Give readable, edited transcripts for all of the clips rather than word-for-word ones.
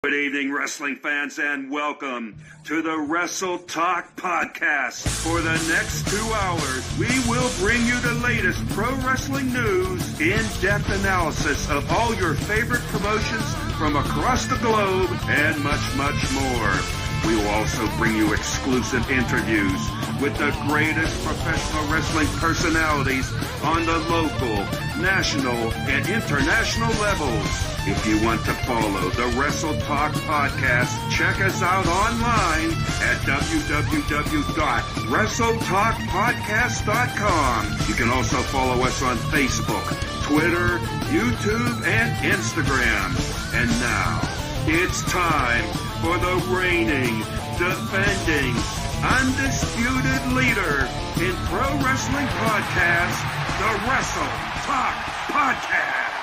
Good evening, wrestling fans, and welcome to the Wrestle Talk Podcast. For the next 2 hours, we will bring you the latest pro wrestling news, in-depth analysis of all your favorite promotions from across the globe, and much, much more. We will also bring you exclusive interviews with the greatest professional wrestling personalities on the local, national, and international levels. If you want to follow the Wrestle Talk Podcast, check us out online at www.wrestletalkpodcast.com. You can also follow us on Facebook, Twitter, YouTube, and Instagram. And now, it's time for the reigning, defending, undisputed leader in pro wrestling podcast, the Wrestle Talk Podcast.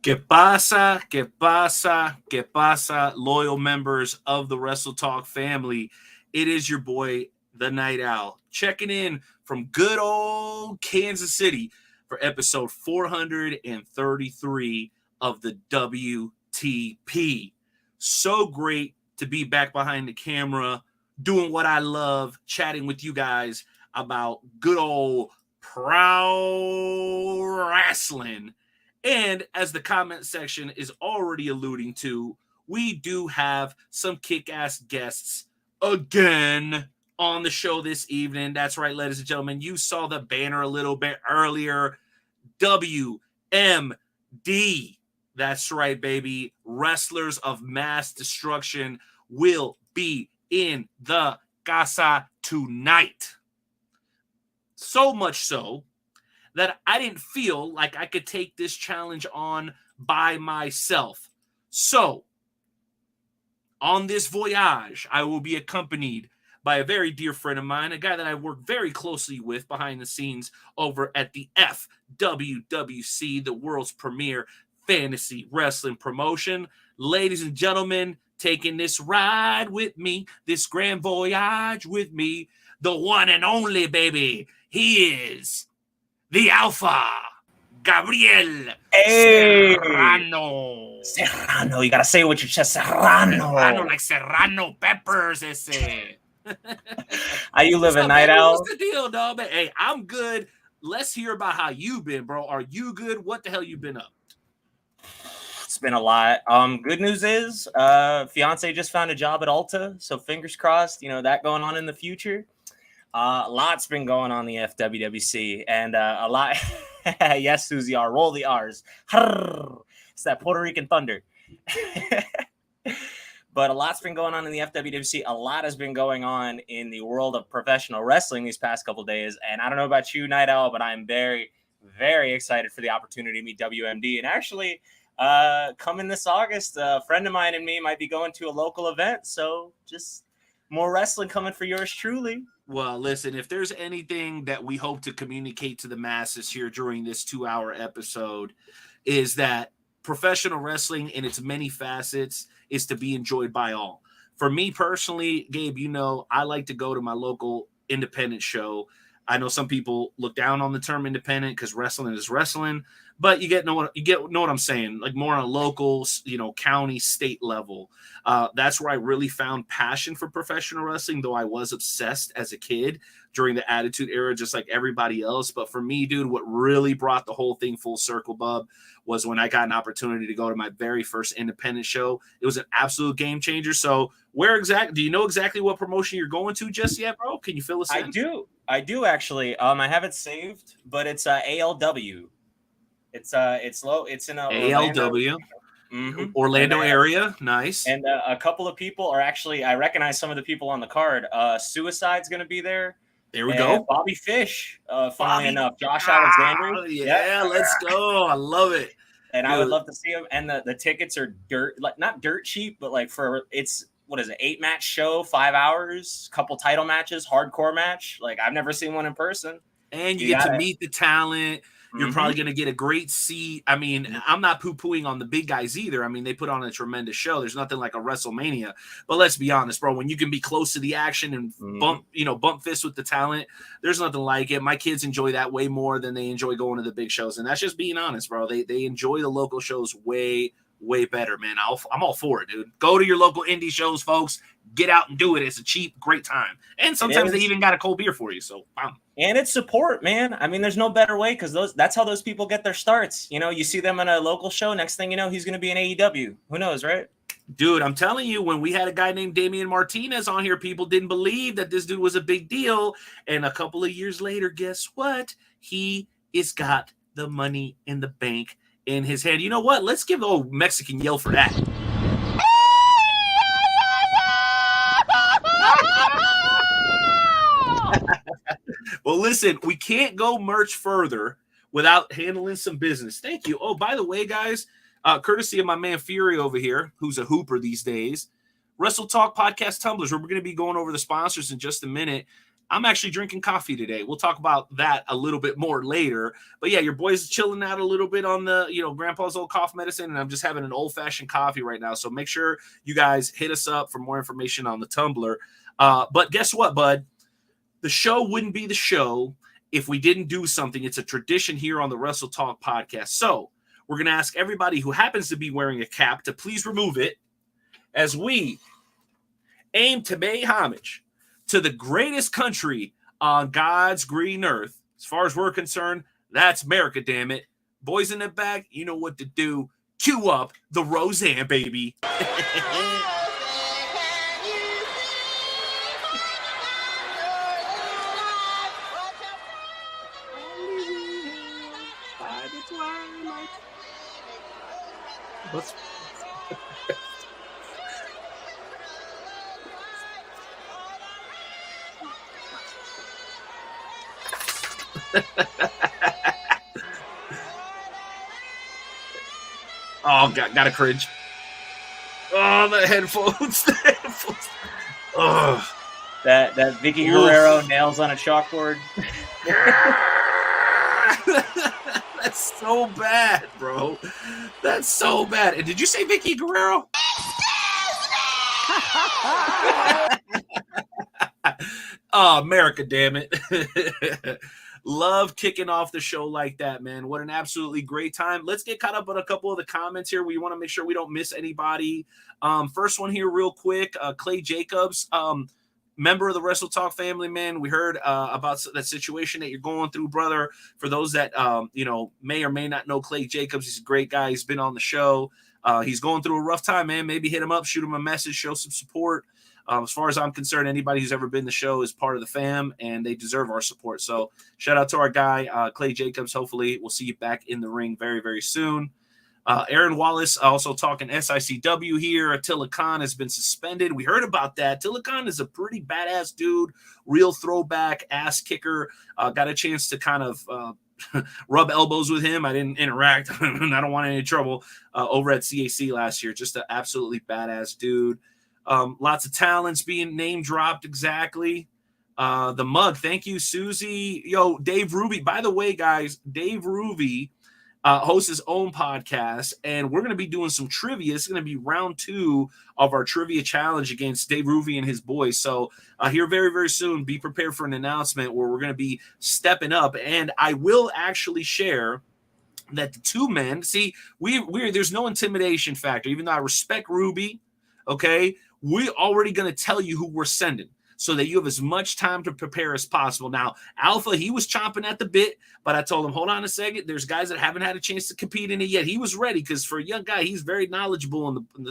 ¿Qué pasa? ¿Qué pasa? ¿Qué pasa? Loyal members of the Wrestle Talk family. It is your boy, the Night Owl, checking in from good old Kansas City for episode 433 of the WTP. So great to be back behind the camera, doing what I love, chatting with you guys about good old pro wrestling. And as the comment section is already alluding to, we do have some kick-ass guests again on the show this evening. That's right, ladies and gentlemen. You saw the banner a little bit earlier. WMD. That's right, baby. Wrestlers of Mass Destruction will be in the casa tonight. So much so that I didn't feel like I could take this challenge on by myself. So, on this voyage, I will be accompanied by a very dear friend of mine, a guy that I work very closely with behind the scenes over at the FWWC, the world's premier fantasy wrestling promotion. Ladies and gentlemen, taking this ride with me, this grand voyage with me, the one and only, baby. He is the Alpha, Gabriel Serrano. Serrano, you gotta say it with your chest. Serrano. Serrano, like Serrano peppers, ese. How you living, Night Owl? What's the deal, dog? Man, hey, I'm good. Let's hear about how you been, bro. Are you good? What the hell you been up? It's been a lot. Good news is, fiance just found a job at Ulta, so fingers crossed. You know that going on in the future. A lot's been going on in the FWWC, and a lot. Yes, Susie R. Roll the R's. It's that Puerto Rican thunder. But a lot's been going on in the FWWC. A lot has been going on in the world of professional wrestling these past couple days. And I don't know about you, Night Owl, but I'm very, very excited for the opportunity to meet WMD. And actually, coming this August, a friend of mine and me might be going to a local event. So just more wrestling coming for yours truly. Well, listen, if there's anything that we hope to communicate to the masses here during this 2-hour episode, is that professional wrestling in its many facets is to be enjoyed by all. For me personally, Gabe, you know, I like to go to my local independent show. I know some people look down on the term independent because wrestling is wrestling, but you know what I'm saying, like more on a local, county, state level. That's where I really found passion for professional wrestling, though I was obsessed as a kid during the Attitude Era, just like everybody else. But for me, dude, what really brought the whole thing full circle, bub, was when I got an opportunity to go to my very first independent show. It was an absolute game changer. So do you know exactly what promotion you're going to just yet, bro? Can you fill us in? I do actually. I have it saved, but it's ALW. It's low. It's in ALW. Orlando area. Nice. And a couple of people are actually, I recognize some of the people on the card. Suicide's going to be there. There we go. Bobby Fish, funnily enough. Josh Alexander. Yeah, let's go. I love it. And I would love to see him. And the tickets are not dirt cheap, but like it's 8-match show, 5 hours, couple title matches, hardcore match. Like I've never seen one in person. And you get to meet the talent. You're probably going to get a great seat. I mean, I'm not poo-pooing on the big guys either. I mean, they put on a tremendous show. There's nothing like a WrestleMania. But let's be honest, bro. When you can be close to the action and bump fists with the talent, there's nothing like it. My kids enjoy that way more than they enjoy going to the big shows, and that's just being honest, bro. They enjoy the local shows way better, man. I'm all for it, dude. Go to your local indie shows, folks. Get out and do it. It's a cheap, great time. And sometimes they even got a cold beer for you. So, bam. And it's support, man. I mean, there's no better way because that's how those people get their starts. You know, you see them in a local show. Next thing you know, he's going to be in AEW. Who knows, right? Dude, I'm telling you, when we had a guy named Damian Martinez on here, people didn't believe that this dude was a big deal. And a couple of years later, guess what? He is got the money in the bank in his hand. You know what? Let's give the old Mexican yell for that. Well, listen, we can't go much further without handling some business. Thank you. Oh, by the way, guys, courtesy of my man Fury over here, who's a hooper these days, Wrestle Talk Podcast Tumblers, where we're going to be going over the sponsors in just a minute. I'm actually drinking coffee today. We'll talk about that a little bit more later. But yeah, your boy's chilling out a little bit on the, grandpa's old cough medicine, and I'm just having an old-fashioned coffee right now. So make sure you guys hit us up for more information on the Tumbler. But guess what, bud? The show wouldn't be the show if we didn't do something. It's a tradition here on the Wrestle Talk podcast. So we're going to ask everybody who happens to be wearing a cap to please remove it as we aim to pay homage to the greatest country on God's green earth. As far as we're concerned, that's America, damn it. Boys in the back, you know what to do. Cue up the Roseanne, baby. Let's... Oh, gotta cringe. Oh, the headphones. Oh. That Vicky Guerrero nails on a chalkboard. That's so bad, bro. That's so bad. And did you say Vicky Guerrero? Oh, America, damn it. Love kicking off the show like that, man. What an absolutely great time. Let's get caught up on a couple of the comments here. We want to make sure we don't miss anybody. First one here real quick. Clay Jacobs, member of the Wrestle Talk family, man. We heard about that situation that you're going through, brother. For those that, may or may not know Clay Jacobs, he's a great guy. He's been on the show. He's going through a rough time, man. Maybe hit him up, shoot him a message, show some support. As far as I'm concerned, anybody who's ever been the show is part of the fam, and they deserve our support. So shout out to our guy, Clay Jacobs. Hopefully we'll see you back in the ring very, very soon. Aaron Wallace also talking SICW here. Attila Khan has been suspended. We heard about that. Attila Khan is a pretty badass dude, real throwback ass kicker. Got a chance to kind of rub elbows with him. I didn't interact. I don't want any trouble over at CAC last year. Just an absolutely badass dude. Lots of talents being name dropped. Exactly. The mug. Thank you, Susie. Yo, Dave Ruby. By the way, guys, Dave Ruby hosts his own podcast, and we're going to be doing some trivia. It's going to be round 2 of our trivia challenge against Dave Ruby and his boys. So here very, very soon, be prepared for an announcement where we're going to be stepping up. And I will actually share that the two men, see, we're there's no intimidation factor, even though I respect Ruby. Okay. We're already going to tell you who we're sending so that you have as much time to prepare as possible. Now, Alpha, he was chomping at the bit, but I told him, hold on a second. There's guys that haven't had a chance to compete in it yet. He was ready because for a young guy, he's very knowledgeable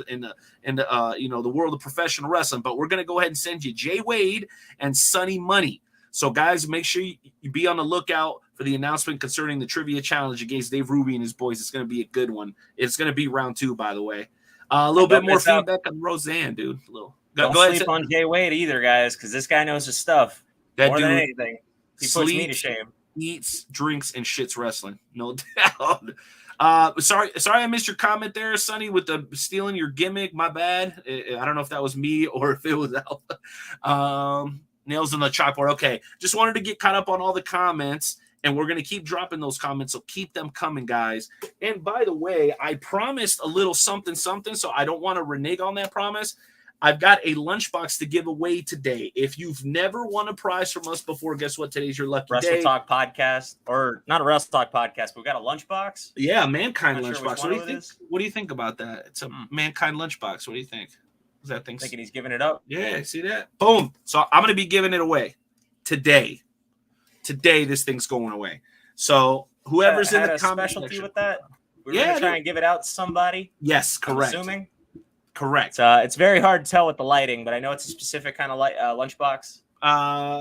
in the world of professional wrestling. But we're going to go ahead and send you Jay Wade and Sonny Money. So, guys, make sure you be on the lookout for the announcement concerning the trivia challenge against Dave Ruby and his boys. It's going to be a good one. It's going to be round 2, by the way. A little bit more feedback on Roseanne, dude. Don't sleep on Jay Wade either, guys, because this guy knows his stuff. That more dude than anything. He puts me to shame. Eats, drinks, and shits wrestling. No doubt. Sorry, I missed your comment there, Sonny, with the stealing your gimmick. My bad. I don't know if that was me or if it was Alpha. Nails on the chalkboard. Okay. Just wanted to get caught up on all the comments. And we're going to keep dropping those comments, so keep them coming, guys. And by the way, I promised a little something, so I don't want to renege on that promise. I've got a lunchbox to give away today. If you've never won a prize from us before, guess what? Today's your lucky Wrestle day. Talk podcast, or not a Wrestle Talk podcast, but we got a lunchbox. Yeah, Mankind Not sure lunchbox. which What do one you it think? is. What do you think about that? It's a Mankind lunchbox. What do you think? Is that thing? Thinking he's giving it up. Yeah, see that? Boom. So I'm going to be giving it away today. Today, this thing's going away. So whoever's in Had the a comment specialty section, with that. We're Yeah, gonna try dude. and give it out to somebody. yes, I'm correct, assuming. correct. It's very hard to tell with the lighting, but I know it's a specific kind of lunchbox.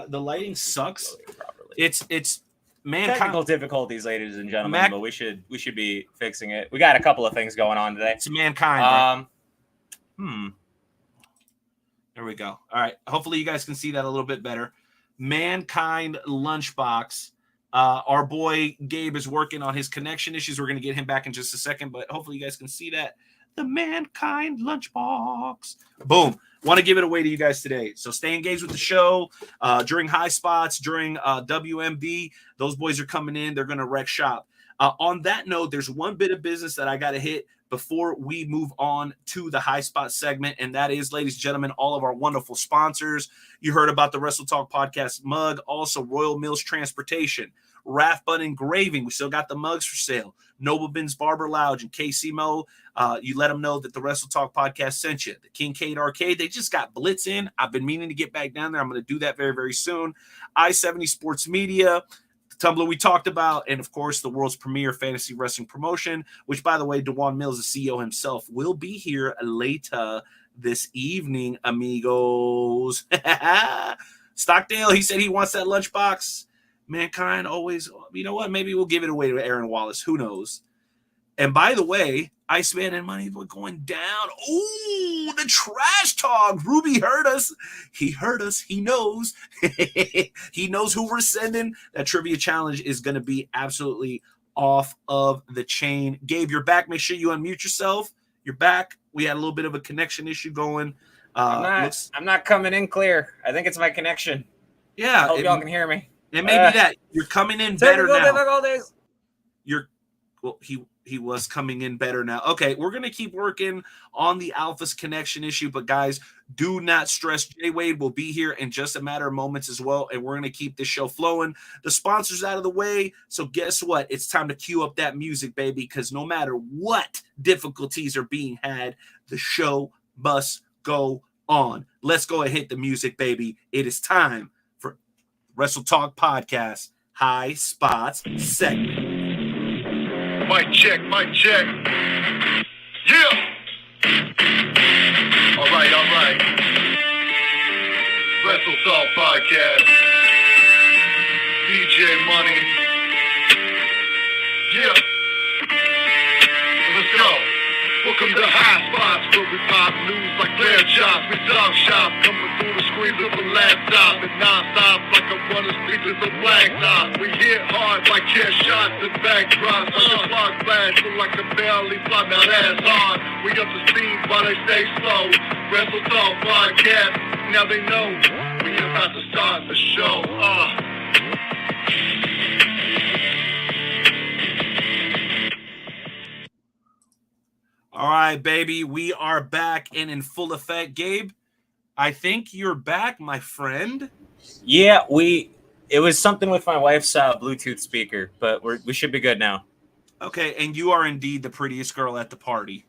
The lighting sucks. Loading properly. It's Mankind. Technical difficulties, ladies and gentlemen, Mac- but we should be fixing it. We got a couple of things going on today. It's Mankind. Bro. Um, There we go. All right. Hopefully you guys can see that a little bit better. Mankind lunchbox. Our boy Gabe is working on his connection issues. We're going to get him back in just a second, but hopefully you guys can see that. The Mankind lunchbox. Boom. Want to give it away to you guys today. So stay engaged with the show. During high spots, during WMD, those boys are coming in. They're going to wreck shop. On that note, there's one bit of business that I got to hit before we move on to the high spot segment. And that is, ladies and gentlemen, all of our wonderful sponsors. You heard about the Wrestle Talk Podcast mug, also Royal Mills Transportation, Rathbun Engraving. We still got the mugs for sale. Noble Ben's Barber Lounge and KC Mo. You let them know that the Wrestle Talk Podcast sent you. The Kincaid Arcade, they just got Blitz in. I've been meaning to get back down there. I'm going to do that very, very soon. I-70 Sports Media, Tumblr we talked about, and of course the world's premier fantasy wrestling promotion, which, by the way, Dewan Mills, the CEO himself, will be here later this evening, amigos. Stockdale, he said he wants that lunchbox. Mankind always, you know what? Maybe we'll give it away to Aaron Wallace. Who knows? And by the way, Iceman and Money were going down. Ooh, the trash talk. Ruby heard us. He heard us. He knows. He knows who we're sending. That trivia challenge is going to be absolutely off of the chain. Gabe, you're back. Make sure you unmute yourself. You're back. We had a little bit of a connection issue going. I'm not coming in clear. I think it's my connection. Yeah. I hope y'all can hear me. It may be that. You're coming in better now. Difficulties. He was coming in better now. Okay, we're going to keep working on the Alpha's connection issue, but guys, do not stress. Jay Wade will be here in just a matter of moments as well, and we're going to keep this show flowing. The sponsors out of the way, so guess what? It's time to cue up that music, baby, because no matter what difficulties are being had, the show must go on. Let's go and hit the music, baby. It is time for Wrestle Talk Podcast High Spots segment. Mic check, mic check. Yeah. All right. Wrestle Talk Podcast. DJ Money. Yeah. Let's go. Welcome to High Spots, where we pop news like player chops. We talk shop, coming through the screens of a laptop and non-stop like a running speakers of blacktop. We hit hard like chair shots and backdrops. Like a clock flash, look like a belly flop. Now that's hard. We up to speed while they stay slow. Wrestle Talk Podcast, now they know we about to start the show. All right, baby, we are back and in full effect. Gabe, I think you're back, my friend. Yeah, it was something with my wife's Bluetooth speaker, but we should be good now. Okay, and you are indeed the prettiest girl at the party.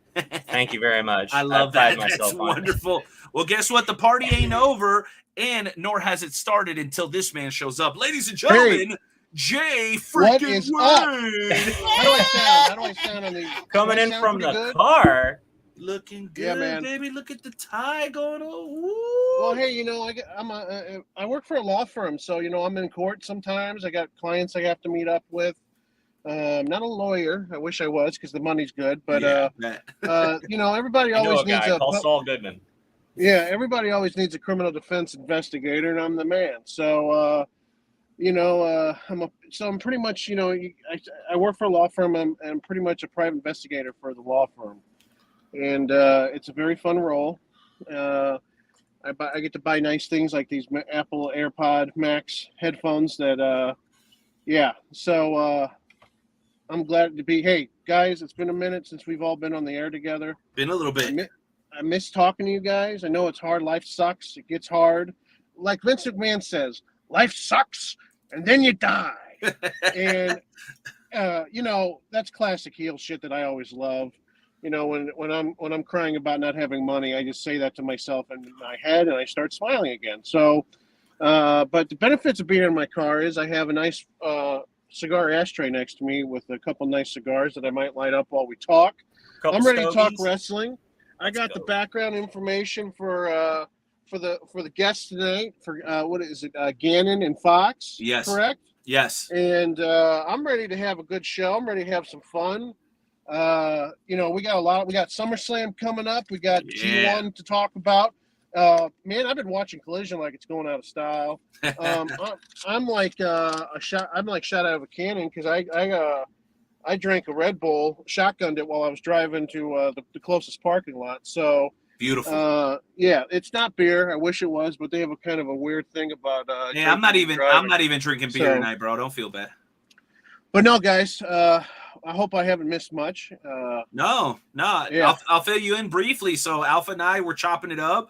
Thank you very much. I love pride that. That's myself on it. wonderful. Well, guess what? The party ain't over, and nor has it started until this man shows up. Ladies and gentlemen, Jay What freaking is up? Wade. How do I sound on the Coming do I in sound from the pretty good? car. Looking good, Yeah, man. baby. Look at the tie going on. Woo. Well, hey, I work for a law firm, so I'm in court sometimes. I got clients I have to meet up with. Not a lawyer. I wish I was, because the money's good. But bet. everybody I know always a guy needs called Saul Goodman. everybody always needs a criminal defense investigator, and I'm the man. So I'm pretty much I work for a law firm. I'm pretty much a private investigator for the law firm, and it's a very fun role. I get to buy nice things like these Apple AirPod Max headphones that yeah. So I'm glad to be. Hey guys, it's been a minute since we've all been on the air together. Been a little bit. I miss talking to you guys. I know it's hard. Life sucks. It gets hard. Like Vince McMahon says, life sucks, and then you die. And that's classic heel shit that I always love. When I'm crying about not having money, I just say that to myself in my head, and I start smiling again. So, but the benefits of being in my car is I have a nice cigar ashtray next to me with a couple nice cigars that I might light up while we talk. I'm ready to talk wrestling. I got the background information for the guests tonight. For what is it? Gannon and Fox. Yes. Correct. Yes. And I'm ready to have a good show. I'm ready to have some fun. We got we got SummerSlam coming up. We got G1 to talk about. Man, I've been watching Collision like it's going out of style. I'm like shot out of a cannon because I drank a Red Bull, shotgunned it while I was driving to the closest parking lot. So beautiful. Yeah, it's not beer. I wish it was, but they have a kind of a weird thing about. Yeah, I'm not even drinking beer tonight, bro. Don't feel bad. But no, guys. I hope I haven't missed much. No. Yeah. I'll fill you in briefly. So Alpha and I were chopping it up.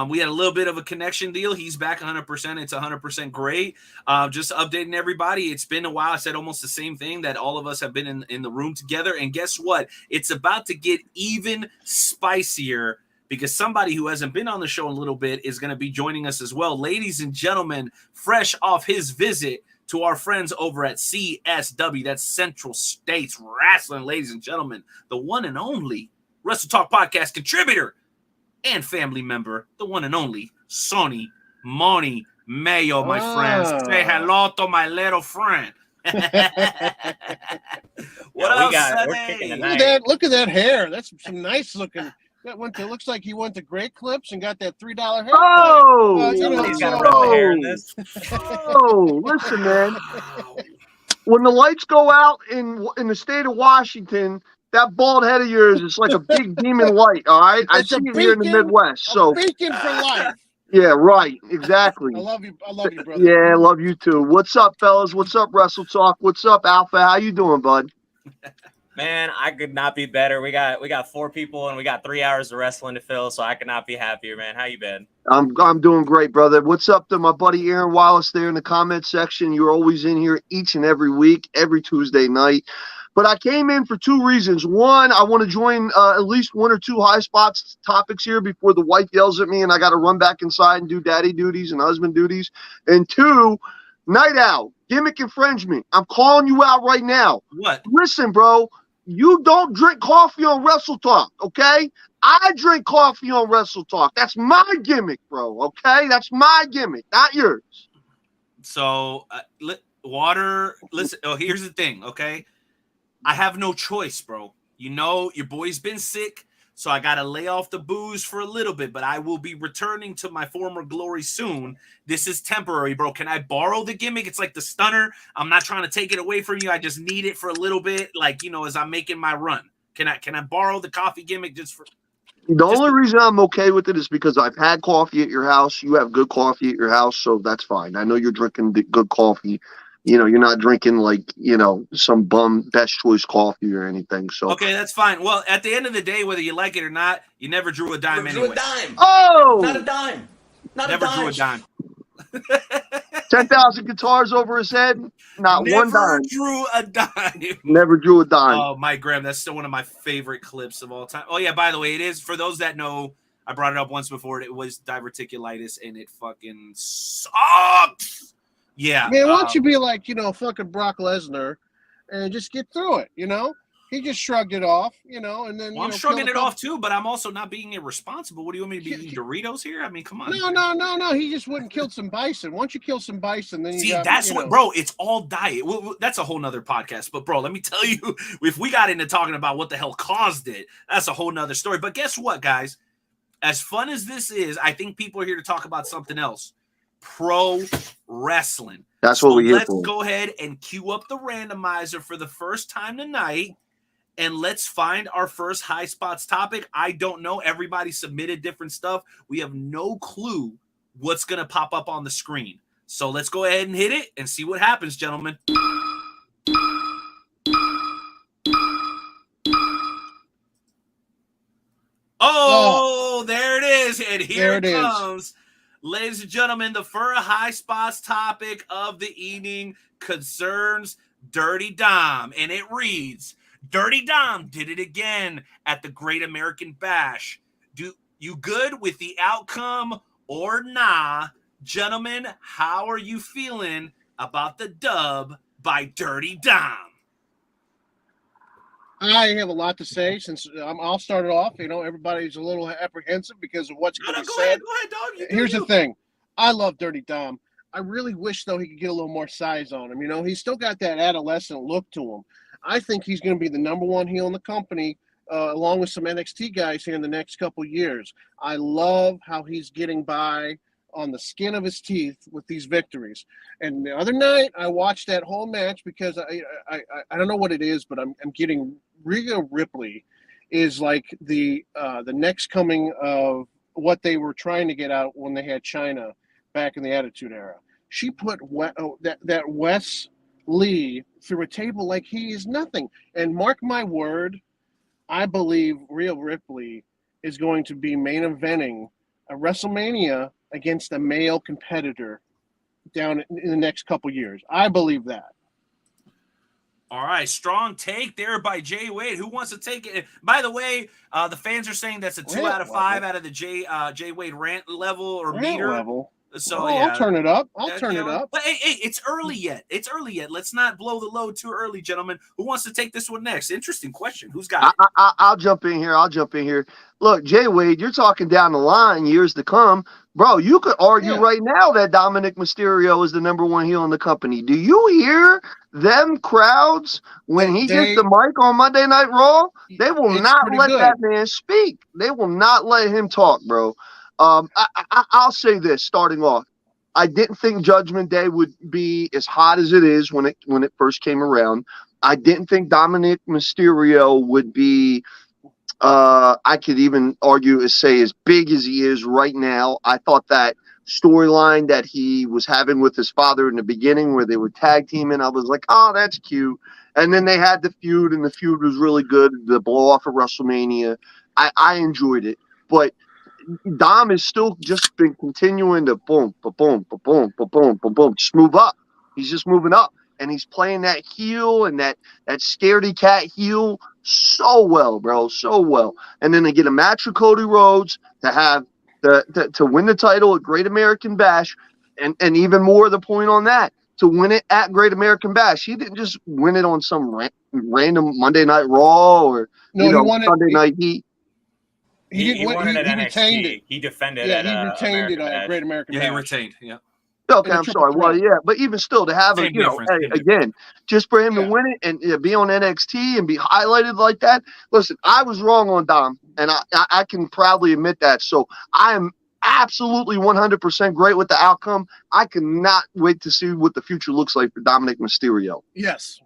We had a little bit of a connection deal. He's back 100%. It's 100% great. Just updating everybody. It's been a while. I said almost the same thing, that all of us have been in the room together. And guess what? It's about to get even spicier because somebody who hasn't been on the show in a little bit is going to be joining us as well. Ladies and gentlemen, fresh off his visit to our friends over at CSW, that's Central States Wrestling, ladies and gentlemen, the one and only Wrestle Talk Podcast contributor and family member, the one and only Sonny Money Mayo, my friends. Say hello to my little friend. What else, Sonny? Look at that hair. That's some nice looking. Looks like he went to Great Clips and got that $3 haircut. Oh, he's got a hair in this. Oh, listen, man. When the lights go out in the state of Washington, that bald head of yours is like a big demon light. All right, I see it here in the Midwest. So beacon for life. Yeah, right. Exactly. I love you, brother. Yeah, I love you too. What's up, fellas? What's up, Wrestle Talk? What's up, Alpha? How you doing, bud? Man, I could not be better. We got 4 people and we got 3 hours of wrestling to fill, so I could not be happier, man. How you been? I'm doing great, brother. What's up to my buddy Aaron Wallace there in the comment section? You're always in here each and every week, every Tuesday night. But I came in for 2 reasons. One, I want to join at least 1 or 2 high spots topics here before the wife yells at me and I got to run back inside and do daddy duties and husband duties. And 2, Night Owl, gimmick infringement. I'm calling you out right now. What? Listen, bro. You don't drink coffee on Wrestle Talk, okay? I drink coffee on Wrestle Talk. That's my gimmick, bro, okay? That's my gimmick, not yours. So, water, listen, here's the thing, okay? I have no choice, bro. You know, your boy's been sick, so I got to lay off the booze for a little bit, but I will be returning to my former glory soon. This is temporary, bro. Can I borrow the gimmick? It's like the stunner. I'm not trying to take it away from you. I just need it for a little bit, like, as I'm making my run. Can I borrow the coffee gimmick just for... The only reason I'm okay with it is because I've had coffee at your house. You have good coffee at your house, so that's fine. I know you're drinking good coffee. You're not drinking like, some bum Best Choice coffee or anything. So okay, that's fine. Well, at the end of the day, whether you like it or not, you never drew a dime anyway. Drew a dime. Oh! Not a dime. Never drew a dime. 10,000 guitars over his head, not one dime. Never drew a dime. Never drew a dime. Oh, Mike Graham, that's still one of my favorite clips of all time. Oh, yeah, by the way, it is, for those that know, I brought it up once before, it was diverticulitis, and it fucking sucks. Yeah. Man, why don't you be like, fucking Brock Lesnar and just get through it, He just shrugged it off, and then. Well, I'm shrugging it off too, but I'm also not being irresponsible. What do you want me to be eating Doritos here? I mean, come on. No. He just wouldn't kill some bison. Once you kill some bison, then you that's what, bro. It's all diet. That's a whole nother podcast. But bro, let me tell you, if we got into talking about what the hell caused it, that's a whole nother story. But guess what, guys? As fun as this is, I think people are here to talk about something else. Pro wrestling. That's what we're here for. Let's go ahead and cue up the randomizer for the first time tonight. And let's find our first high spots topic. I don't know. Everybody submitted different stuff. We have no clue what's going to pop up on the screen. So let's go ahead and hit it and see what happens, gentlemen. is, and here it comes. Ladies and gentlemen, the Fur High Spots topic of the evening concerns Dirty Dom, and it reads, Dirty Dom did it again at the Great American Bash. Do you good with the outcome or nah? Gentlemen, how are you feeling about the dub by Dirty Dom? I have a lot to say since I'll start it off. Everybody's a little apprehensive because of what's going to be said. Go ahead, dog. Here's the thing. I love Dirty Dom. I really wish, though, he could get a little more size on him. He's still got that adolescent look to him. I think he's going to be the number one heel in the company, along with some NXT guys here in the next couple years. I love how he's getting by on the skin of his teeth with these victories. And the other night, I watched that whole match because I don't know what it is, but I'm getting Rhea Ripley is like the next coming of what they were trying to get out when they had China back in the Attitude Era. She put that Wes Lee through a table like he is nothing. And mark my word, I believe Rhea Ripley is going to be main eventing a WrestleMania against a male competitor down in the next couple years. I believe that. All right, strong take there by Jay Wade. Who wants to take it? By the way, the fans are saying that's a 2 out of 5 out of the Jay Wade rant level or Rant meter. level. So I'll turn it up. I'll turn it up. But hey, it's early yet. Let's not blow the load too early, gentlemen. Who wants to take this one next? Interesting question. Who's got it? I'll jump in here. Look, Jay Wade, you're talking down the line, years to come. Bro, you could argue right now that Dominic Mysterio is the number one heel in the company. Do you hear them crowds when he gets the mic on Monday Night Raw? They will not let that man speak. They will not let him talk, bro. I'll say this starting off. I didn't think Judgment Day would be as hot as it is when it first came around. I didn't think Dominic Mysterio would be I could even argue as big as he is right now. I thought that storyline that he was having with his father in the beginning where they were tag teaming, I was like, oh, that's cute. And then they had the feud, and the feud was really good. The blow off of WrestleMania. I enjoyed it. But Dom has still just been continuing to boom, boom, boom, boom, boom, just move up. He's just moving up. And he's playing that heel and that scaredy cat heel so well, bro, so well. And then they get a match with Cody Rhodes to have to win the title at Great American Bash, and even more of the point on that, to win it at Great American Bash. He didn't just win it on some random Monday Night Raw or Sunday Night Heat. He won it at NXT. He defended it. He retained it at Great American Bash. Yeah, he retained. Yeah. Okay, I'm sorry. Well, yeah, but even still, to have it, again, just for him to win it and be on NXT and be highlighted like that. Listen, I was wrong on Dom, and I can proudly admit that. So I am absolutely 100% great with the outcome. I cannot wait to see what the future looks like for Dominic Mysterio. Yes.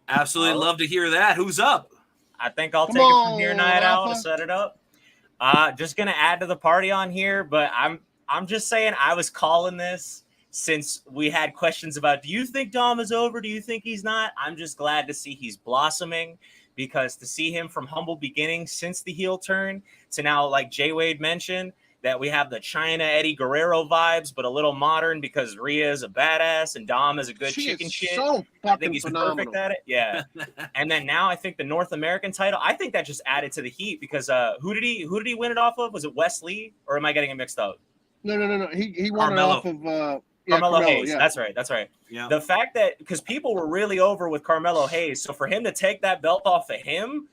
Absolutely love to hear that. Who's up? I think I'll take it from here, Night Owl, to set it up. Just gonna add to the party on here, but I'm just saying I was calling this since we had questions about, do you think Dom is over? Do you think he's not? I'm just glad to see he's blossoming, because to see him from humble beginnings since the heel turn to now, like Jay Wade mentioned, that we have the China Eddie Guerrero vibes, but a little modern because Rhea is a badass and Dom is a good chicken shit. So I think he's phenomenal. perfect at it. Yeah. And then now I think the North American title, I think that just added to the heat because who did he win it off of? Was it Wes Lee, or am I getting it mixed up? No. He won Carmelo. it off of Carmelo Hayes. Yeah. That's right. Yeah. The fact that, because people were really over with Carmelo Hayes, so for him to take that belt off of him,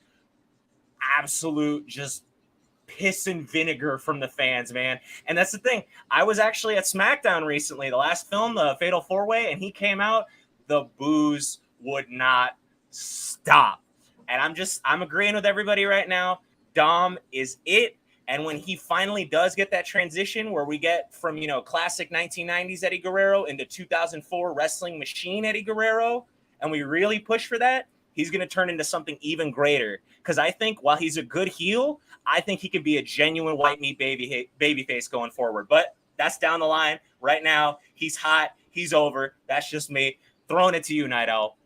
absolute just piss and vinegar from the fans, man. And that's the thing. I was actually at SmackDown recently, the last film, the Fatal 4-Way, and he came out, the boos would not stop. And I'm agreeing with everybody right now. Dom is it. And when he finally does get that transition where we get from, classic 1990s Eddie Guerrero into 2004 wrestling machine Eddie Guerrero, and we really push for that, he's going to turn into something even greater. Because I think while he's a good heel, I think he could be a genuine white meat babyface going forward. But that's down the line. Right now, he's hot. He's over. That's just me. Throwing it to you, Night Owl.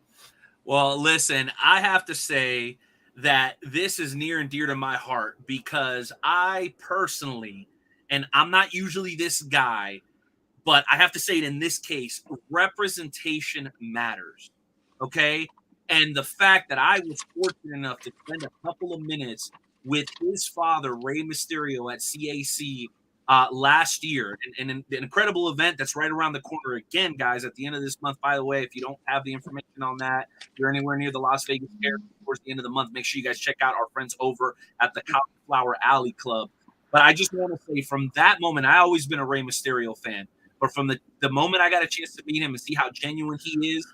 Well, listen, I have to say, that this is near and dear to my heart because I personally, and I'm not usually this guy, but I have to say it in this case, representation matters. Okay. And the fact that I was fortunate enough to spend a couple of minutes with his father, Rey Mysterio, at CAC last year, and an incredible event that's right around the corner again, guys, at the end of this month. By the way, if you don't have the information on that, you're anywhere near the Las Vegas area towards the end of the month, make sure you guys check out our friends over at the Cauliflower Alley Club. But I just want to say from that moment, I've always been a Rey Mysterio fan. But from the moment I got a chance to meet him and see how genuine he is,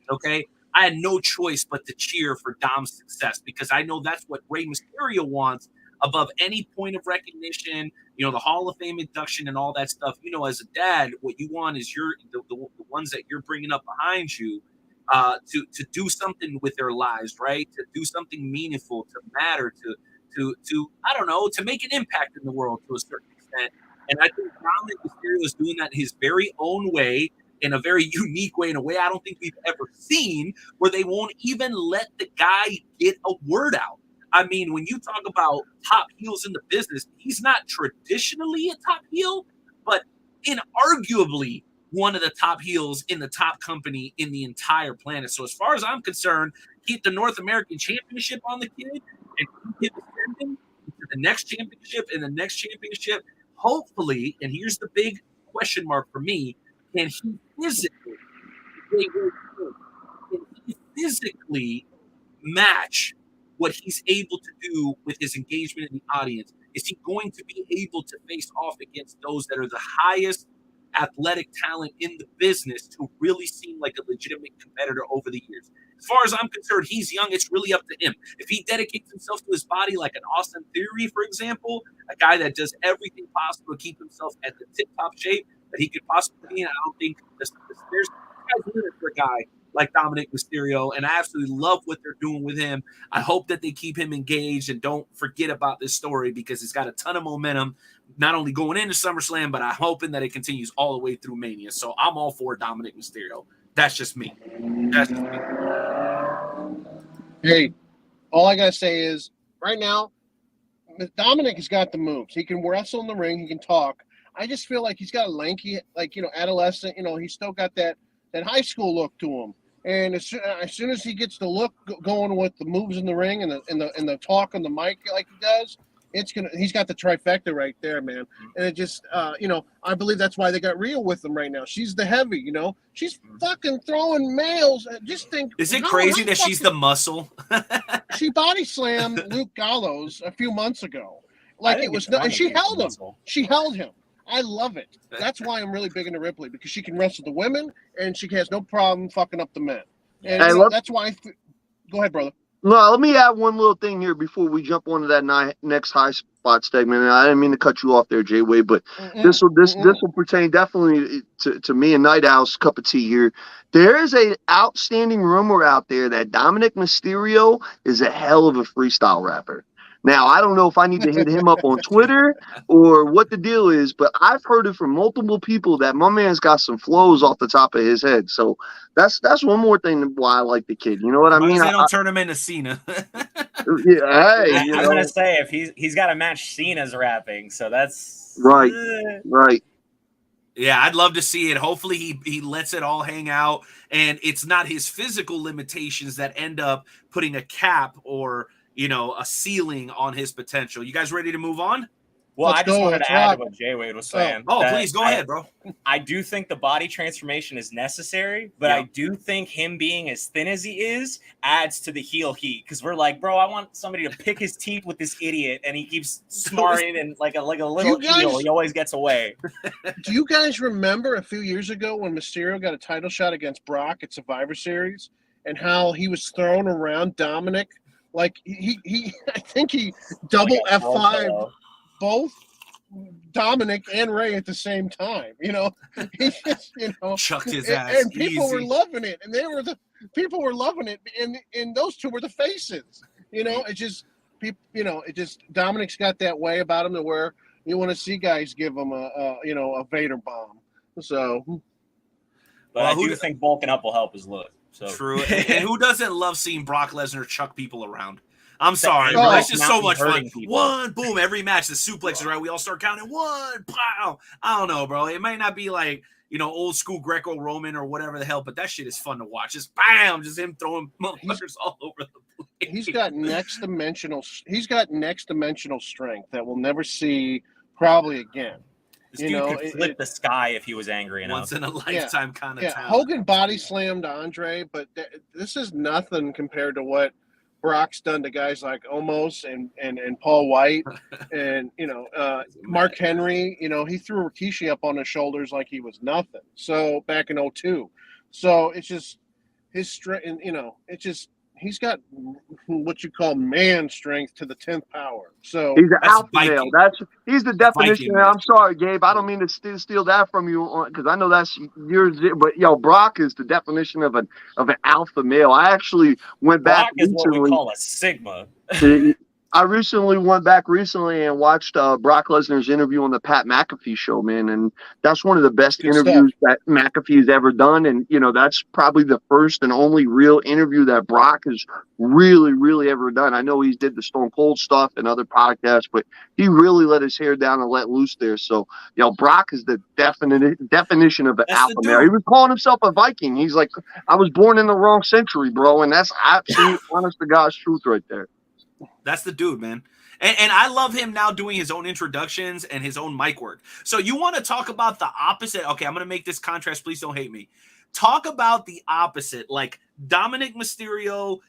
okay, I had no choice but to cheer for Dom's success because I know that's what Rey Mysterio wants above any point of recognition, the Hall of Fame induction and all that stuff. As a dad, what you want is the ones that you're bringing up behind you to do something with their lives, right? To do something meaningful, to matter, to I don't know, to make an impact in the world to a certain extent. And I think Dominic Mysterio is doing that his very own way, in a very unique way, in a way I don't think we've ever seen, where they won't even let the guy get a word out. I mean, when you talk about top heels in the business, he's not traditionally a top heel, but inarguably one of the top heels in the top company in the entire planet. So as far as I'm concerned, keep the North American Championship on the kid and keep him ascending to the next championship and the next championship. Hopefully, and here's the big question mark for me, can he physically match what he's able to do with his engagement in the audience? Is he going to be able to face off against those that are the highest athletic talent in the business to really seem like a legitimate competitor over the years? As far as I'm concerned, he's young. It's really up to him. If he dedicates himself to his body like an Austin Theory, for example, a guy that does everything possible to keep himself at the tip-top shape that he could possibly be in, I don't think there's guys limit for a guy like Dominic Mysterio, and I absolutely love what they're doing with him. I hope that they keep him engaged and don't forget about this story because it's got a ton of momentum, not only going into SummerSlam, but I'm hoping that it continues all the way through Mania. So I'm all for Dominic Mysterio. That's just me. Hey, all I gotta say is right now, Dominic has got the moves. He can wrestle in the ring. He can talk. I just feel like he's got a lanky, adolescent. He's still got that high school look to him. And as soon as he gets the look going with the moves in the ring and the talk on the mic like he does, he's got the trifecta right there, man. And it just, I believe that's why they got real with him right now. She's the heavy, she's fucking throwing males. Just think, is it crazy that she's the muscle? She body slammed Luke Gallows a few months ago. And she held him. She held him. I love it. That's why I'm really big into Ripley, because she can wrestle the women and she has no problem fucking up the men. And that's why. Go ahead, brother. No, let me add one little thing here before we jump onto that next high spot segment. And I didn't mean to cut you off there, Jay Wade, but this will pertain definitely to me and Night Owl's cup of tea here. There is a outstanding rumor out there that Dominic Mysterio is a hell of a freestyle rapper. Now, I don't know if I need to hit him up on Twitter or what the deal is, but I've heard it from multiple people that my man's got some flows off the top of his head. So that's one more thing why I like the kid. You know what I mean? They don't turn him into Cena. Yeah, hey, I'm gonna say if he's got to match Cena's rapping, so that's right. Yeah, I'd love to see it. Hopefully he lets it all hang out, and it's not his physical limitations that end up putting a cap or a ceiling on his potential. You guys ready to move on? Well, I just wanted to add to what Jay Wade was saying. Oh, please go ahead, bro. I do think the body transformation is necessary, but I do think him being as thin as he is adds to the heel heat, because we're like, bro, I want somebody to pick his teeth with this idiot, and he keeps smarting and like a little heel. He always gets away. Do you guys remember a few years ago when Mysterio got a title shot against Brock at Survivor Series, and how he was thrown around Dominic? Like he I think he double F5 both Dominic and Ray at the same time. He just chucked his ass. And people were loving it, and people were loving it, and those two were the faces. It just Dominic's got that way about him to where you want to see guys give him a Vader bomb. So, but I do think bulking up will help his look. So. True. And who doesn't love seeing Brock Lesnar chuck people around? I'm sorry, anger bro. of It's just so not much fun. hurting people. One, boom, every match, the suplexes, right? We all start counting one, pow. I don't know, bro. It might not be like, old school Greco-Roman or whatever the hell, but that shit is fun to watch. Just bam, just him throwing motherfuckers all over the place. He's got next dimensional strength that we'll never see probably again. This dude could flip the sky if he was angry enough. Once in a lifetime kind of talent. Hogan body slammed Andre, but this is nothing compared to what Brock's done to guys like Omos and Paul White and Mark Henry. He threw Rikishi up on his shoulders like he was nothing. So back in 2002. So it's just his strength, and it's just he's got what you call man strength to the 10th power. So he's an alpha Viking. male. He's the definition. Viking, I'm sorry, Gabe. I don't mean to steal that from you because I know that's yours. But Brock is the definition of an alpha male. I actually went back Brock is recently. what we call a sigma. I went back recently and watched Brock Lesnar's interview on the Pat McAfee show, man, and that's one of the best interviews that McAfee's ever done, and that's probably the first and only real interview that Brock has really, really ever done. I know he did the Stone Cold stuff and other podcasts, but he really let his hair down and let loose there. So, Brock is the definition of an alpha male. He was calling himself a Viking. He's like, I was born in the wrong century, bro, and that's absolute honest to God's truth right there. That's the dude, man. And I love him now doing his own introductions and his own mic work. So you want to talk about the opposite? Okay, I'm going to make this contrast. Please don't hate me. Talk about the opposite. Like Dominic Mysterio,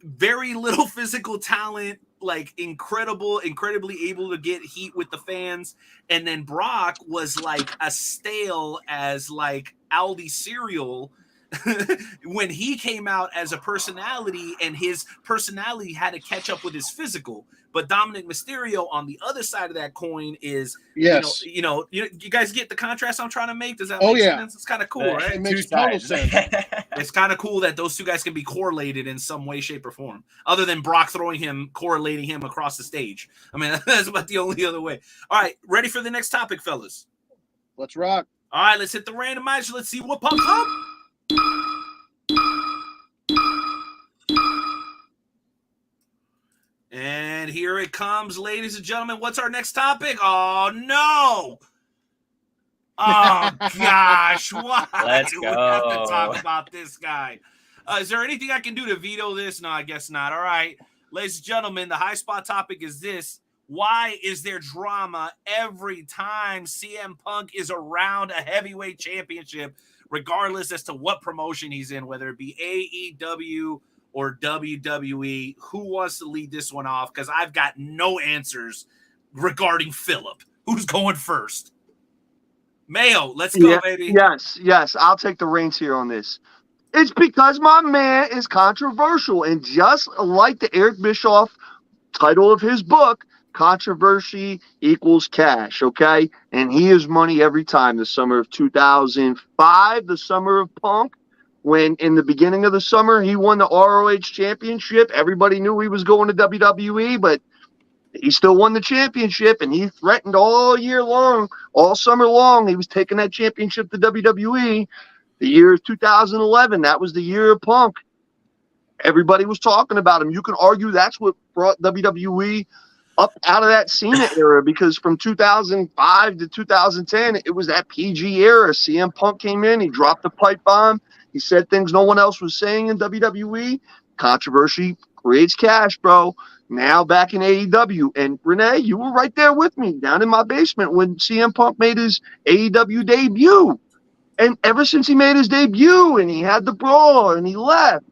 very little physical talent, like incredibly able to get heat with the fans. And then Brock was like as stale as like Aldi cereal when he came out as a personality, and his personality had to catch up with his physical. But Dominic Mysterio on the other side of that coin is, yes, you guys get the contrast I'm trying to make. Does that make sense? It's kind of cool, right? It makes total sense. It's kind of cool that those two guys can be correlated in some way, shape, or form, other than Brock correlating him across the stage. I mean, that's about the only other way. All right, ready for the next topic, fellas? Let's rock. All right, let's hit the randomizer. Let's see what pops up. And here it comes, ladies and gentlemen. What's our next topic? Oh, no. Oh, gosh. Why do we have to talk about this guy? Is there anything I can do to veto this? No, I guess not. All right. Ladies and gentlemen, the high spot topic is this. Why is there drama every time CM Punk is around a heavyweight championship, regardless as to what promotion he's in, whether it be AEW or WWE? Who wants to lead this one off? Because I've got no answers regarding Phillip. Who's going first? Mayo, let's go, baby. Yes. I'll take the reins here on this. It's because my man is controversial. And just like the Eric Bischoff title of his book, controversy equals cash, okay? And he is money every time. The summer of 2005, the summer of Punk, when in the beginning of the summer he won the ROH championship. Everybody knew he was going to WWE, but he still won the championship, and he threatened all year long, all summer long, he was taking that championship to WWE. The year 2011, that was the year of Punk. Everybody was talking about him. You can argue that's what brought WWE up out of that Cena era, because from 2005 to 2010, it was that PG era. CM Punk came in, he dropped the pipe bomb. He said things no one else was saying in WWE. Controversy creates cash, bro. Now back in AEW. And Renee, you were right there with me down in my basement when CM Punk made his AEW debut. And ever since he made his debut and he had the brawl and he left,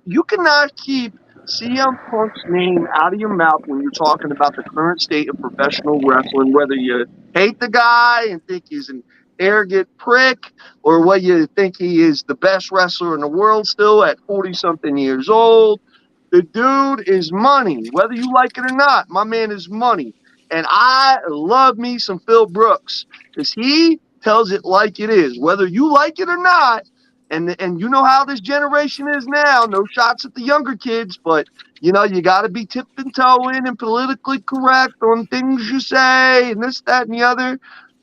you cannot keep CM Punk's name out of your mouth when you're talking about the current state of professional wrestling, whether you hate the guy and think he's an arrogant prick, or whether you think he is the best wrestler in the world still at 40-something years old. The dude is money, whether you like it or not. My man is money. And I love me some Phil Brooks, because he tells it like it is, whether you like it or not. And you know how this generation is now. No shots at the younger kids, but, you got to be tipped and toeing and politically correct on things you say and this, that, and the other.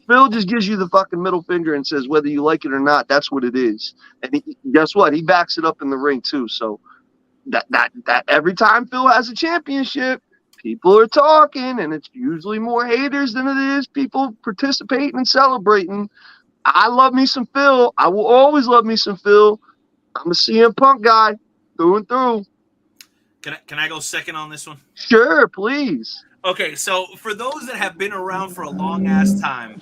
Phil just gives you the fucking middle finger and says, whether you like it or not, that's what it is. And guess what? He backs it up in the ring, too. So that every time Phil has a championship, people are talking, and it's usually more haters than it is people participating and celebrating. I love me some Phil. I will always love me some Phil. I'm a CM Punk guy through and through. Can I go second on this one? Sure, please. Okay, so for those that have been around for a long ass time,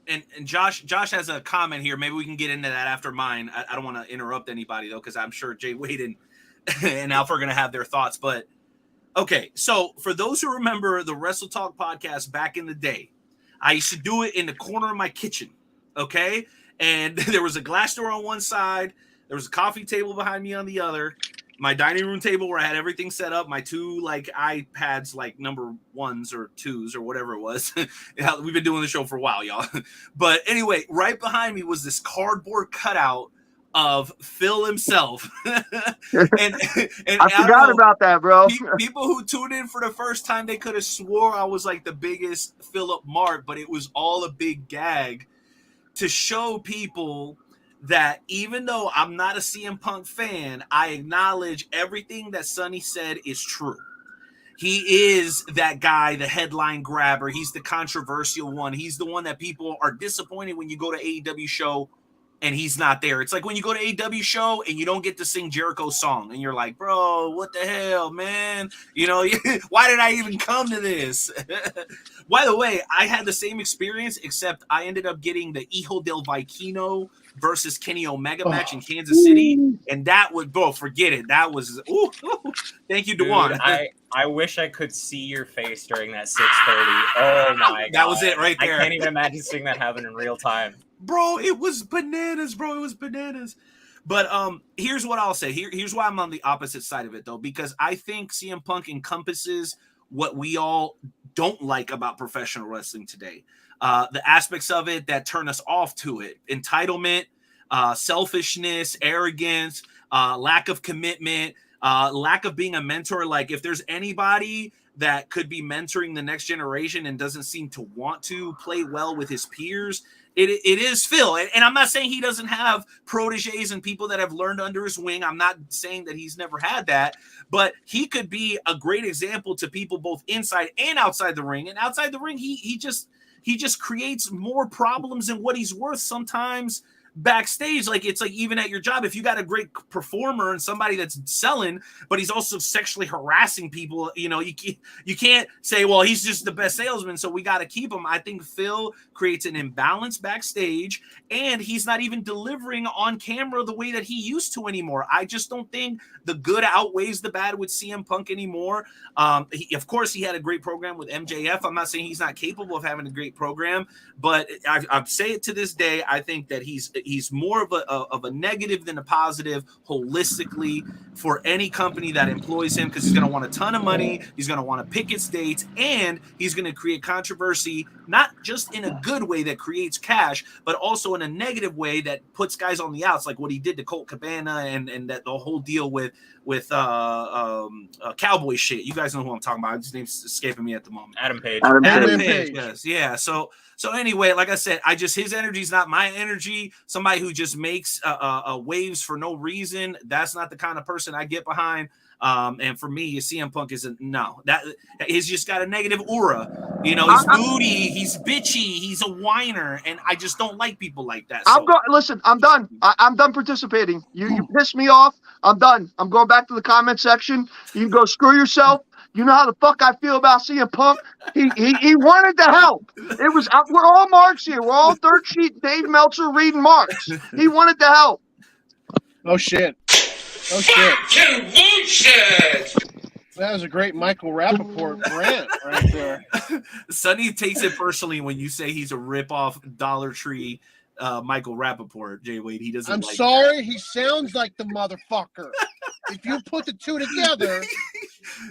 and Josh has a comment here. Maybe we can get into that after mine. I don't want to interrupt anybody though, because I'm sure Jay Wade and Alpha are going to have their thoughts. But okay, so for those who remember the Wrestle Talk podcast back in the day, I used to do it in the corner of my kitchen. Okay, and there was a glass door on one side, there was a coffee table behind me on the other. My dining room table where I had everything set up, my two like iPads, like number 1s or 2s or whatever it was. We've been doing the show for a while, y'all. But anyway, right behind me was this cardboard cutout of Phil himself. and I forgot about that, bro. People who tuned in for the first time, they could have swore I was like the biggest Philip Mark, but it was all a big gag to show people that even though I'm not a CM Punk fan, I acknowledge everything that Sonny said is true. He is that guy, the headline grabber. He's the controversial one. He's the one that people are disappointed when you go to AEW show and he's not there. It's like when you go to AEW show and you don't get to sing Jericho's song and you're like, bro, what the hell, man? You know, why did I even come to this? By the way, I had the same experience, except I ended up getting the Hijo del Viquino versus Kenny Omega match in Kansas City. And that was, bro, forget it. That was, thank you, Dewan. I wish I could see your face during that 6:30. Oh, my God. That was it right there. I can't even imagine seeing that happen in real time. Bro, it was bananas, bro. It was bananas. But here's what I'll say. Here's why I'm on the opposite side of it, though, because I think CM Punk encompasses what we all don't like about professional wrestling today. The aspects of it that turn us off to it. Entitlement, selfishness, arrogance, lack of commitment, lack of being a mentor. Like, if there's anybody that could be mentoring the next generation and doesn't seem to want to play well with his peers, it is Phil. And I'm not saying he doesn't have proteges and people that have learned under his wing. I'm not saying that he's never had that, but he could be a great example to people both inside and outside the ring. And outside the ring, he just creates more problems than what he's worth sometimes backstage. Like, it's like even at your job, if you got a great performer and somebody that's selling, but he's also sexually harassing people, you know, you can't say, well, he's just the best salesman, so we got to keep him. I think Phil creates an imbalance backstage, and he's not even delivering on camera the way that he used to anymore. I just don't think the good outweighs the bad with CM Punk anymore. Of course, he had a great program with MJF. I'm not saying he's not capable of having a great program, but I say it to this day, I think that he's more of a negative than a positive holistically for any company that employs him, because he's going to want a ton of money, he's going to want to pick its dates, and he's going to create controversy, not just in a good way that creates cash, but also in a negative way that puts guys on the outs, like what he did to Colt Cabana and that the whole deal with cowboy shit. You guys know who I'm talking about. His name's escaping me at the moment. Adam Page. Adam Page. Yes. Yeah. So anyway, like I said, his energy is not my energy. Somebody who just makes waves for no reason. That's not the kind of person I get behind. And for me, CM Punk he's just got a negative aura. You know, he's moody, he's bitchy, he's a whiner, and I just don't like people like that. So. Listen, I'm done. I'm done participating. You pissed me off. I'm done. I'm going back to the comment section. You can go screw yourself. You know how the fuck I feel about CM Punk. He wanted to help. We're all marks here. We're all third sheet Dave Meltzer reading marks. He wanted to help. Oh shit. That was a great Michael Rappaport rant right there. Sonny takes it personally when you say he's a rip-off Dollar Tree Michael Rappaport, Jay Wade. He doesn't. I'm sorry, he sounds like the motherfucker. If you put the two together,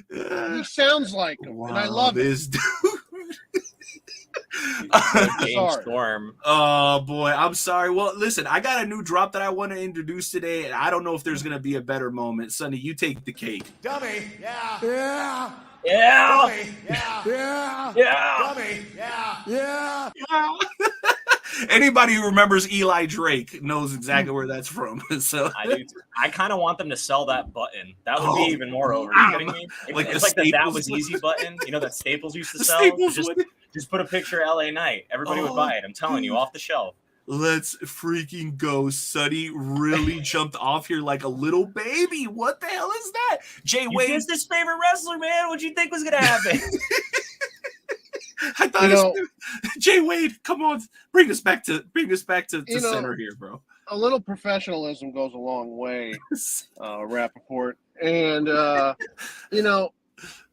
he sounds like him, wow, and I love this dude. Storm. Oh boy, I'm sorry. Well, listen, I got a new drop that I want to introduce today, and I don't know if there's gonna be a better moment. Sonny, you take the cake. Dummy, yeah. Yeah. Dummy, yeah. Yeah. Dummy, yeah. Yeah. Anybody who remembers Eli Drake knows exactly where that's from. So I do. I kind of want them to sell that button. That would be even more over. wow. You kidding me? Like It's the like the "that Staples was easy" button. You know that Staples used to The sell. Staples Just put a picture of LA Knight. Everybody would buy it. I'm telling you, off the shelf. Let's freaking go. Sonny really jumped off here like a little baby. What the hell is that? Jay You Wade. dissed his favorite wrestler, man. What'd you think was gonna happen? I thought Jay Wade, come on, bring us back to center here, bro. A little professionalism goes a long way, Rappaport. And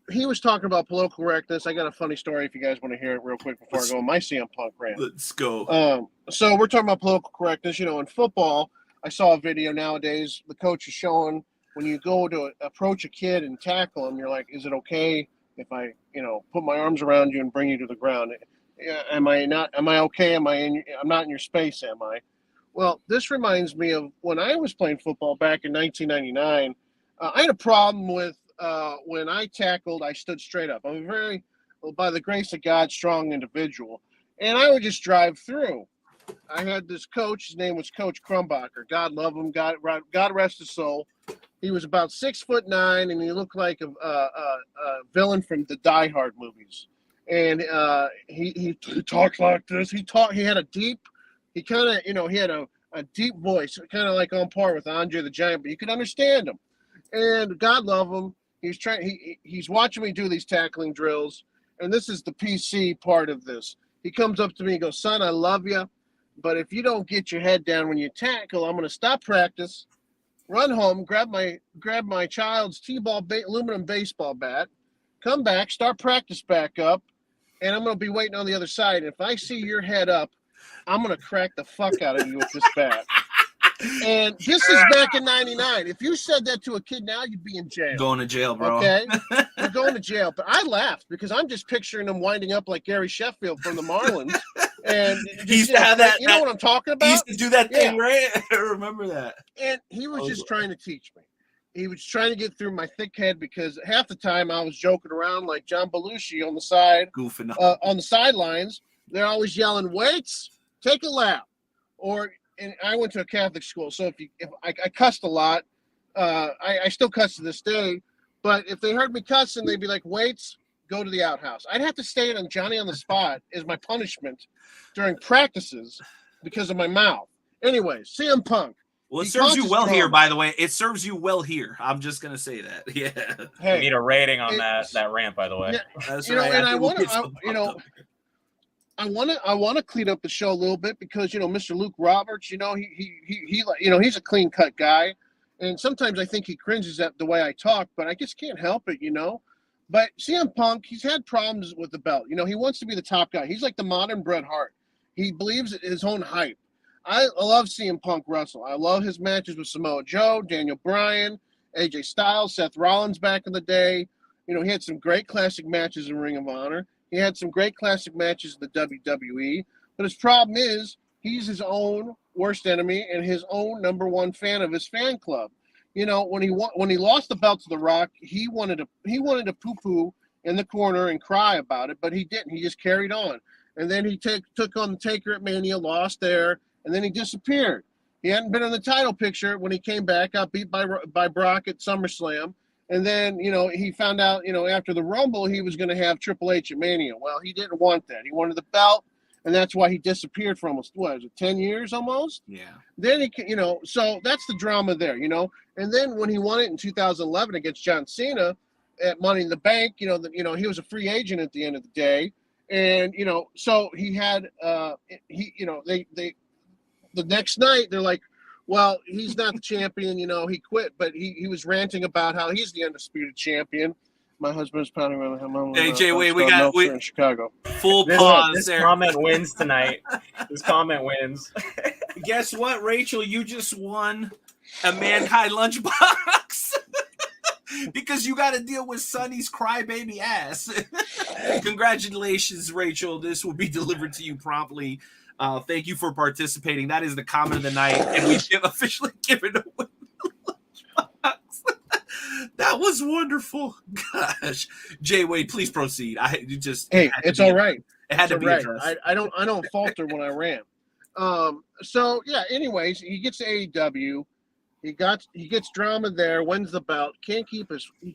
he was talking about political correctness. I got a funny story if you guys want to hear it real quick before I go on my CM Punk rant. Let's go. So we're talking about political correctness. In football, I saw a video nowadays. The coach is showing when you go to approach a kid and tackle him, you're like, is it okay if I, put my arms around you and bring you to the ground? Am I okay? I'm not in your space, am I? Well, this reminds me of when I was playing football back in 1999. I had a problem with when I tackled, I stood straight up. I'm a very, by the grace of God, strong individual. And I would just drive through. I had this coach. His name was Coach Crumbacher. God love him. God rest his soul. He was about 6'9", and he looked like a villain from the Die Hard movies. And he talked like this. He had a deep voice, kind of like on par with Andre the Giant, but you could understand him. And God love him. He's watching me do these tackling drills, and this is the PC part of this. He comes up to me and goes, "Son, I love you, but if you don't get your head down when you tackle, I'm going to stop practice, run home, grab my child's T-ball aluminum baseball bat, come back, start practice back up, and I'm going to be waiting on the other side. And if I see your head up, I'm going to crack the fuck out of you with this bat." And this is back in 99. If you said that to a kid now, you'd be in jail. Going to jail, bro. Okay? You're going to jail. But I laughed because I'm just picturing him winding up like Gary Sheffield from the Marlins. And he used to have that. You know what I'm talking about? He used to do that thing, right? I remember that. And he was just trying to teach me. He was trying to get through my thick head because half the time I was joking around like John Belushi on the side. Goofing on the sidelines. They're always yelling, "Weights, take a lap." And I went to a Catholic school, so if I cussed a lot, I still cuss to this day. But if they heard me cussing, they'd be like, "Weights, go to the outhouse." I'd have to stay on Johnny on the spot as my punishment during practices because of my mouth. Anyways, CM Punk. Well, it serves you well here, by the way. It serves you well here. I'm just gonna say that. Yeah. Hey, you need a rating on that rant, by the way. Yeah, that's right. And I want to clean up the show a little bit because Mr. Luke Roberts, he's a clean cut guy, and sometimes I think he cringes at the way I talk, but I just can't help it, But CM Punk, he's had problems with the belt. He wants to be the top guy. He's like the modern Bret Hart. He believes in his own hype. I love CM Punk wrestle. I love his matches with Samoa Joe, Daniel Bryan, AJ Styles, Seth Rollins back in the day. He had some great classic matches in Ring of Honor. He had some great classic matches in the WWE, but his problem is he's his own worst enemy and his own number one fan of his fan club. When he lost the belt to The Rock, he wanted to poo-poo in the corner and cry about it, but he didn't. He just carried on, and then he took on the Taker at Mania, lost there, and then he disappeared. He hadn't been in the title picture when he came back, got beat by Brock at SummerSlam. And then, he found out, after the Rumble, he was going to have Triple H at Mania. Well, he didn't want that. He wanted the belt, and that's why he disappeared for almost, 10 years almost? Yeah. Then, so that's the drama there, And then when he won it in 2011 against John Cena at Money in the Bank, he was a free agent at the end of the day. And, so he had, the next night, they're like, well, he's not the champion, he quit, but he was ranting about how he's the undisputed champion. My husband's pounding around the home. Hey, Jay, wait, we got in Chicago. Full pause this there. Comment wins tonight. This comment wins. Guess what, Rachel? You just won a Mankind lunchbox because you got to deal with Sonny's crybaby ass. Congratulations, Rachel. This will be delivered to you promptly. Thank you for participating. That is the comment of the night, and we've officially given away the lunchbox. That was wonderful. Gosh, Jay Wade, please proceed. It's all right. It had to be addressed. I don't falter when I rant. So yeah. Anyways, he gets to AEW. He gets drama there. Wins the belt. He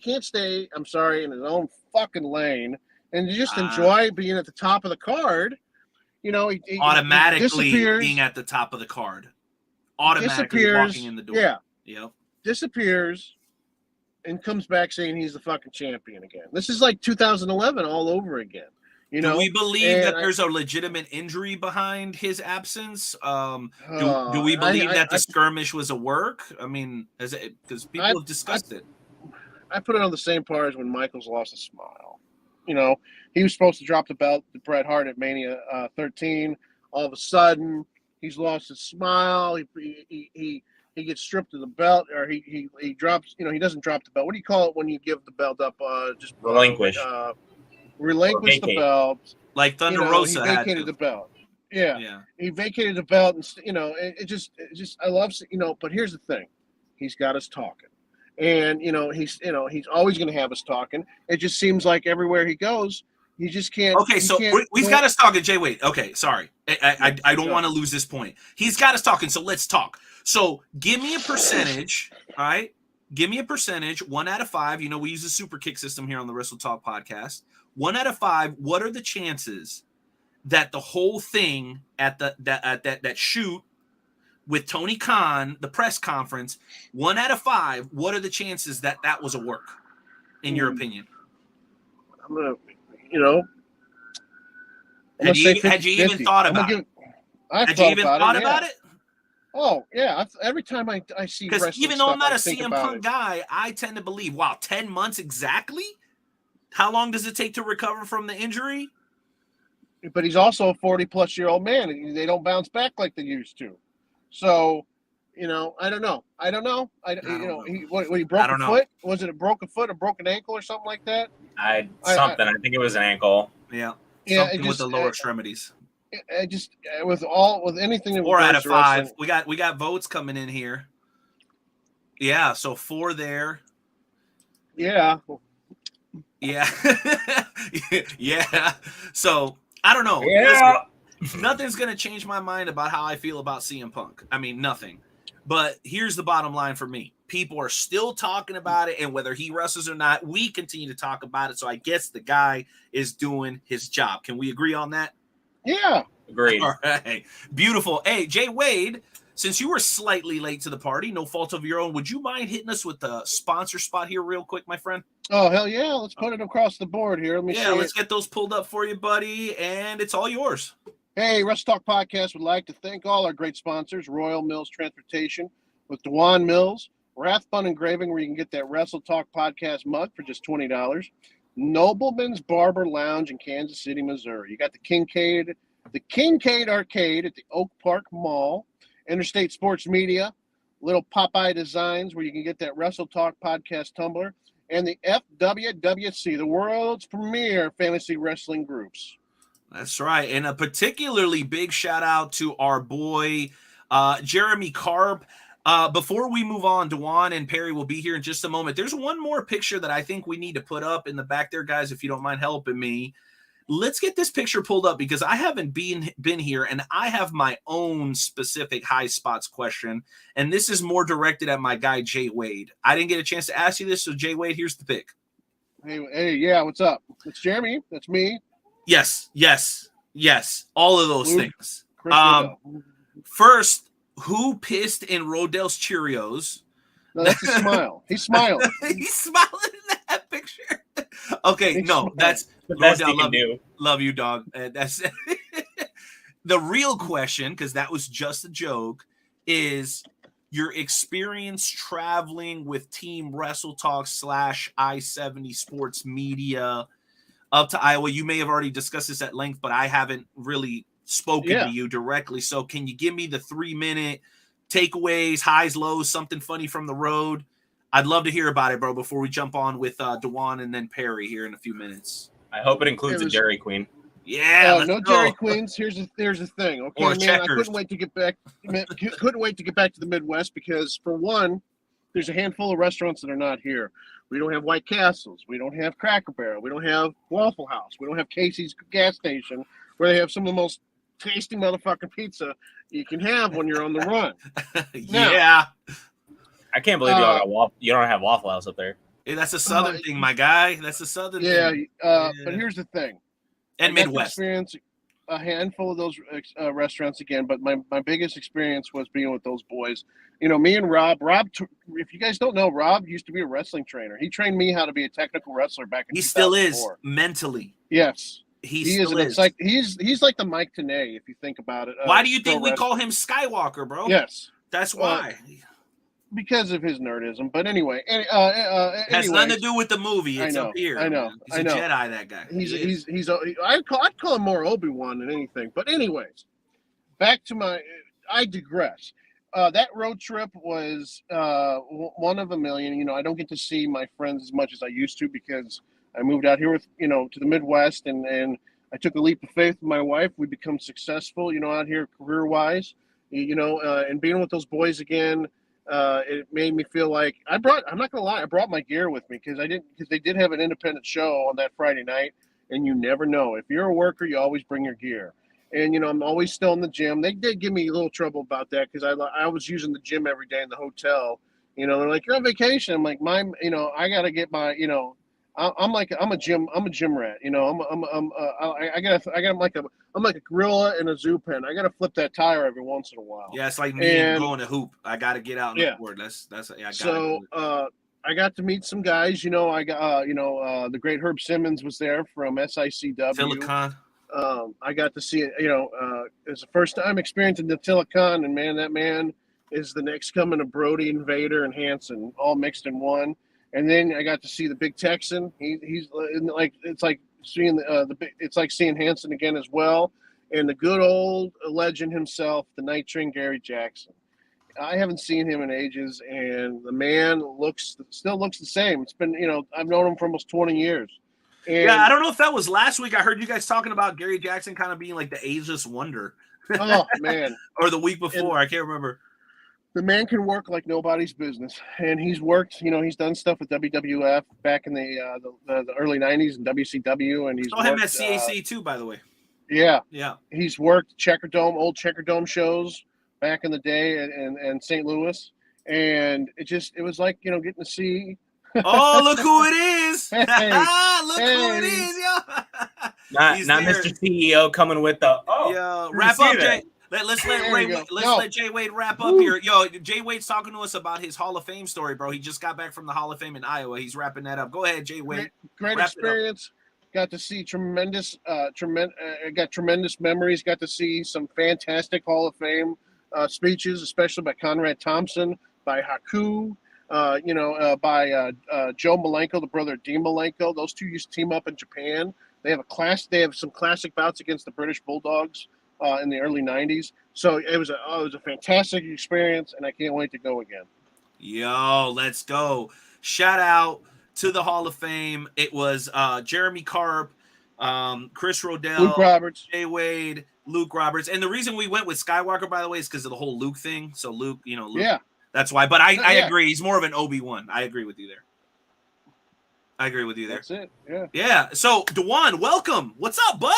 can't stay. I'm sorry, in his own fucking lane, and just enjoy being at the top of the card. You know, he automatically disappears, being at the top of the card. Automatically walking in the door. Yeah. Yep. Disappears and comes back saying he's the fucking champion again. This is like 2011 all over again. You know, do we believe that there's a legitimate injury behind his absence? Do we believe that the skirmish was a work? I mean, because people have discussed it. I put it on the same par as when Michaels lost a smile. You know, he was supposed to drop the belt to Bret Hart at Mania 13. All of a sudden, he's lost his smile. He gets stripped of the belt, or he drops. You know, he doesn't drop the belt. What do you call it when you give the belt up? Just relinquish. Relinquish the belt. Like Thunder Rosa he vacated the belt. Yeah. He vacated the belt, and you know, it just I love, you know. But here's the thing, he's got us talking, and you know he's always going to have us talking. It just seems like everywhere he goes, he just can't. Okay, so we've got us talking, Jay Wade. Okay, sorry, I don't want to lose this point. He's got us talking, so let's talk. So give me a percentage, all right? Give me a percentage, 1 out of 5. You know, we use the super kick system here on the Wrestle Talk podcast. 1 out of 5. What are the chances that the whole thing at that shoot with Tony Khan, the press conference, 1 out of 5? What are the chances that was a work, in your opinion? I'm gonna, you know, had you even thought about it? Had you even thought about it? Oh yeah, every time I see wrestling, because even though I'm not a CM Punk guy, I tend to believe, wow, 10 months exactly. How long does it take to recover from the injury? But he's also a 40-plus-year-old man, and they don't bounce back like they used to. So, you know, I don't know. He broke a foot. Was it a broken foot, a broken ankle, or something like that? I think it was an ankle. Yeah. Yeah. Something with the lower extremities. With anything. 4 out of 5. We got votes coming in here. Yeah. So 4 there. Yeah. Yeah. Yeah. So I don't know. Yeah. Nothing's going to change my mind about how I feel about CM Punk. I mean, nothing. But here's the bottom line for me. People are still talking about it, and whether he wrestles or not, we continue to talk about it. So I guess the guy is doing his job. Can we agree on that? Yeah. Agreed. All right. Beautiful. Hey, Jay Wade, since you were slightly late to the party, no fault of your own, would you mind hitting us with the sponsor spot here real quick, my friend? Oh, hell yeah. Let's put it across the board here. Let's get those pulled up for you, buddy, and it's all yours. Hey, Wrestle Talk Podcast would like to thank all our great sponsors, Royal Mills Transportation with Dewan Mills, Rathbun Engraving, where you can get that Wrestle Talk Podcast mug for just $20, Nobleman's Barber Lounge in Kansas City, Missouri. You got the Kincaid Arcade at the Oak Park Mall, Interstate Sports Media, Little Popeye Designs, where you can get that Wrestle Talk Podcast tumbler, and the FWWC, the world's premier fantasy wrestling groups. That's right. And a particularly big shout out to our boy, Jeremy Karp. Before we move on, Dewan and Perry will be here in just a moment. There's one more picture that I think we need to put up in the back there, guys, if you don't mind helping me. Let's get this picture pulled up because I haven't been here, and I have my own specific high spots question. And this is more directed at my guy, Jay Wade. I didn't get a chance to ask you this, so Jay Wade, here's the pick. Hey, yeah, what's up? It's Jeremy. That's me. Yes. All of those things. First, who pissed in Rodell's Cheerios? No, that's a smile. He's smiling. He's smiling in that picture. Okay, that's the best Rodell, he can do. Love you, dog. That's the real question, because that was just a joke, is your experience traveling with Team Wrestle Talk / I-70 Sports Media up to Iowa. You may have already discussed this at length, but I haven't really spoken to you directly. So can you give me the 3-minute takeaways, highs, lows, something funny from the road? I'd love to hear about it, bro, before we jump on with Dewan and then Perry here in a few minutes. I hope it includes a Dairy Queen. Yeah, no Dairy Queens. Here's the thing. Okay, man, Checkers. I couldn't wait to get back. Couldn't wait to get back to the Midwest because, for one, there's a handful of restaurants that are not here. We don't have White Castles. We don't have Cracker Barrel. We don't have Waffle House. We don't have Casey's gas station, where they have some of the most tasty motherfucking pizza you can have when you're on the run. Yeah. I can't believe you don't have Waffle House up there. Hey, that's a Southern thing, my guy. That's a Southern thing. Yeah, but here's the thing. And Midwest. Experience a handful of those restaurants again, but my biggest experience was being with those boys. You know, me and Rob, if you guys don't know, Rob used to be a wrestling trainer. He trained me how to be a technical wrestler back in 2004. He still is, mentally. Yes. He still is. He's like the Mike Tenay, if you think about it. Why do you think we call him Skywalker, bro? Yes. That's why. Because of his nerdism. But anyway, has nothing to do with the movie. It's up here. I know. He's a Jedi, that guy. I'd call him more Obi-Wan than anything. But anyways, back to I digress. That road trip was one of a million. You know, I don't get to see my friends as much as I used to because I moved out here to the Midwest and I took a leap of faith with my wife. We become successful, out here career-wise, and being with those boys again. It made me feel like I'm not gonna lie, I brought my gear with me because they did have an independent show on that Friday night, and you never know. If you're a worker, you always bring your gear. And I'm always still in the gym. They did give me a little trouble about that because I was using the gym every day in the hotel. They're like, you're on vacation. I'm like, I gotta get my, I'm a gym rat. I'm like a gorilla in a zoo pen. I gotta flip that tire every once in a while. Yeah, it's like me going to hoop. I gotta get out in the court. I got to meet some guys. I got the great Herb Simmons was there from SICW. Silicon. I got to see it. It's the first time experiencing the Silicon, and man, that man is the next coming of Brody and Vader and Hanson, all mixed in one. And then I got to see the Big Texan. He's like, it's like seeing it's like seeing Hanson again as well, and the good old legend himself, the Night Train Gary Jackson. I haven't seen him in ages, and the man still looks the same. It's been, I've known him for almost 20 years. And, I don't know if that was last week. I heard you guys talking about Gary Jackson kind of being like the ageless wonder. Oh man! Or the week before, I can't remember. The man can work like nobody's business, and he's worked. He's done stuff with WWF back in the early '90s and WCW, and he's him at CAC too, by the way. Yeah, yeah. He's worked old Checker Dome shows back in the day, and St. Louis, and it was like getting to see. Oh, look who it is! Who it is, yo! Not Mr. CEO coming with the wrap up, Jay. Let's let Jay Wade wrap up here. Yo, Jay Wade's talking to us about his Hall of Fame story, bro. He just got back from the Hall of Fame in Iowa. He's wrapping that up. Go ahead, Jay Wade. Great experience. Got to see tremendous memories. Got to see some fantastic Hall of Fame speeches, especially by Conrad Thompson, by Haku, by Joe Malenko, the brother of Dean Malenko. Those two used to team up in Japan. They have some classic bouts against the British Bulldogs in the early 90s. So it was a fantastic experience, and I can't wait to go again. Yo, let's go. Shout out to the Hall of Fame. It was Jeremy Karp, Chris Rodell, Luke Roberts, Jay Wade, Luke Roberts. And the reason we went with Skywalker, by the way, is because of the whole Luke thing. So Luke, Luke, yeah. That's why. But I agree. He's more of an Obi-Wan. I agree with you there. That's it. Yeah. Yeah. So, Dewan, welcome. What's up, bud?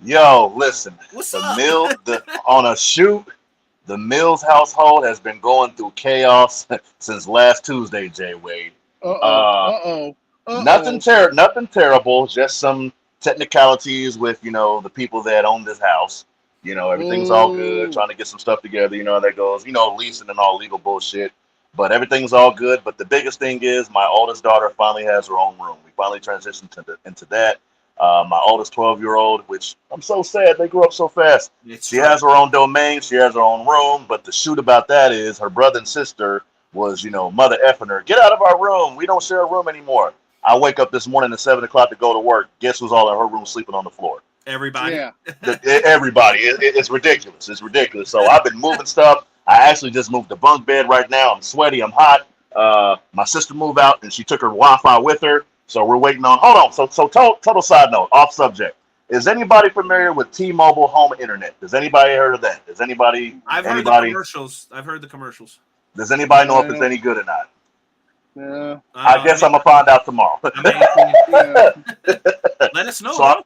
Yo, listen. What's up? On a shoot, the Mills household has been going through chaos since last Tuesday, Jay Wade. Nothing terrible, just some technicalities with, the people that own this house. Everything's all good, trying to get some stuff together, that goes, leasing and all legal bullshit. But everything's all good. But the biggest thing is my oldest daughter finally has her own room. We finally transitioned into that. My oldest 12-year-old, which I'm so sad, they grew up so fast. She has her own domain. She has her own room. But the shoot about that is her brother and sister was, mother effing her. Get out of our room. We don't share a room anymore. I wake up this morning at 7 o'clock to go to work. Guess who's all in her room sleeping on the floor? Everybody. Yeah. Everybody. It's ridiculous. It's ridiculous. So I've been moving stuff. I actually just moved the bunk bed right now. I'm sweaty. I'm hot. My sister moved out and she took her Wi-Fi with her. So we're waiting on. Hold on. So total side note, off subject. Is anybody familiar with T-Mobile home internet? Does anybody heard of that? Does anybody? I've heard the commercials. Does anybody know if it's any good or not? Yeah. I guess I'm gonna find out tomorrow. Let us know.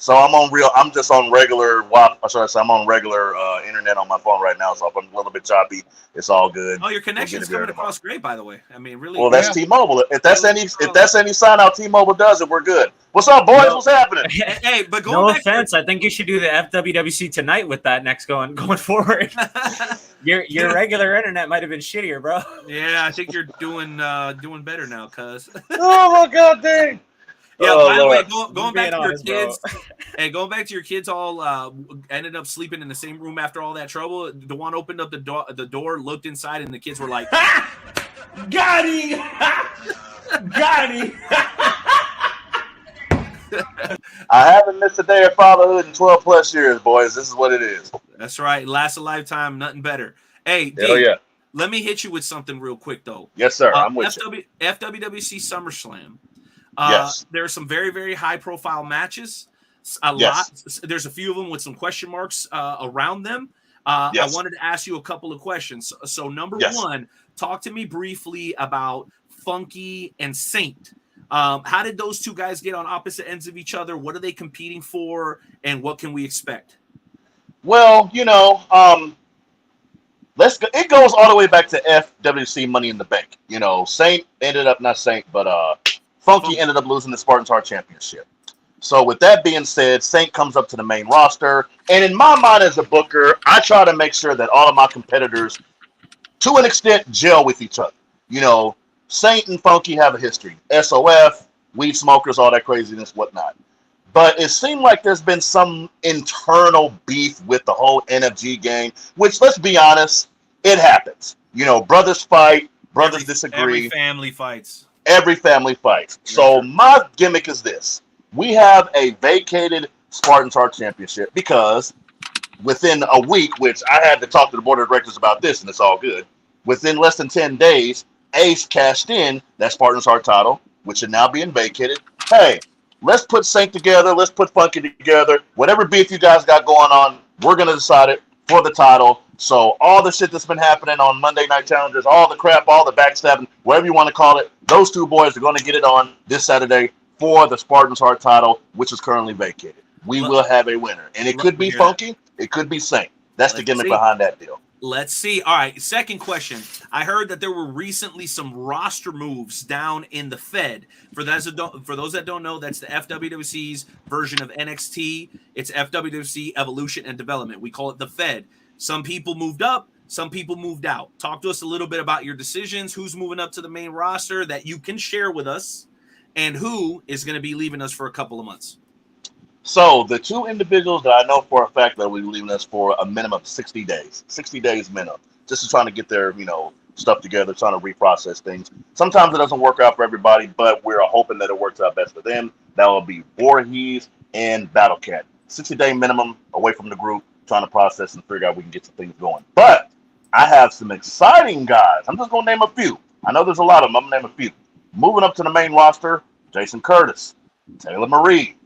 So I'm just on regular I'm on regular internet on my phone right now. So if I'm a little bit choppy, it's all good. Oh, your connection's coming across great, by the way. I mean, really. Well, that's T-Mobile. If that's any sign out T-Mobile does it, we're good. What's up, boys? What's happening? Hey, but no offense, I think you should do the FWWC tonight with that next going forward. Your regular internet might have been shittier, bro. Yeah, I think you're doing better now, cuz. Oh my god, dang. Yeah, by the way, going back to your honest, kids, and going back to your kids, all ended up sleeping in the same room after all that trouble. DeJuan opened up the door, looked inside, and the kids were like, "Got him, got him." I haven't missed a day of fatherhood in 12 plus years, boys. This is what it is. That's right. Lasts a lifetime, nothing better. Hey, hell yeah. Let me hit you with something real quick, though. Yes, sir. I'm with you. FWWC SummerSlam. Yes. There are some very, very high-profile matches. There's a few of them with some question marks around them. I wanted to ask you a couple of questions. So number one, talk to me briefly about Funky and Saint. How did those two guys get on opposite ends of each other? What are they competing for, and what can we expect? Well, it goes all the way back to FWC Money in the Bank. Saint ended up not Saint, but Funky ended up losing the Spartans Heart Championship. So with that being said, Saint comes up to the main roster, and in my mind as a booker, I try to make sure that all of my competitors, to an extent, gel with each other. Saint and Funky have a history. SOF, weed smokers, all that craziness, whatnot. But it seemed like there's been some internal beef with the whole NFG gang, which, let's be honest, it happens. Brothers fight, brothers disagree. Every family fights. Every family fights. So my gimmick is this. We have a vacated Spartans Heart Championship because within a week, which I had to talk to the board of directors about this, and it's all good, within less than 10 days, Ace cashed in that Spartans Heart title, which is now being vacated. Hey, let's put Saint together. Let's put Funky together. Whatever beef you guys got going on, we're going to decide it for the title. So all the shit that's been happening on Monday Night Challengers, all the crap, all the backstabbing, whatever you want to call it, those two boys are going to get it on this Saturday for the Spartans Heart title, which is currently vacated. We will have a winner. And it could be Funky. It could be Saint. That's the gimmick behind that deal. Let's see. All right. Second question. I heard that there were recently some roster moves down in the Fed. For those that don't know, that's the FWWC's version of NXT. It's FWWC Evolution and Development. We call it the Fed. Some people moved up. Some people moved out. Talk to us a little bit about your decisions. Who's moving up to the main roster that you can share with us, and who is going to be leaving us for a couple of months? So the two individuals that I know for a fact that will be leaving us for a minimum of 60 days, 60 days minimum, just to trying to get their, stuff together, trying to reprocess things. Sometimes it doesn't work out for everybody, but we're hoping that it works out best for them. That will be Voorhees and Battlecat. 60-day minimum away from the group, trying to process and figure out we can get some things going. But I have some exciting guys. I'm just going to name a few. I know there's a lot of them. I'm going to name a few. Moving up to the main roster, Jason Curtis, Taylor Marie,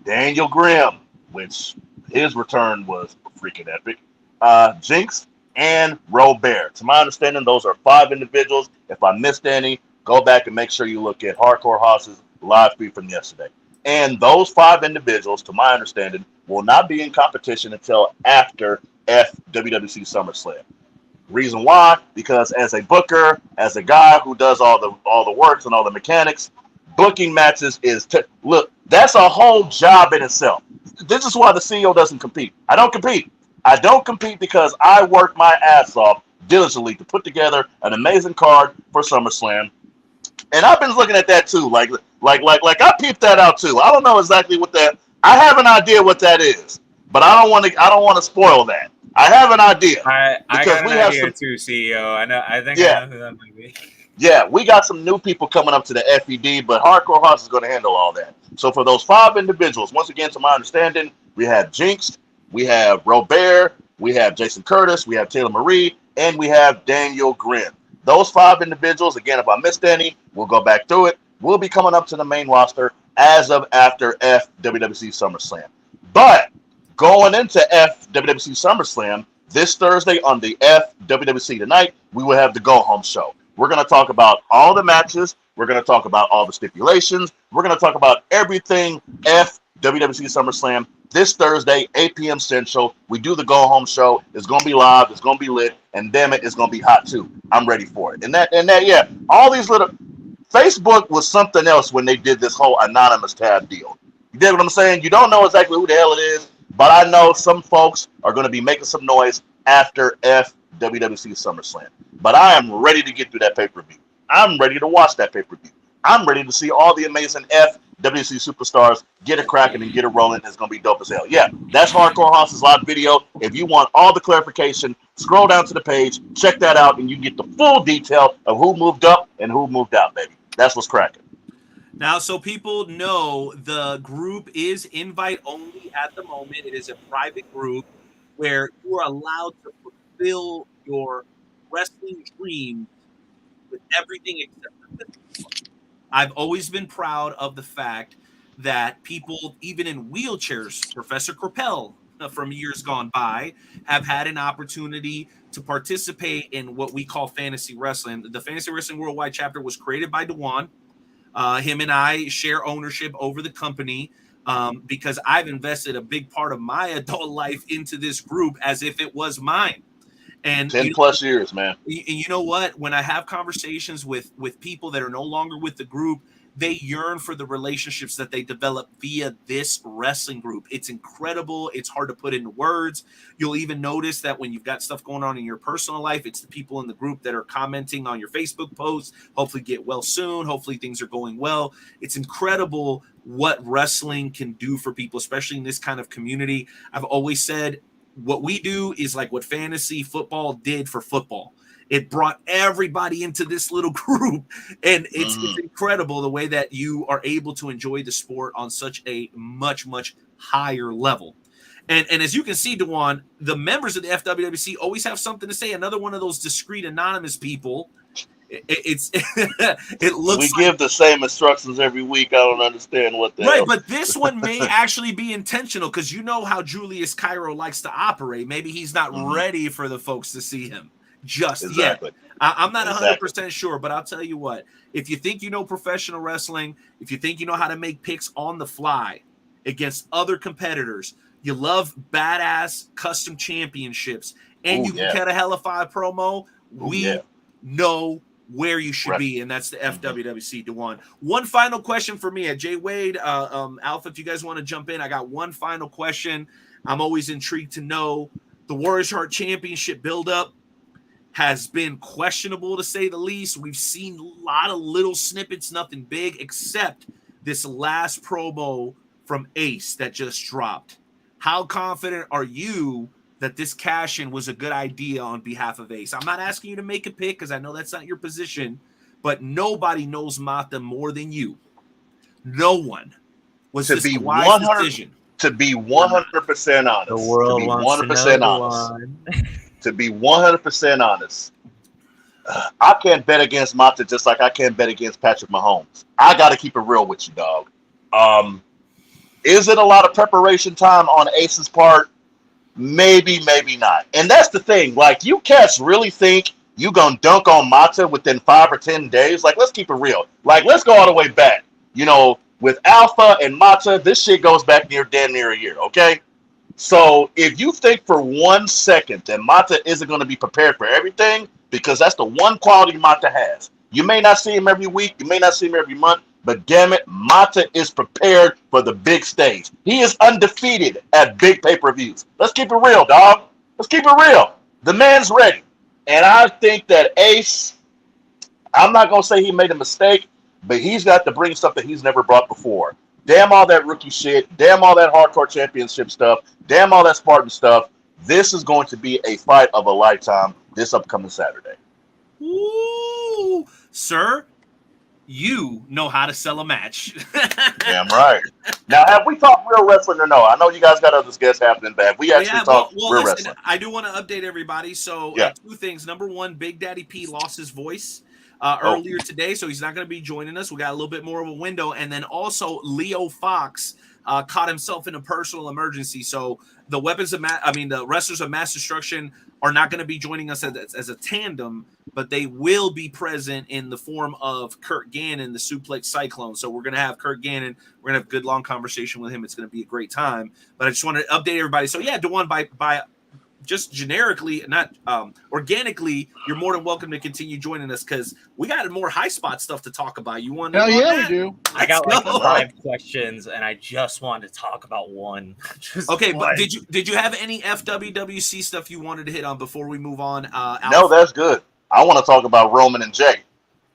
Daniel Grimm, which his return was freaking epic, Jinx, and Robert. To my understanding, those are 5 individuals. If I missed any, go back and make sure you look at Hardcore Haas's live feed from yesterday. And those 5 individuals, to my understanding, will not be in competition until after FWWC SummerSlam. Reason why? Because as a booker, as a guy who does all the works and all the mechanics, booking matches look, that's a whole job in itself. This is why the CEO doesn't compete. I don't compete. I don't compete because I work my ass off diligently to put together an amazing card for SummerSlam. And I've been looking at that too. Like I peeped that out too. I don't know exactly what that. I have an idea what that is, but I don't want to spoil that. I have an idea. I got an idea too, CEO. I know who that might be. Yeah, we got some new people coming up to the FED, but Hardcore Haas is going to handle all that. So for those 5 individuals, once again, to my understanding, we have Jinx, we have Robert, we have Jason Curtis, we have Taylor Marie, and we have Daniel Grimm. Those 5 individuals, again, if I missed any, we'll go back through it. We'll be coming up to the main roster as of after FWWC SummerSlam. But going into FWWC SummerSlam, this Thursday on the FWWC Tonight, we will have the go-home show. We're going to talk about all the matches. We're going to talk about all the stipulations. We're going to talk about everything FWWC WWC SummerSlam this Thursday, 8 p.m. Central. We do the go-home show. It's going to be live. It's going to be lit. And damn it, it's going to be hot too. I'm ready for it. And that, yeah, all these little... Facebook was something else when they did this whole anonymous tab deal. You dig what I'm saying? You don't know exactly who the hell it is, but I know some folks are going to be making some noise after WWC SummerSlam. But I am ready to get through that pay-per-view. I'm ready to watch that pay-per-view. I'm ready to see all the amazing WWC superstars get it cracking and get it rolling. It's going to be dope as hell. Yeah, that's Hardcore Haas's live video. If you want all the clarification, scroll down to the page, check that out, and you get the full detail of who moved up and who moved out, baby. That's what's cracking. Now, so people know, the group is invite only at the moment. It is a private group where you are allowed to fulfill your wrestling dreams with everything except the physical. I've always been proud of the fact that people, even in wheelchairs, Professor Coppell from years gone by, have had an opportunity to participate in what we call fantasy wrestling. The Fantasy Wrestling Worldwide chapter was created by Dewan. Him and I share ownership over the company because I've invested a big part of my adult life into this group as if it was mine. And 10 plus years, man. You know what? When I have conversations with people that are no longer with the group, they yearn for the relationships that they develop via this wrestling group. It's incredible. It's hard to put into words. You'll even notice that when you've got stuff going on in your personal life, it's the people in the group that are commenting on your Facebook posts. Hopefully get well soon. Hopefully things are going well. It's incredible what wrestling can do for people, especially in this kind of community. I've always said what we do is like what fantasy football did for football. It brought everybody into this little group, and it's incredible the way that you are able to enjoy the sport on such a much, much higher level. And as you can see, Dewan, the members of the FWWC always have something to say. Another one of those discreet anonymous people. It looks we give the same instructions every week. I don't understand what the right, hell. but this one may actually be intentional because you know how Julius Cairo likes to operate. Maybe he's not ready for the folks to see him just yet. I'm not 100% sure, but I'll tell you what. If you think you know professional wrestling, if you think you know how to make picks on the fly against other competitors, you love badass custom championships, and you can cut a hella 5 promo, we know where you should be, and that's the FWWC. Dewan. One final question for me, Jay Wade, Alpha, if you guys want to jump in, I got one final question. I'm always intrigued to know the Warriors Heart Championship buildup has been questionable, to say the least. We've seen a lot of little snippets, nothing big, except this last promo from Ace that just dropped. How confident are you that this cash-in was a good idea on behalf of Ace? I'm not asking you to make a pick because I know that's not your position, but nobody knows Mata more than you. No one. Was this a wise decision? To be 100% honest. The world wants to know To be 100% honest, I can't bet against Mata just like I can't bet against Patrick Mahomes. I got to keep it real with you, dog. Is it a lot of preparation time on Ace's part? Maybe, maybe not. And that's the thing. Like, you cats really think you gonna dunk on Mata within 5 or 10 days? Like, let's keep it real. Like, let's go all the way back. You know, with Alpha and Mata, this shit goes back damn near a year, okay? So if you think for 1 second that Mata isn't going to be prepared for everything, because that's the one quality Mata has. You may not see him every week, you may not see him every month, but damn it, Mata is prepared for the big stage. He is undefeated at big pay-per-views. Let's keep it real, dog. Let's keep it real. The man's ready. And I think that Ace, I'm not going to say he made a mistake, but he's got to bring something he's never brought before. Damn all that rookie shit. Damn all that hardcore championship stuff. Damn all that Spartan stuff. This is going to be a fight of a lifetime this upcoming Saturday. Ooh, sir, you know how to sell a match. Damn right. Now, have we talked real wrestling or no? I know you guys got other guests happening, but have we actually talked real wrestling? I do want to update everybody. So 2 things. Number one, Big Daddy P lost his voice. earlier today, so he's not going to be joining us. We got a little bit more of a window. And then also Leo Fox caught himself in a personal emergency. So the the wrestlers of Mass Destruction are not going to be joining us as a tandem, but they will be present in the form of Curt Gannon, the Suplex Cyclone. So we're going to have Curt Gannon. We're going to have a good long conversation with him. It's going to be a great time. But I just want to update everybody. So yeah, DeJuan, by just generically, not organically, you're more than welcome to continue joining us because we got more high spot stuff to talk about. You want? Hell yeah, we do. I got like 5 questions, and I just wanted to talk about one. Okay, but did you have any FWWC stuff you wanted to hit on before we move on? No, that's good. I want to talk about Roman and Jay.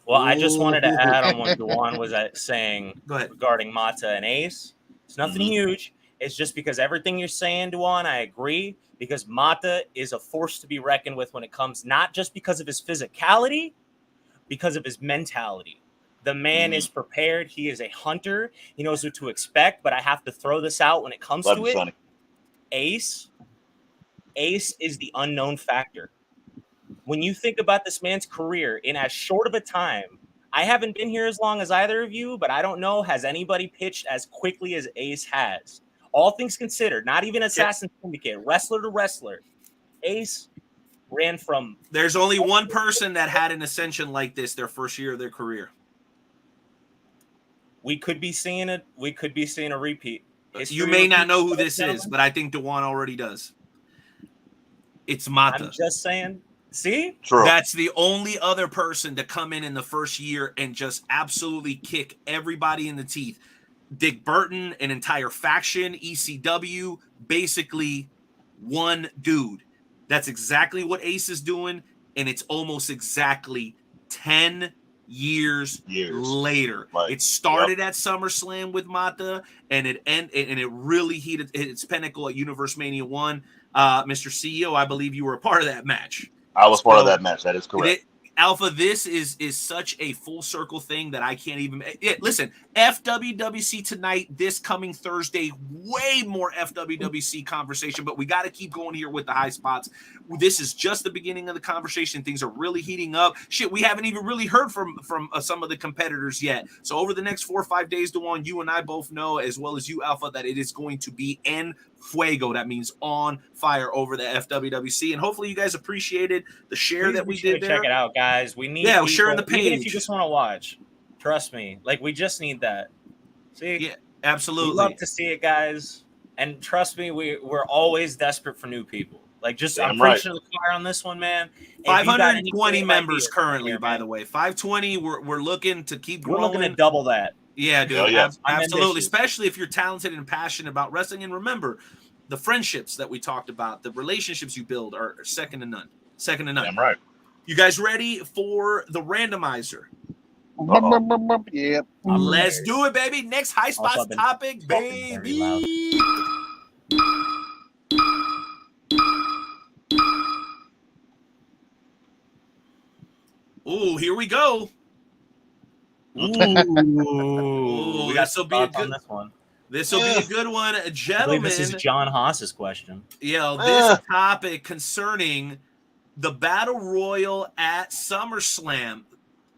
Well, I just wanted to add on what DeJuan was saying regarding Mata and Ace. It's nothing huge. It's just because everything you're saying, DeJuan, I agree. Because Mata is a force to be reckoned with when it comes, not just because of his physicality, because of his mentality. The man is prepared. He is a hunter. He knows what to expect. But I have to throw this out when it comes to it. Funny. Ace is the unknown factor. When you think about this man's career in as short of a time, I haven't been here as long as either of you, but I don't know, has anybody pitched as quickly as Ace has? All things considered, not even Assassin Syndicate, wrestler to wrestler. Ace ran from... There's only one person that had an ascension like this their first year of their career. We could be seeing it. We could be seeing a repeat. You may not know who this is, but I think DeJuan already does. It's Mata. I'm just saying. See? True. That's the only other person to come in the first year and just absolutely kick everybody in the teeth. Dick Burton, an entire faction, ECW, basically one dude. That's exactly what Ace is doing, and it's almost exactly 10 years later. Right. It started at SummerSlam with Mata, and it really hit its pinnacle at Universe Mania 1. Mr. CEO, I believe you were a part of that match. I was part of that match. That is correct. Alpha, this is such a full circle thing that I can't even. Listen, FWWC tonight, this coming Thursday, way more FWWC conversation, but we got to keep going here with the high spots. This is just the beginning of the conversation. Things are really heating up. Shit, we haven't even really heard from some of the competitors yet. So over the next 4 or 5 days, DeJuan, you and I both know, as well as you, Alpha, that it is going to be en fuego. That means on fire over the FWWC, and hopefully you guys appreciated the share that we did there. Check it out, guys. We need we're sharing the page. Even if you just want to watch, trust me, like we just need that. See, yeah, absolutely. We love to see it, guys, and trust me, we're always desperate for new people. Like, just I'm preaching to the choir on this one, man. 520 members currently, by the way. 520. We're looking to keep growing. We're looking to double that. Yeah, dude. Absolutely. Especially if you're talented and passionate about wrestling. And remember, the friendships that we talked about, the relationships you build are second to none. Second to none. I'm right. You guys ready for the randomizer? Yep. Let's do it, baby. Next high spots topic, baby. Ooh, here we go. Ooh, this will be a good one. This will be a good one, gentlemen. I believe this is John Haas's question. Yeah, this topic concerning the Battle Royal at SummerSlam.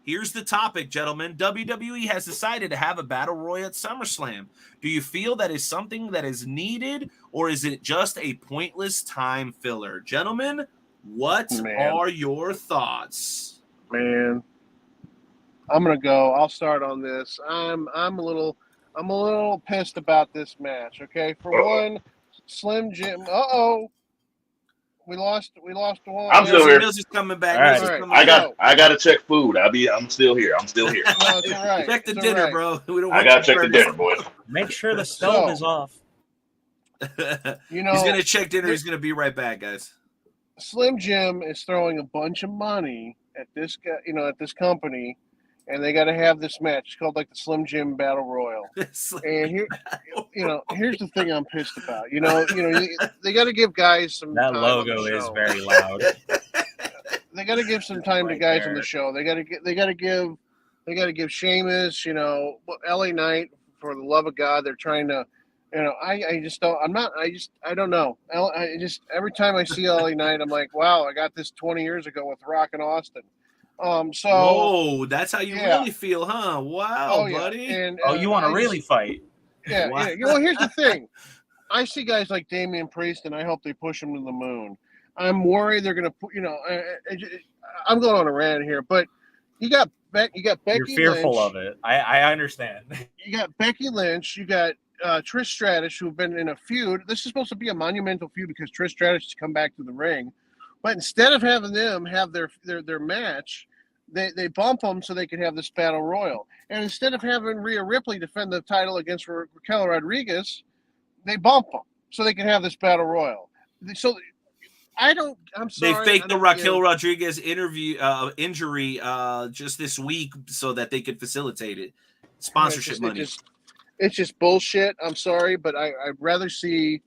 Here's the topic, gentlemen. WWE has decided to have a Battle Royal at SummerSlam. Do you feel that is something that is needed, or is it just a pointless time filler? Gentlemen, what are your thoughts? Man, I'm gonna go. I'll start on this. I'm a little pissed about this match. Okay, for one, Slim Jim. We lost one. I'm still here. Mills is coming back. All right. I got to check food. I'm still here. No, it's all right. Check the dinner, bro. I got to check the dinner, boys. Make sure the stove is off. He's gonna check dinner. He's gonna be right back, guys. Slim Jim is throwing a bunch of money at this guy, at this company, and they got to have this match. It's called like the Slim Jim Battle Royal. And here, here's the thing I'm pissed about. They got to give guys some. That logo is very loud. They got to give some time to guys on the show. They got to give Sheamus, LA Knight, for the love of God. They're trying to. I just don't. I don't know. Every time I see LA Knight, I'm like, wow, I got this 20 years ago with Rock and Austin. So whoa, that's how you yeah. really feel, huh? Wow, yeah. buddy. And You want to really fight? Yeah, Wow. yeah. Well, here's the thing. I see guys like Damian Priest, and I hope they push him to the moon. I'm worried they're going to put. I'm going on a rant here, but you got Becky You're fearful Lynch. of it. I understand. You got Becky Lynch. You got Trish Stratus, who've been in a feud. This is supposed to be a monumental feud because Trish Stratus has come back to the ring, but instead of having them have their match, they bump them so they can have this battle royal. And instead of having Rhea Ripley defend the title against Raquel Rodriguez, they bump them so they can have this battle royal. So I'm sorry. They faked the Raquel Rodriguez injury just this week so that they could facilitate it. Sponsorship money. It's just bullshit. I'm sorry, but I'd rather see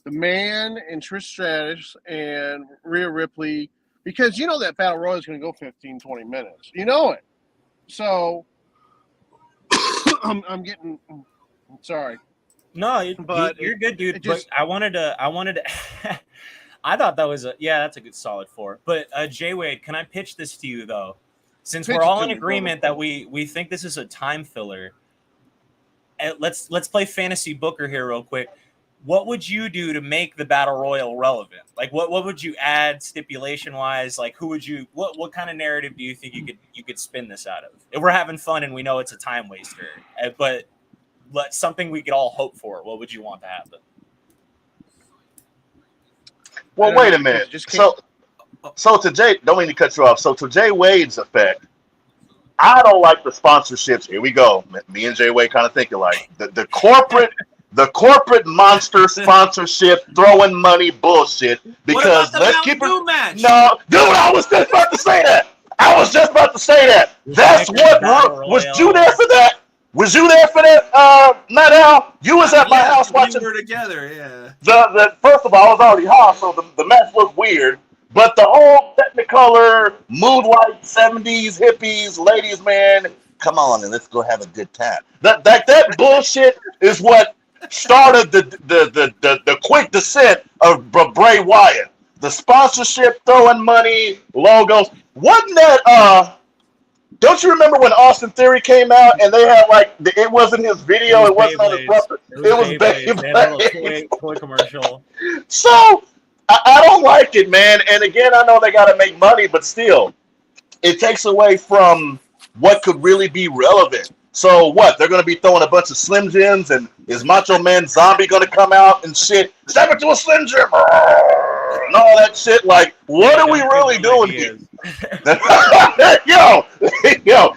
the Man and Trish Stratus and Rhea Ripley, because you know that battle royal is going to go 15, 20 minutes. You know it. So I'm sorry. No, you're good, dude. But I wanted to. I thought that was that's a good solid 4. But Jay Wade, can I pitch this to you though? Since we're all in agreement that we think this is a time filler, let's play fantasy booker here real quick. What would you do to make the battle royal relevant? Like what would you add stipulation wise? Like who would you what kind of narrative do you think you could spin this out of? If we're having fun and we know it's a time waster, but something we could all hope for, what would you want to happen? Well, wait a minute. So to Jay, don't mean to cut you off. So to Jay Wade's effect, I don't like the sponsorships. Here we go. Me and Jay Wade kind of think alike. The corporate monster sponsorship throwing money bullshit. Because let's keep it. Match? No, dude, I was just about to say that. That's what was you there for that? Was you there for that, Night Owl? You was at my house watching. We were together, yeah. The first of all, I was already hot, so the match looked weird. But the whole Technicolor, moonlight, 70s, hippies, ladies, man, come on and let's go have a good time. That bullshit is what started the quick descent of Bray Wyatt. The sponsorship, throwing money, logos. Wasn't that don't you remember when Austin Theory came out and they had it wasn't his video, it wasn't on his brother. It was Beyblade. Toy commercial. So I don't like it, man. And again, I know they got to make money, but still, it takes away from what could really be relevant. So what? They're going to be throwing a bunch of Slim Jims, and is Macho Man Zombie going to come out and shit? Step into a Slim Jim and all that shit. Like, what are we really doing here? Yo,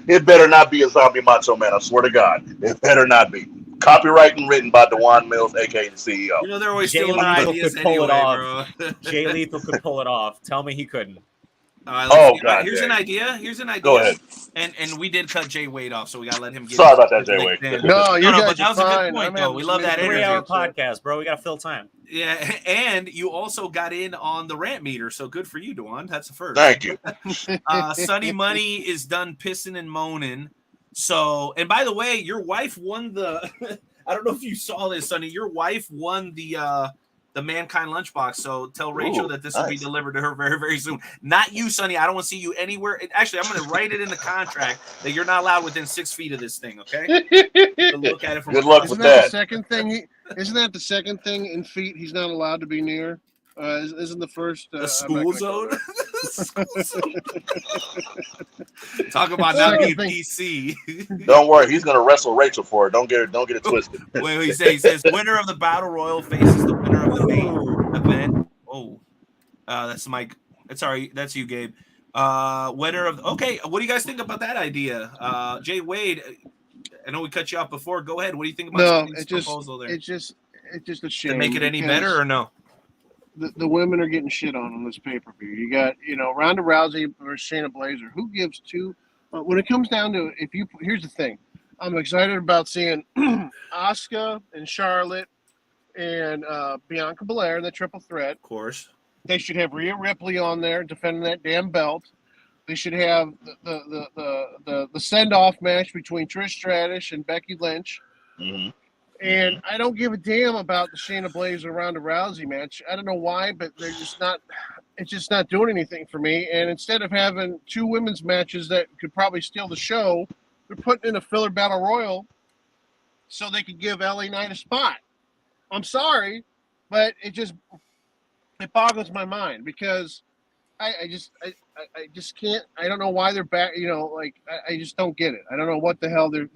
it better not be a zombie Macho Man. I swear to God, it better not be. Copyright and written by Dewan Mills, aka the CEO. You know they're always stealing ideas anyway, bro. Jay Lethal could pull it off. Tell me he couldn't. God! Here's an idea. Go ahead. And we did cut Jay Wade off, so we gotta let him get. Sorry about that, Jay Wade. No, but that was a good point, though. We love that energy. 3-hour podcast, bro. We gotta fill time. Yeah, and you also got in on the rant meter, so good for you, Dewan. That's the first. Thank you. Sonny Money is done pissing and moaning. So, and by the way, your wife won the. I don't know if you saw this, Sonny. Your wife won the Mankind Lunchbox. So tell Rachel that this will be delivered to her very, very soon. Not you, Sonny. I don't want to see you anywhere. Actually, I'm going to write it in the contract that you're not allowed within 6 feet of this thing. Okay. So look at it from. Good luck with that. Isn't that the second thing in feet he's not allowed to be near? Isn't the first the school zone? Talk about not being PC. Don't worry, he's gonna wrestle Rachel for it. Don't get it twisted. Wait, he says winner of the battle royal faces the winner of the main event. Oh, that's Mike. Sorry, that's you, Gabe. Winner of okay. What do you guys think about that idea? Jay Wade, I know we cut you off before. Go ahead. What do you think about this proposal there? It's just a shame. To make it any better or no? The women are getting shit on this pay-per-view. You got, Ronda Rousey versus Shayna Baszler. Who gives two? When it comes down to here's the thing. I'm excited about seeing Asuka and Charlotte and Bianca Belair in the triple threat. Of course. They should have Rhea Ripley on there defending that damn belt. They should have the send-off match between Trish Stratus and Becky Lynch. Mm-hmm. And I don't give a damn about the Shayna Baszler Ronda Rousey match. I don't know why, but they're just not. it's just not doing anything for me. And instead of having 2 women's matches that could probably steal the show, they're putting in a filler battle royal so they could give LA Knight a spot. I'm sorry, but it boggles my mind because I just can't. I don't know why they're back. I just don't get it. I don't know what the hell the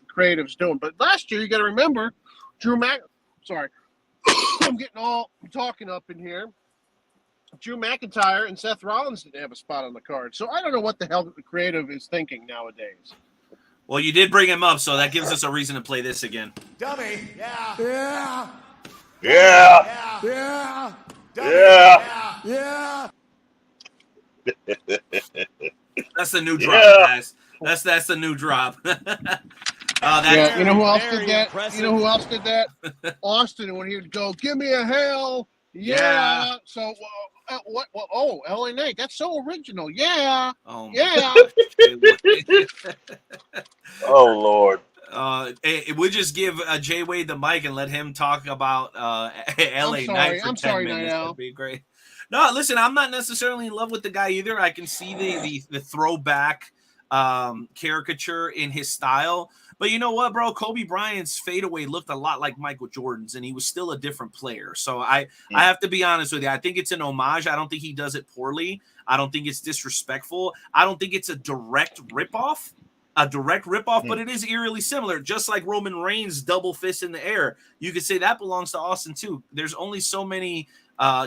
creative's doing. But last year, you got to remember, Sorry, I'm talking up in here. Drew McIntyre and Seth Rollins didn't have a spot on the card, so I don't know what the hell the creative is thinking nowadays. Well, you did bring him up, so that gives us a reason to play this again. Dummy. Yeah. Yeah. Yeah. Yeah. Dummy. Yeah. Yeah. That's the new drop, guys. That's the new drop. Yeah, you know who else did that? Impressive. You know who else did that? Austin, when he would go, "Give me a hell." Yeah. So what? Oh, LA Knight. That's so original. Yeah. Oh, yeah. Oh Lord. We just give Jay Wade the mic and let him talk about LA Knight for 10 minutes. That'd be great. No, listen, I'm not necessarily in love with the guy either. I can see the throwback caricature in his style. But you know what, bro? Kobe Bryant's fadeaway looked a lot like Michael Jordan's, and he was still a different player. So I have to be honest with you. I think it's an homage. I don't think he does it poorly. I don't think it's disrespectful. I don't think it's a direct ripoff, but it is eerily similar. Just like Roman Reigns' double fist in the air. You could say that belongs to Austin, too. There's only so many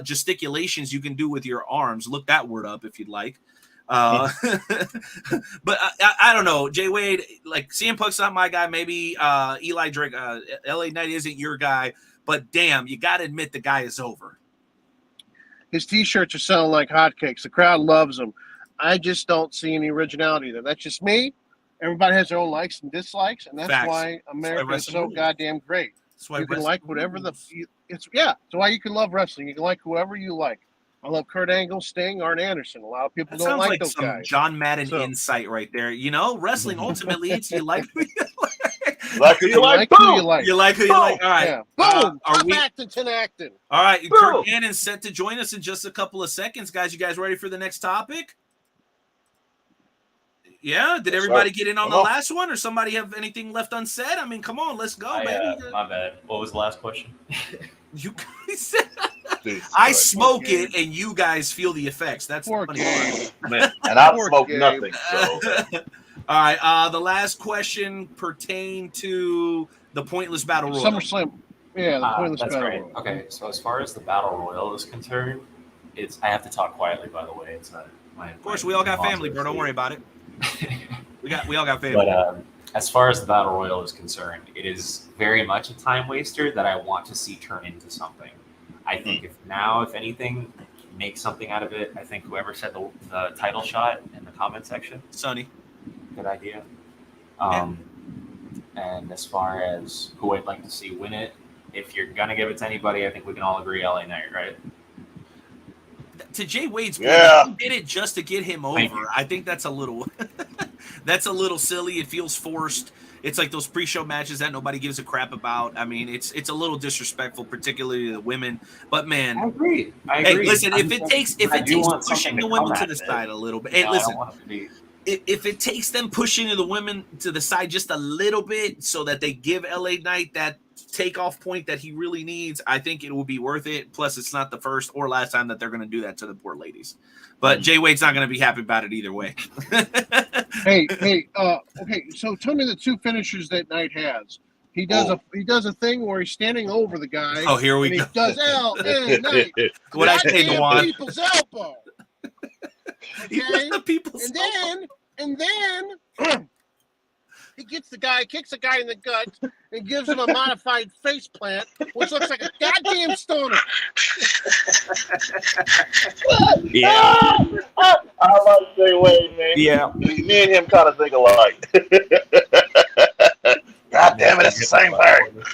gesticulations you can do with your arms. Look that word up if you'd like. But I don't know, Jay Wade, like CM Punk's not my guy. Maybe Eli Drake, LA Knight isn't your guy, but damn, you got to admit the guy is over. His t-shirts are selling like hotcakes. The crowd loves them. I just don't see any originality there. That's just me. Everybody has their own likes and dislikes, and that's why America is so goddamn great. You can like whatever it's why you can love wrestling. You can like whoever you like. I love Kurt Angle, Sting, Arn Anderson. A lot of people don't like those guys. John Madden insight right there. You know, wrestling ultimately, it's you like who you like. Like who you like. You like who you like. All right. Yeah. Boom. Acting. All right. Curt Gannon's set to join us in just a couple of seconds, guys. You guys ready for the next topic? Yeah. Did everybody get in on the last one, or somebody have anything left unsaid? I mean, come on, let's go, baby. My bad. What was the last question? You guys said I smoke it, and you guys feel the effects. That's the funny part. And I smoke nothing. So. All right. The last question pertained to the pointless battle royal. SummerSlam. Yeah, the pointless battle royal. Okay, so as far as the battle royal is concerned, I have to talk quietly. By the way, it's not my. Of course, we all got family, bro. Don't worry about it. we all got family. But as far as the battle royal is concerned, it is very much a time waster that I want to see turn into something. I think if anything, make something out of it. I think whoever said the title shot in the comment section, Sonny, good idea. And as far as who I'd like to see win it, if you're gonna give it to anybody, I think we can all agree LA Knight, right? To Jay Wade's point, he did it just to get him over. I think that's a little silly. It feels forced. It's like those pre-show matches that nobody gives a crap about. I mean, it's a little disrespectful, particularly to the women. But man, I agree. Hey, listen, if it takes pushing the women to the side a little bit. Hey, listen, if it takes them pushing the women to the side just a little bit, so that they give LA Knight that takeoff point that he really needs, I think it will be worth it. Plus, it's not the first or last time that they're going to do that to the poor ladies. But Jay Wade's not going to be happy about it either way. Okay. So tell me the 2 finishers that Knight has. He does a thing where he's standing over the guy. Oh, here we go. He does LA Knight. What I say, go on. People's elbow. Okay. The people's and then he kicks the guy in the gut and gives him a modified face plant, which looks like a goddamn stoner. Yeah. I like Jay Wade, man. Yeah. Me and him kind of think alike. God damn it, it's the same thing.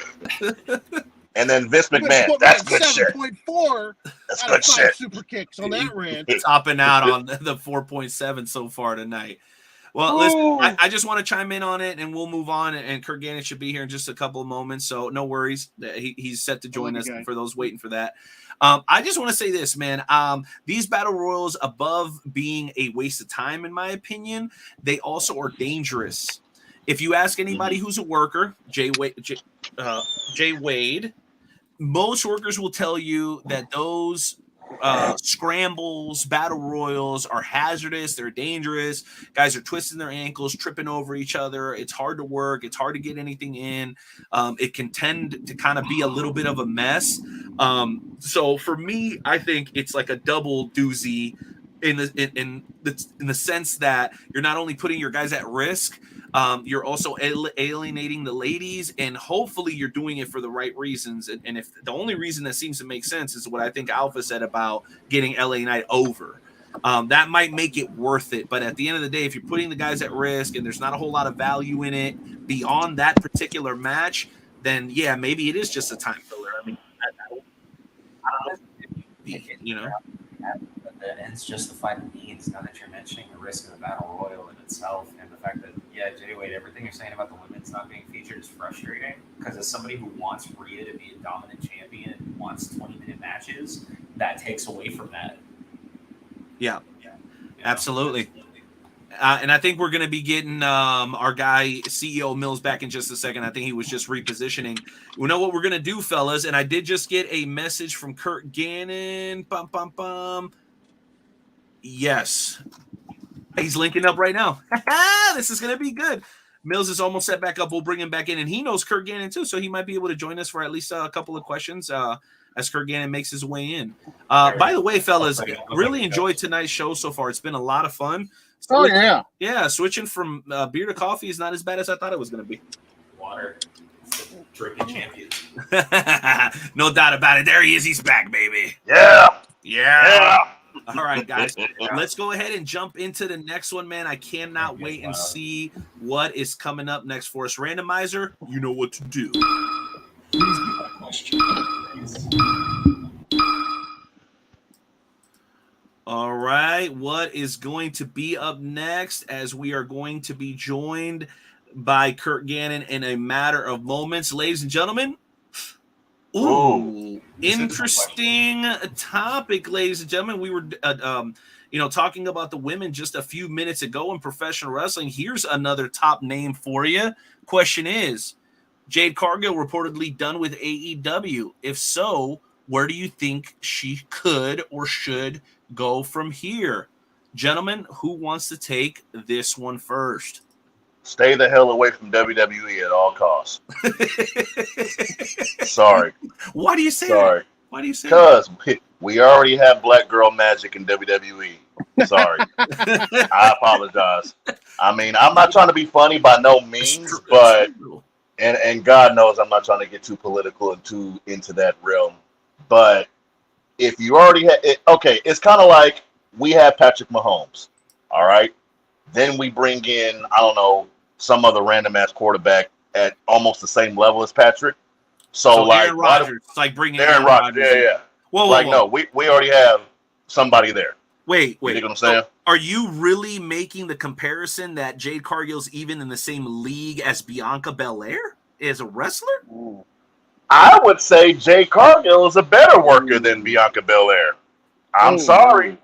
And then Vince McMahon. That's good shit. 7.4 That's good shit. Super kicks on that rant. Topping out on the 4.7 so far tonight. Well, listen, I just want to chime in on it, and we'll move on. And Curt Gannon should be here in just a couple of moments, so no worries. He's set to join us for those waiting for that. I just want to say this, man. These battle royals, above being a waste of time, in my opinion, they also are dangerous. If you ask anybody who's a worker, Jay Wade, most workers will tell you that those scrambles, battle royals are hazardous. They're dangerous. Guys are twisting their ankles, tripping over each other. It's hard to work. It's hard to get anything in. It can tend to kind of be a little bit of a mess. So for me, I think it's like a double doozy in the sense that you're not only putting your guys at risk, you're also alienating the ladies, and hopefully you're doing it for the right reasons. And if the only reason that seems to make sense is what I think Alpha said about getting LA Knight over, that might make it worth it. But at the end of the day, if you're putting the guys at risk and there's not a whole lot of value in it beyond that particular match, then yeah, maybe it is just a time filler. I mean, I don't know. But it's justified needs now that you're mentioning the risk of the battle royal in itself, and the fact that Jay Wade, everything you're saying about the women's not being featured is frustrating, because as somebody who wants Rhea to be a dominant champion and wants 20-minute matches, that takes away from that. Yeah, absolutely. And I think we're going to be getting our guy CEO Mills back in just a second. I think he was just repositioning. We know what we're going to do, fellas. And I did just get a message from Curt Gannon. Yes. He's linking up right now. This is going to be good. Mills is almost set back up. We'll bring him back in. And he knows Curt Gannon, too, so he might be able to join us for at least a couple of questions as Curt Gannon makes his way in. By the way, fellas, really enjoyed tonight's show so far. It's been a lot of fun. Yeah, switching from beer to coffee is not as bad as I thought it was going to be. Water. Drinking champion. No doubt about it. There he is. He's back, baby. Yeah. All right, guys. Let's go ahead and jump into the next one, man. I cannot wait and see what is coming up next for us. Randomizer, you know what to do. Please be my question. All right, what is going to be up next, as we are going to be joined by Curt Gannon in a matter of moments, ladies and gentlemen. Ooh, interesting topic, ladies and gentlemen. We were, talking about the women just a few minutes ago in professional wrestling. Here's another top name for you. Question is, Jade Cargill reportedly done with AEW. If so, where do you think she could or should go from here? Gentlemen, who wants to take this one first? Stay the hell away from WWE at all costs. Sorry. Why do you say Sorry. that? Why do you say that? Because we already have Black Girl Magic in WWE. Sorry. I apologize. I mean, I'm not trying to be funny by no means, but and God knows I'm not trying to get too political and too into that realm. But if you already had it, okay, it's kind of like we have Patrick Mahomes, all right? Then we bring in, I don't know, some other random ass quarterback at almost the same level as Patrick. So like Aaron Rodgers, it's like bringing Aaron Rodgers. Yeah. Whoa. No, we already have somebody there. Wait. You know what I'm saying? Are you really making the comparison that Jade Cargill's even in the same league as Bianca Belair as a wrestler? I would say Jade Cargill is a better worker than Bianca Belair. I'm sorry.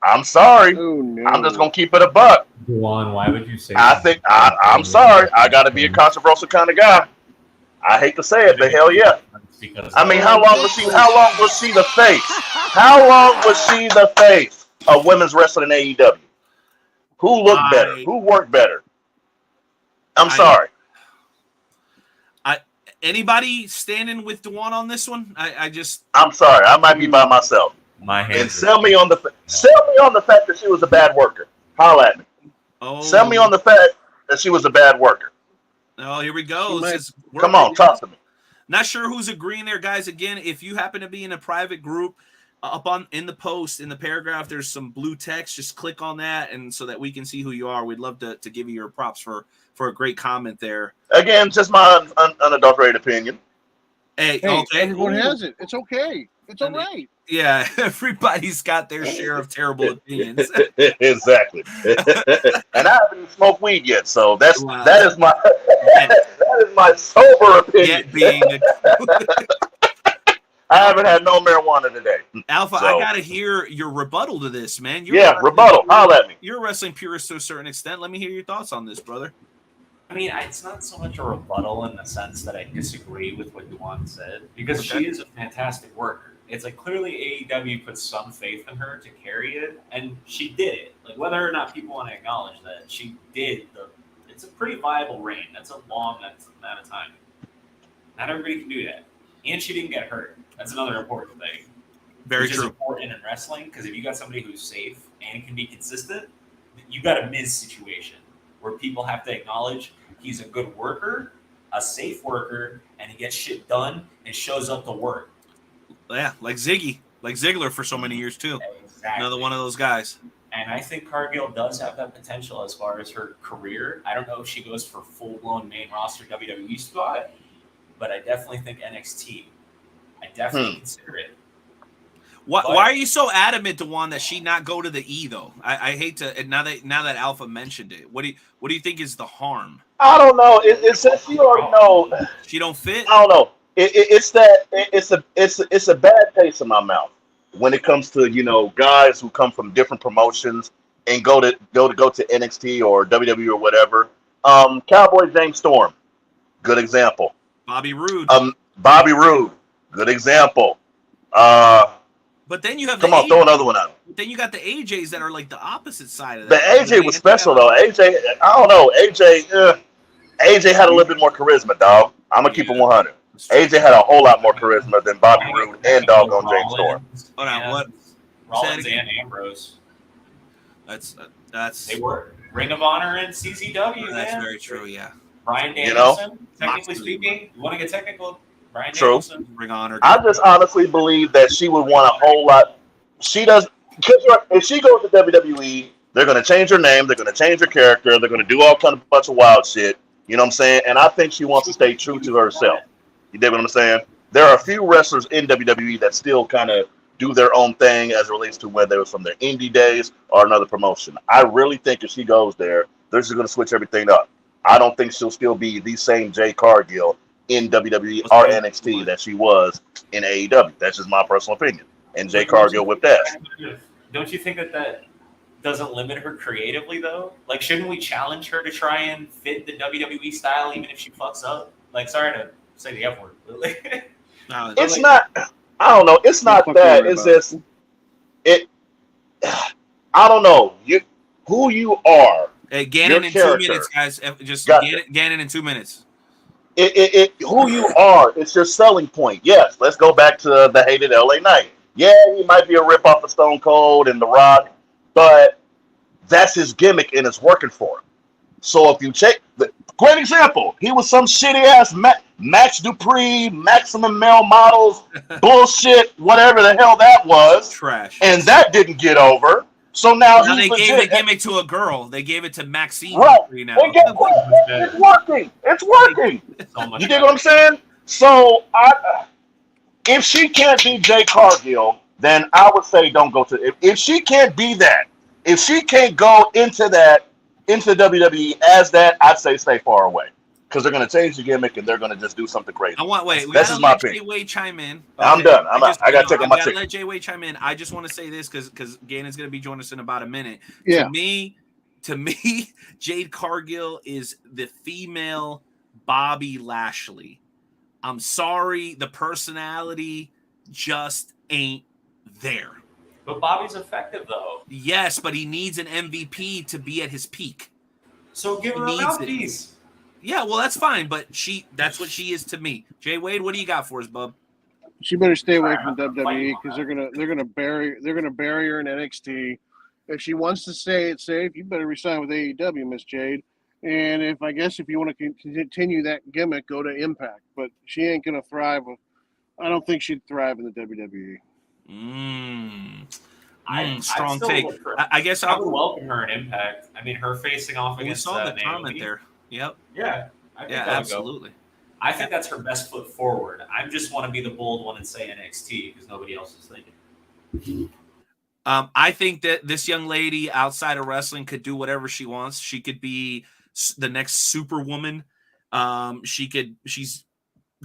I'm just gonna keep it a buck. Juan, why would you say that? I'm sorry. I gotta be a controversial kind of guy. I hate to say it, but hell yeah. I mean, how long was she the face? How long was she the face of women's wrestling in AEW? Who looked better? Who worked better? I'm sorry. Anybody standing with Dewan on this one? I'm sorry. I might be by myself. And sell me on the fact that she was a bad worker. Holla at me. Sell me on the fact that she was a bad worker. Oh, here we go. Come on, talk to me. Not sure who's agreeing there, guys. Again, if you happen to be in a private group, in the post, in the paragraph, there's some blue text. Just click on that, and so that we can see who you are. We'd love to give you your props for a great comment there. Again, just my unadulterated opinion. Hey, Hey, okay. everyone Ooh. has it. It's okay. It's all And right. Yeah, everybody's got their share of terrible opinions. Exactly. And I haven't even smoked weed yet, so Wow. that is my Yet, that is my sober opinion. yet being I haven't had no marijuana today. Alpha, So, I gotta hear your rebuttal to this, man. rebuttal. Holla at me. You're a wrestling purist to a certain extent. Let me hear your thoughts on this, brother. I mean, it's not so much a rebuttal in the sense that I disagree with what Duan said, because Okay. she is a fantastic worker. It's like clearly AEW put some faith in her to carry it, and she did it. Like whether or not people want to acknowledge that, she did. It's a pretty viable reign. That's a long amount of time. Not everybody can do that, and she didn't get hurt. That's another important thing. Very which true. is important in wrestling, because if you got somebody who's safe and can be consistent, you got a Miz situation where people have to acknowledge he's a good worker, a safe worker, and he gets shit done and shows up to work. Yeah, like Ziggler for so many years too. Exactly. Another one of those guys. And I think Cargill does have that potential as far as her career. I don't know if she goes for full-blown main roster WWE spot, but I definitely think NXT. I definitely consider it. Why are you so adamant to one that she not go to the E though? I hate to now that Alpha mentioned it. What do you think is the harm? I don't know. It's you already know. She don't fit. I don't know. It's a bad taste in my mouth when it comes to guys who come from different promotions and go to NXT or WWE or whatever. Cowboy James Storm, good example. Bobby Roode. Bobby Roode, good example. But then you have throw another one out. Then you got the AJs that are like the opposite side of The that. AJ was special though. AJ, I don't know. AJ had a little bit more charisma, dog. I'm gonna keep it 100. AJ had a whole lot more charisma than Bobby Roode and doggone James Storm. Hold on, what? Rollins and Ambrose. That's they were Ring of Honor and CZW. That's man. very true. Yeah. Brian Danielson, technically speaking, you want to get technical. Brian Danielson, Ring of Honor. I just honestly believe that she would want a whole lot. She does, because if she goes to WWE, they're going to change her name, they're going to change her character, they're going to do all kind of bunch of wild shit. You know what I'm saying? And I think she wants to stay true to herself. You dig what I'm saying? There are a few wrestlers in WWE that still kind of do their own thing as it relates to whether it was from their indie days or another promotion. I really think if she goes there, they're just going to switch everything up. I don't think she'll still be the same Jade Cargill in WWE or NXT that she was in AEW. That's just my personal opinion. And Jade Cargill whipped ass. Don't you think that doesn't limit her creatively, though? Like, shouldn't we challenge her to try and fit the WWE style even if she fucks up? Like, sorry to say the F word. It's not, I don't know. It's not that. It's just, I don't know. Who you are. Hey, Gannon in 2 minutes, guys. Just Gannon in 2 minutes. Who you are, it's your selling point. Yes, let's go back to the hated LA Knight. Yeah, he might be a ripoff of Stone Cold and The Rock, but that's his gimmick and it's working for him. So if you check, great example, he was some shitty ass Max Dupree, Maximum Male Models, bullshit, whatever the hell that was. Trash. And that didn't get over. So now they gave the gimmick to a girl. They gave it to Maxine. Right. Now. It's working. It's working. You dig what I'm saying? So if she can't be Jade Cargill, then I would say don't go to. If she can't be that, if she can't go into WWE as that, I'd say stay far away. Because they're going to change the gimmick and they're going to just do something crazy. That's just my opinion. Jay Wade chime in. I'm done. I got to take on my ticket. Let Jay Wade chime in. I just want to say this because Gannon's going to be joining us in about a minute. Yeah. To me, Jade Cargill is the female Bobby Lashley. I'm sorry, the personality just ain't there. But Bobby's effective though. Yes, but he needs an MVP to be at his peak. So give her a mouthpiece. Yeah, well, that's fine, but that's what she is to me. Jay Wade, what do you got for us, bub? She better stay away from WWE because they're gonna bury her in NXT. If she wants to stay it safe, you better resign with AEW, Miss Jade. And if you want to continue that gimmick, go to Impact. But she ain't gonna thrive. I don't think she'd thrive in the WWE. Strong take. I guess I would welcome her in Impact. I mean, her facing off against we saw the Naomi. comment there. Yep. Yeah. Absolutely. I think that's her best foot forward. I just want to be the bold one and say NXT because nobody else is thinking. I think that this young lady outside of wrestling could do whatever she wants. She could be the next Superwoman. She's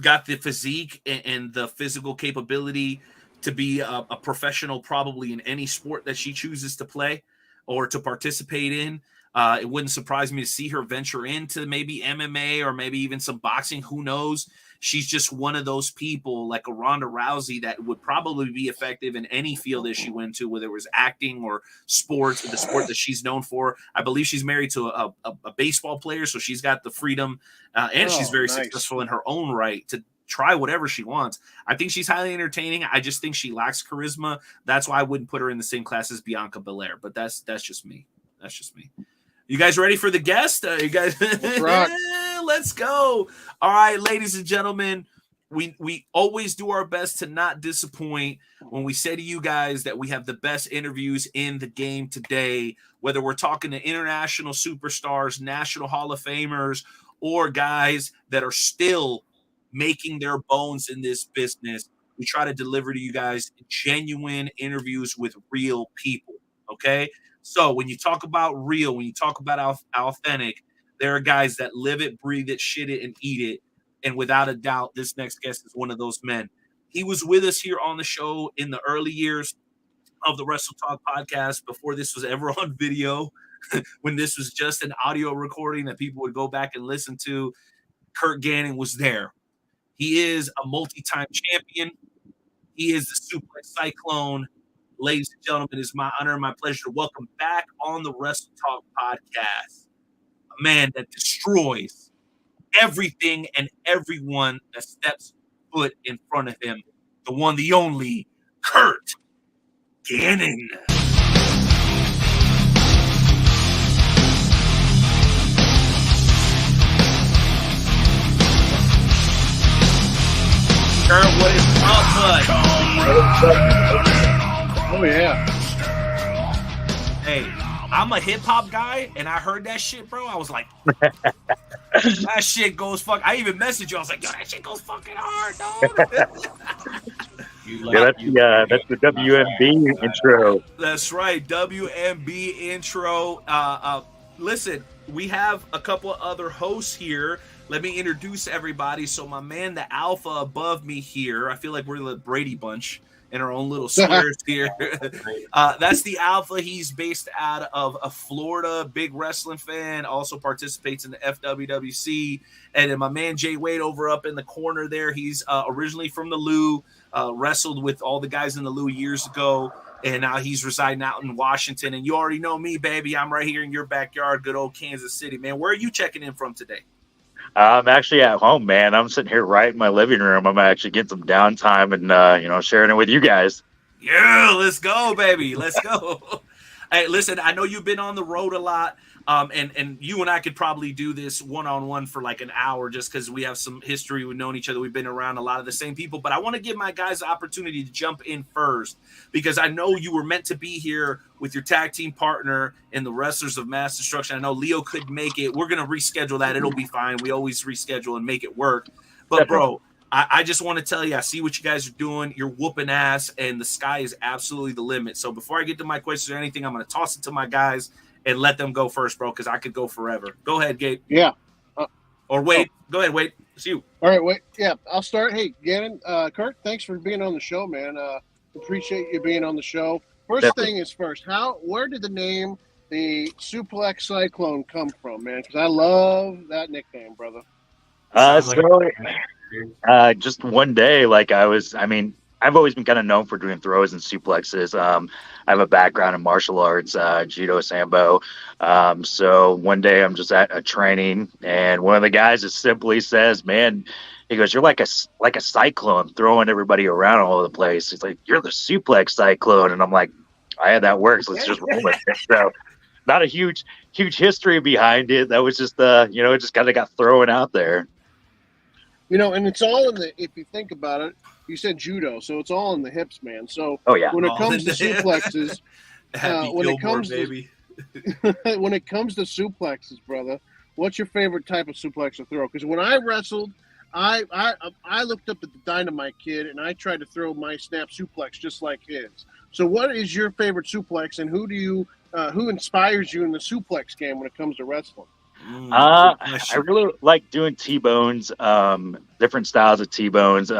got the physique and the physical capability to be a professional probably in any sport that she chooses to play or to participate in. It wouldn't surprise me to see her venture into maybe MMA or maybe even some boxing. Who knows? She's just one of those people like a Ronda Rousey that would probably be effective in any field that she went to, whether it was acting or sports, the sport that she's known for. I believe she's married to a baseball player, so she's got the freedom and she's very successful in her own right to try whatever she wants. I think she's highly entertaining. I just think she lacks charisma. That's why I wouldn't put her in the same class as Bianca Belair, but that's just me. That's just me. You guys ready for the guest? You guys, let's go. All right, ladies and gentlemen, we always do our best to not disappoint when we say to you guys that we have the best interviews in the game today, whether we're talking to international superstars, national Hall of Famers, or guys that are still making their bones in this business. We try to deliver to you guys genuine interviews with real people, okay? So when you talk about real, when you talk about authentic, there are guys that live it, breathe it, shit it, and eat it. And without a doubt, this next guest is one of those men. He was with us here on the show in the early years of the Wrestle Talk podcast before this was ever on video, when this was just an audio recording that people would go back and listen to. Curt Gannon was there. He is a multi-time champion. He is the Suplex Cyclone. Ladies and gentlemen, it is my honor and my pleasure to welcome back on the Wrestle Talk podcast a man that destroys everything and everyone that steps foot in front of him. The one, the only, Curt Gannon. Curt, what is up, bud? Oh, yeah. Hey, I'm a hip-hop guy, and I heard that shit, bro. I was like, that shit goes fuck. I even messaged you. I was like, yo, that shit goes fucking hard, dog. That's the WMD intro. That's right, WMB intro. Listen, we have a couple other hosts here. Let me introduce everybody. So my man, the alpha above me here, I feel like we're the Brady Bunch in our own little squares here. That's the alpha. He's based out of Florida, big wrestling fan, also participates in the FWWC. And then my man Jay Wade over up in the corner there, he's originally from the Lou, wrestled with all the guys in the Lou years ago, and now he's residing out in Washington. And you already know me, baby. I'm right here in your backyard, good old Kansas City, man. Where are you checking in from today? I'm actually at home, man. I'm sitting here right in my living room. I'm actually getting some downtime and, sharing it with you guys. Yeah, let's go, baby. Let's go. Hey, listen, I know you've been on the road a lot, and you and I could probably do this one-on-one for like an hour just because we have some history. We've known each other. We've been around a lot of the same people. But I want to give my guys the opportunity to jump in first because I know you were meant to be here with your tag team partner in the Wrestlers of Mass Destruction. I know Leo couldn't make it. We're going to reschedule that. It'll be fine. We always reschedule and make it work. But, bro, I just want to tell you, I see what you guys are doing. You're whooping ass, and the sky is absolutely the limit. So before I get to my questions or anything, I'm going to toss it to my guys and let them go first, bro, because I could go forever. Go ahead, Gabe. Yeah. Or Wade. Go ahead, Wade. It's you. All right, wait. Yeah, I'll start. Hey, Gannon, Curt, thanks for being on the show, man. Appreciate you being on the show. First thing is first, where did the name, the Suplex Cyclone, come from, man? Because I love that nickname, brother. Just one day, I've always been kind of known for doing throws and suplexes. I have a background in martial arts, judo, sambo. So one day I'm just at a training, and one of the guys just simply says, "Man," he goes, "You're like a cyclone, throwing everybody around all over the place." He's like, "You're the Suplex Cyclone," and I'm like, "Yeah, that works. Let's just roll with it." So, not a huge history behind it. That was just it just kind of got thrown out there. And it's all in if you think about it, you said judo, so it's all in the hips, man. So when it comes to suplexes, when it comes to suplexes, brother, what's your favorite type of suplex to throw? Because when I wrestled, I looked up at the Dynamite Kid and I tried to throw my snap suplex just like his. So, what is your favorite suplex, and who inspires you in the suplex game when it comes to wrestling? I really like doing T-bones, different styles of T-bones.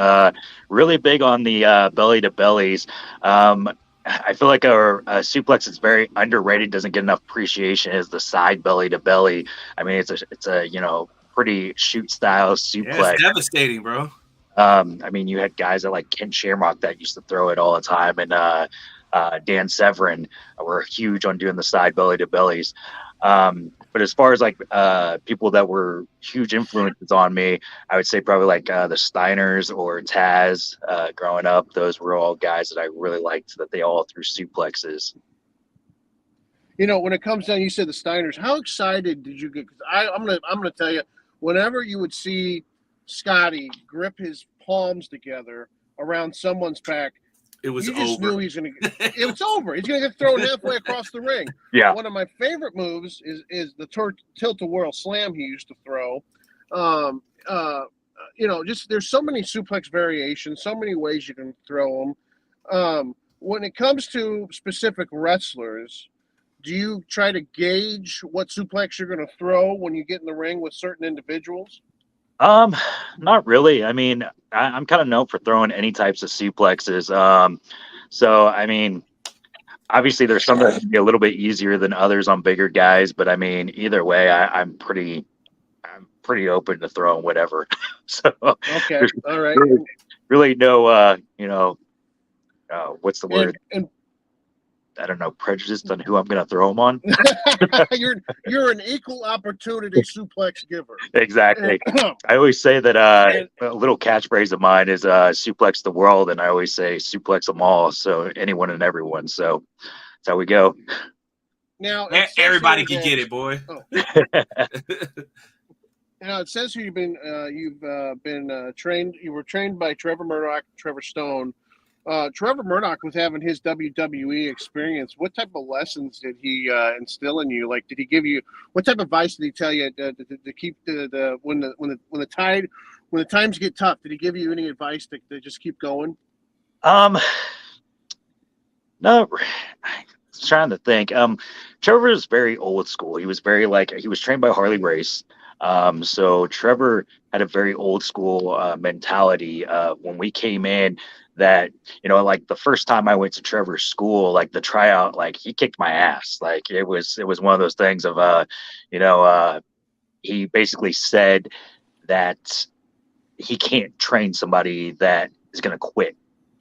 Really big on the belly to bellies. I feel like a suplex is very underrated, doesn't get enough appreciation as the side belly to belly. I mean, it's a pretty shoot style suplex. Yeah, it's devastating, bro. I mean, you had guys like Ken Shamrock that used to throw it all the time, and Dan Severin were huge on doing the side belly to bellies. But as far as like people that were huge influences on me, I would say probably like the Steiners or Taz growing up. Those were all guys that I really liked that they all threw suplexes. When it comes down, you said the Steiners. How excited did you get? Because I'm gonna tell you, whenever you would see Scotty grip his palms together around someone's back, it was you just over. knew he's gonna. It was over. He's gonna get thrown halfway across the ring. Yeah. One of my favorite moves is the tilt-a-whirl slam he used to throw. Just there's so many suplex variations, so many ways you can throw them. When it comes to specific wrestlers, do you try to gauge what suplex you're going to throw when you get in the ring with certain individuals? Not really. I mean, I'm kind of known for throwing any types of suplexes. So I mean, obviously there's some that can be a little bit easier than others on bigger guys, but I mean, either way, I'm pretty open to throwing whatever. So okay, all right. Really no, what's the word? And I don't know, prejudice on who I'm going to throw them on. You're an equal opportunity suplex giver. Exactly. I always say that a little catchphrase of mine is suplex the world, and I always say suplex them all, so anyone and everyone. So that's how we go. Now everybody can get it, boy. Oh. Now it says here you've been trained. You were trained by Trevor Murdoch, Trevor Stone. Trevor Murdoch was having his WWE experience. What type of lessons did he instill in you? Like, did he give you what type of advice did he tell you to keep when the times get tough? Did he give you any advice to just keep going? No, I was trying to think. Trevor is very old school. He was very he was trained by Harley Race. So Trevor had a very old school mentality when we came in. That like the first time I went to Trevor's school, like the tryout, like he kicked my ass. Like it was one of those things of he basically said that he can't train somebody that is going to quit.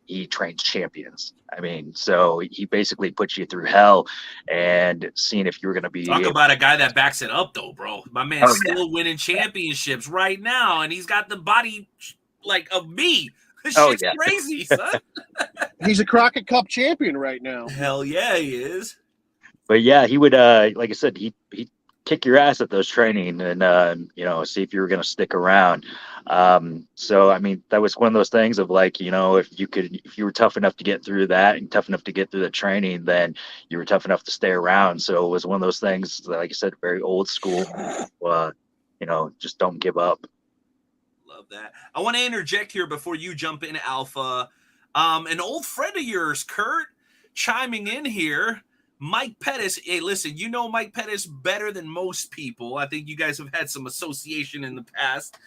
He trains champions. I mean, so he basically puts you through hell and seeing if you're going to be. Talk about a guy that backs it up, though, bro. My man's still winning championships right now, and he's got the body like of me. This shit's crazy, son. He's a Crockett Cup champion right now. Hell yeah, he is. But yeah, he would, like I said, he'd kick your ass at those training and, see if you were going to stick around. So, I mean, that was one of those things of like, if you were tough enough to get through that and tough enough to get through the training, then you were tough enough to stay around. So it was one of those things, like I said, very old school, just don't give up. Love that. I want to interject here before you jump in, Alpha. An old friend of yours, Curt, chiming in here. Mike Pettis. Hey, listen, you know Mike Pettis better than most people. I think you guys have had some association in the past.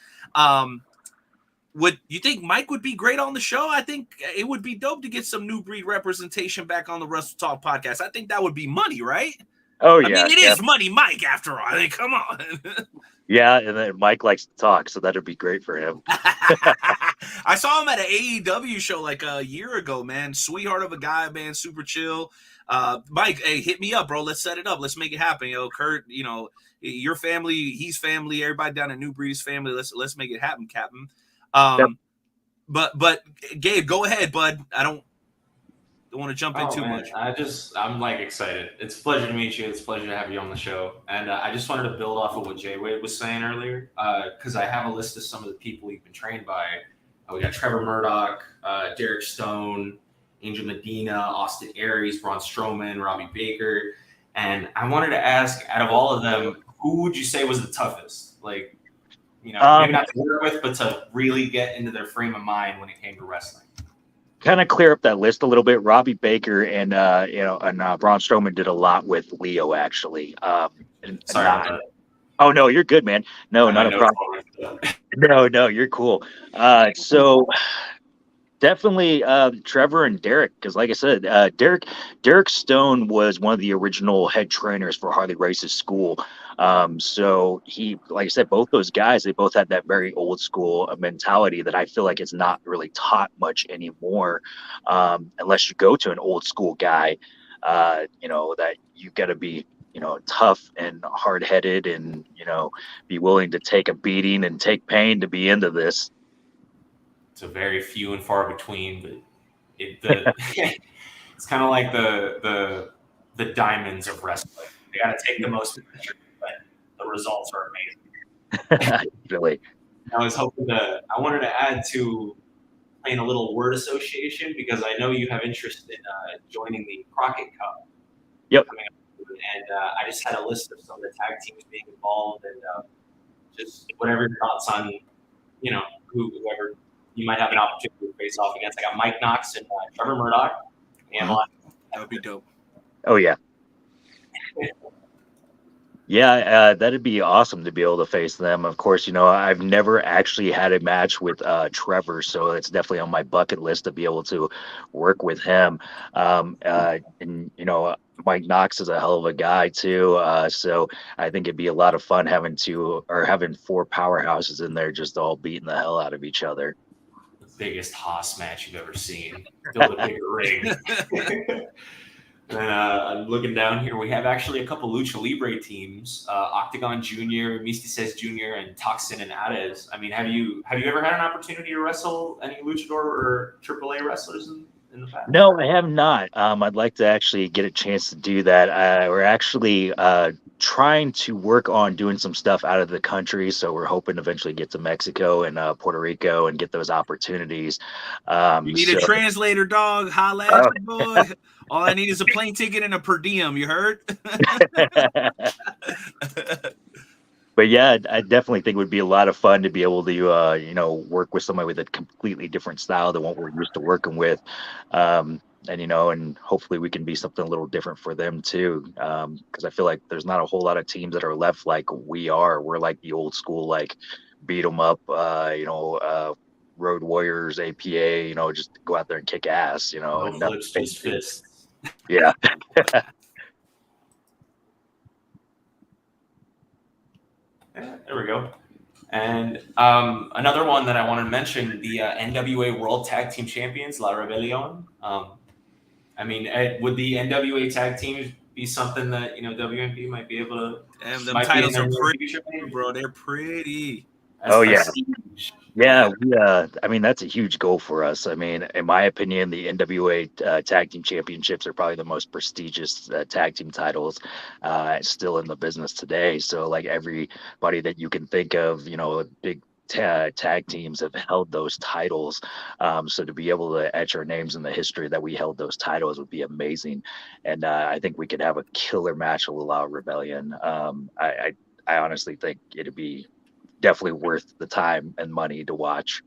Would you think Mike would be great on the show? I think it would be dope to get some new breed representation back on the Wrestle Talk podcast. I think that would be money, right? Oh, yeah. I mean, it is money, Mike, after all. I mean, come on. Yeah, and then Mike likes to talk, so that'd be great for him. I saw him at an AEW show like a year ago, man. Sweetheart of a guy, man. Super chill. Mike, hey, hit me up, bro. Let's set it up. Let's make it happen. Curt, your family, he's family, everybody down at New Breed's family. Let's make it happen, Captain. But Gabe, go ahead, bud. I don't want to jump in too much. I'm like excited. It's a pleasure to meet you. It's a pleasure to have you on the show. And I just wanted to build off of what Jay Wade was saying earlier, because I have a list of some of the people you've been trained by. We got Trevor Murdoch, Derek Stone, Angel Medina, Austin Aries, Braun Strowman, Robbie Baker. And I wanted to ask, out of all of them, who would you say was the toughest? Like, You know, maybe not to work with, but to really get into their frame of mind when it came to wrestling. Kind of clear up that list a little bit. Robbie Baker and Braun Strowman did a lot with Leo, actually. Sorry about that. Oh no, you're good, man. No, not a problem. No, you're cool. So definitely Trevor and Derek, because like I said, Derek Stone was one of the original head trainers for Harley Race's school. So he, like I said, both those guys, they both had that very old school mentality that I feel like it's not really taught much anymore, unless you go to an old school guy. That you got to be, tough and hard headed, and be willing to take a beating and take pain to be into this. It's a very few and far between, but it's kind of like the diamonds of wrestling. They got to take the most pictures, but the results are amazing. Really, I wanted to add to playing a little word association, because I know you have interest in joining the Crockett Cup. Yep. And I just had a list of some of the tag teams being involved, and just whatever your thoughts on, whoever you might have an opportunity to face off against. I got Mike Knox and Trevor Murdoch. That would be dope. Oh, yeah. Yeah, that'd be awesome to be able to face them. Of course, I've never actually had a match with Trevor, so it's definitely on my bucket list to be able to work with him. Mike Knox is a hell of a guy too, so I think it'd be a lot of fun having 4 powerhouses in there just all beating the hell out of each other. The biggest Haas match you've ever seen. Build a bigger ring. And I'm looking down here. We have actually a couple Lucha Libre teams: Octagon Jr., Mystices Jr., and Toxin and Ades. I mean, have you ever had an opportunity to wrestle any luchador or AAA wrestlers in the past? No, I have not. I'd like to actually get a chance to do that. We're actually trying to work on doing some stuff out of the country, so we're hoping to eventually get to Mexico and Puerto Rico and get those opportunities. You need a translator, dog. Holla at your boy. All I need is a plane ticket and a per diem. You heard? But yeah, I definitely think it would be a lot of fun to be able to, work with somebody with a completely different style than what we're used to working with. And hopefully we can be something a little different for them too. Because I feel like there's not a whole lot of teams that are left like we are. We're like the old school, like beat 'em up, Road Warriors, APA, just go out there and kick ass, No flips, just fists. Yeah. Yeah, there we go. And another one that I want to mention, the NWA World Tag Team Champions, La Rebellion. Would the NWA tag teams be something that WMD might be able to? Damn, them titles are pretty, bro. They're pretty. That's huge. Yeah, that's a huge goal for us. I mean, in my opinion, the NWA Tag Team Championships are probably the most prestigious tag team titles still in the business today. So, like, everybody that you can think of, big tag teams have held those titles. So to be able to etch our names in the history that we held those titles would be amazing. And I think we could have a killer match with La Rebellion. I honestly think it'd be definitely worth the time and money to watch.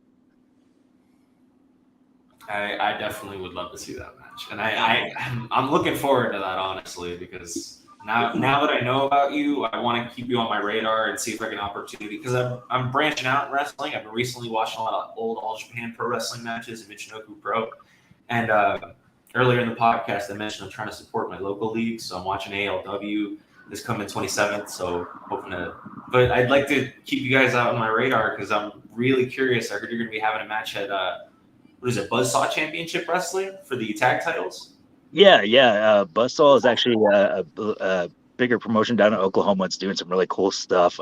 I definitely would love to see that match, and I'm looking forward to that, honestly, because now that I know about you, I want to keep you on my radar and see if I can opportunity, because I'm branching out in wrestling. I've been recently watching a lot of old All Japan Pro Wrestling matches and Michinoku Pro, and earlier in the podcast I mentioned I'm trying to support my local league, so I'm watching ALW this coming 27th, so hoping to. But I'd like to keep you guys out on my radar because I'm really curious. I heard you're going to be having a match at Buzzsaw Championship Wrestling for the tag titles? Yeah. Buzzsaw is actually a bigger promotion down in Oklahoma. It's doing some really cool stuff.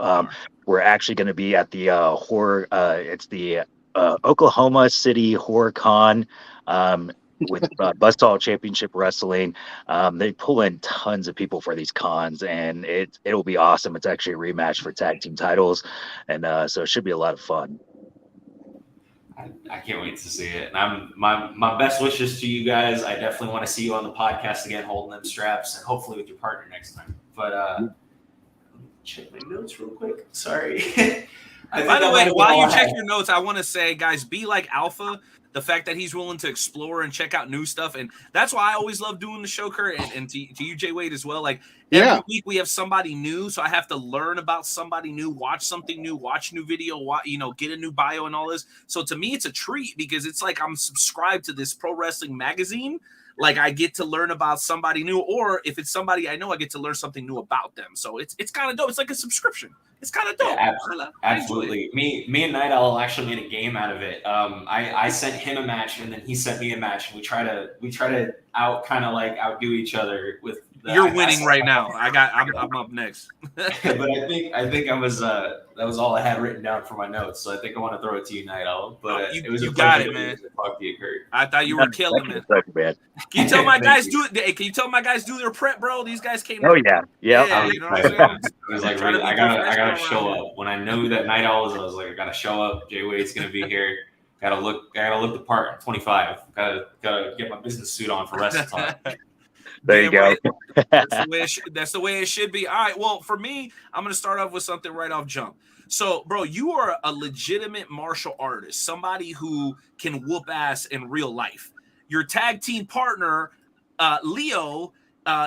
We're actually going to be at the it's the Oklahoma City Horror Con. With Buzzsaw Championship Wrestling. They pull in tons of people for these cons, and it'll be awesome. It's actually a rematch for tag team titles, and so it should be a lot of fun. I can't wait to see it. And my best wishes to you guys. I definitely want to see you on the podcast again, holding them straps, and hopefully with your partner next time. But check my notes real quick. Sorry. By the way, while you check your notes, I want to say, guys, be like Alpha. The fact that he's willing to explore and check out new stuff, and that's why I always love doing the show, Curt, and to you, Jay Wade, as well. Like every week we have somebody new, so I have to learn about somebody new, watch something new, watch new video, get a new bio and all this. So to me, it's a treat because it's like I'm subscribed to this pro wrestling magazine. Like I get to learn about somebody new, or if it's somebody I know, I get to learn something new about them. So it's kind of dope. It's like a subscription. It's kind of dope. Yeah, absolutely. Me and Night Owl actually made a game out of it. I sent him a match, and then he sent me a match, and we try to outdo each other with. You're winning right now. I'm up next. But I think I was that was all I had written down for my notes. So I think I want to throw it to you, Night Owl. But it was a pleasure man. To talk to you, Curt. I thought you were killing it. Can you tell my guys do it? Can you tell my guys do their prep, bro? These guys came. Oh yeah. You know what I'm saying? I was like, I gotta show up. When I knew that Night Owl was, I was like, I gotta show up. Jay Wade's gonna be here. Gotta look the part. I'm 25. Gotta get my business suit on for wrestling time. There you go. That's the way it should be. All right. Well, for me, I'm going to start off with something right off jump. So, bro, you are a legitimate martial artist, somebody who can whoop ass in real life. Your tag team partner, Leo,